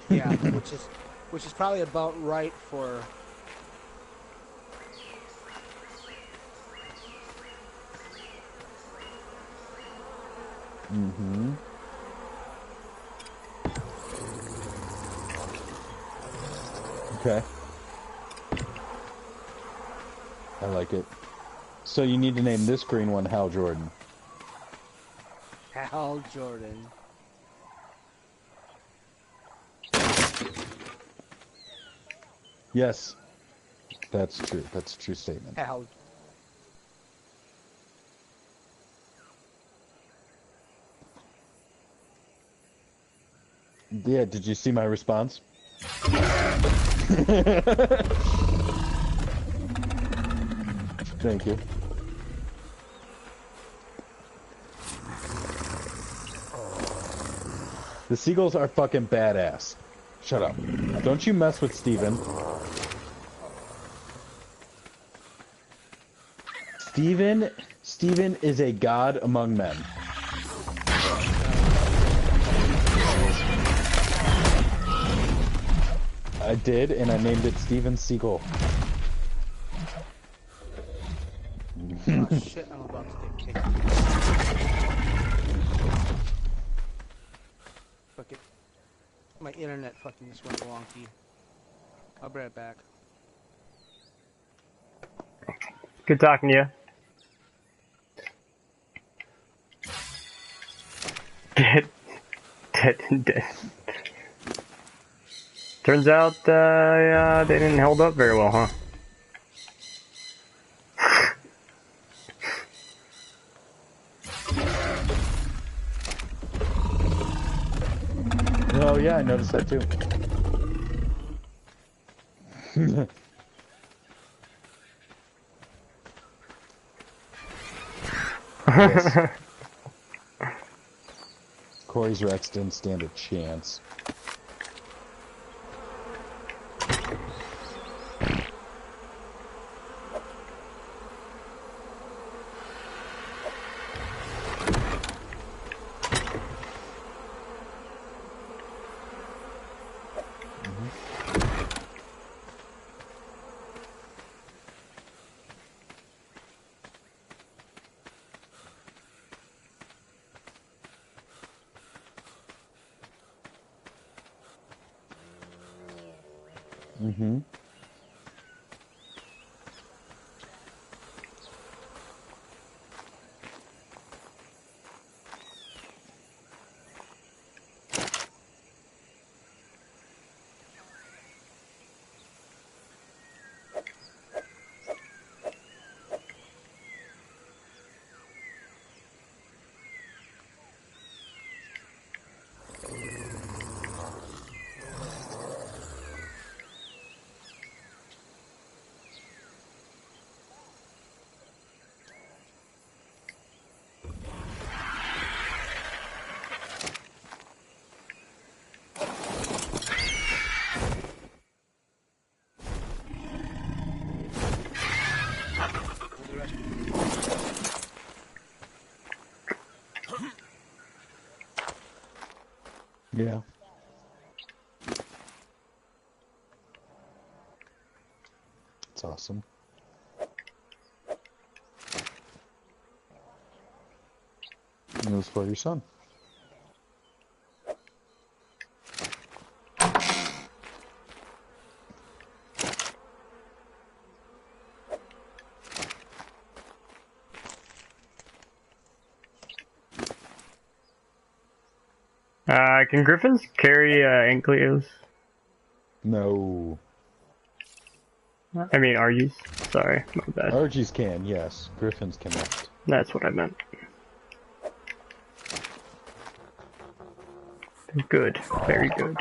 Yeah, which is probably about right for. Mm-hmm. Okay. I like it. So you need to name this green one Hal Jordan. Hal Jordan. Yes. That's true. That's a true statement. Hal. Yeah, did you see my response? Thank you. The seagulls are fucking badass. Shut up. Don't you mess with Steven. Steven is a god among men. I did, and I named it Steven Seagull. Oh shit, I'm about to get kicked. Fuck it. My internet fucking just went wonky. I'll be right back. Good talking to you. Dead. Turns out, yeah, they didn't hold up very well, huh? Oh yeah, I noticed that too. Yes. Corey's Rex didn't stand a chance. Mm-hmm. Yeah. It's awesome. And it was for your son. Can Griffins carry Ankleos? No. I mean, Argies. Sorry, my bad. Argies can, yes. Griffins cannot. That's what I meant. Good. Very good.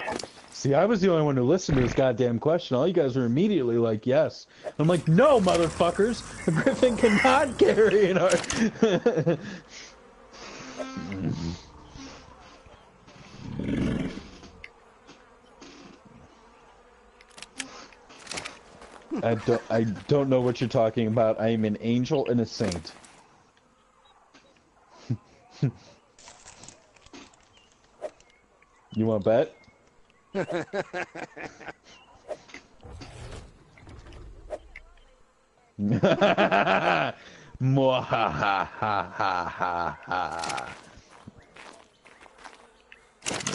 See, I was the only one who listened to this goddamn question. All you guys were immediately like, yes. I'm like, no, motherfuckers! A Griffin cannot carry an Argy. I don't know what you're talking about. I am an angel and a saint. You want to bet?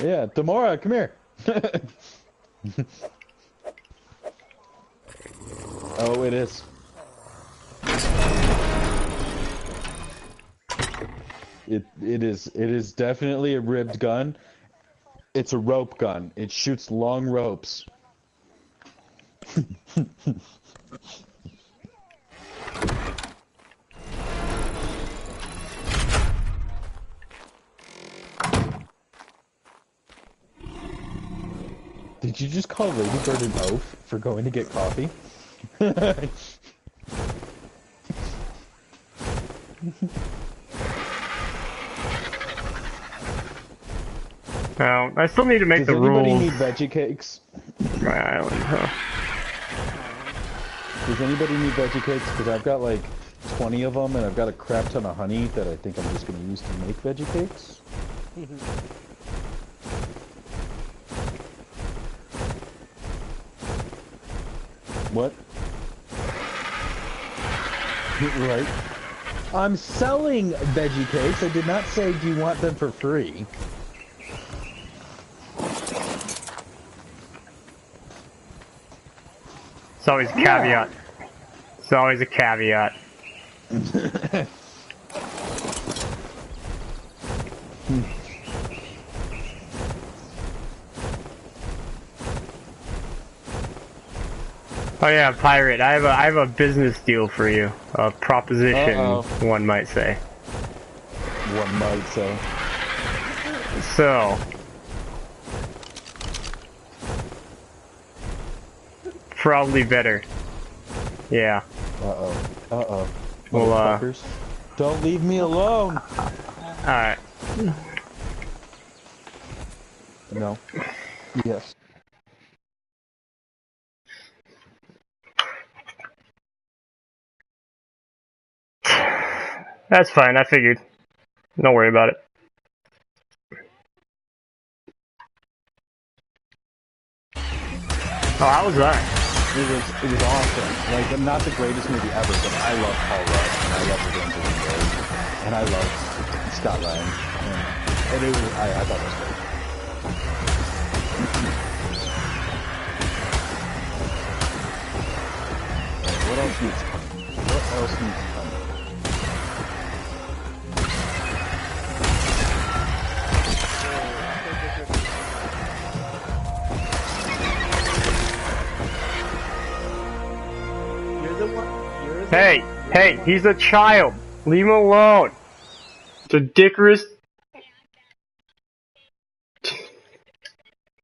Yeah, Tamora, come here. Oh, it is. It is definitely a ribbed gun. It's a rope gun. It shoots long ropes. Did you just call Lady Bird an oaf for going to get coffee? Now, I still need to make the rules. Does anybody need veggie cakes? My island, huh? Does anybody need veggie cakes? Because I've got like 20 of them, and I've got a crap ton of honey that I think I'm just going to use to make veggie cakes. What? Right. I'm selling veggie cakes. I did not say, do you want them for free? It's always a caveat. It's always a caveat. Oh yeah, pirate. I have a business deal for you. A proposition, one might say. One might say. So, probably better. Yeah. Uh-oh. Well, Motherfuckers. Don't leave me alone! Alright. No. Yes. That's fine, I figured. Don't worry about it. Oh, how was that? It was awesome. Like, not the greatest movie ever, but I love Paul Rudd, and I love the Windows, and I love Scott Lang, and it was, I thought it was great. What else needs coming? What else needs coming? Hey, he's a child. Leave him alone. It's a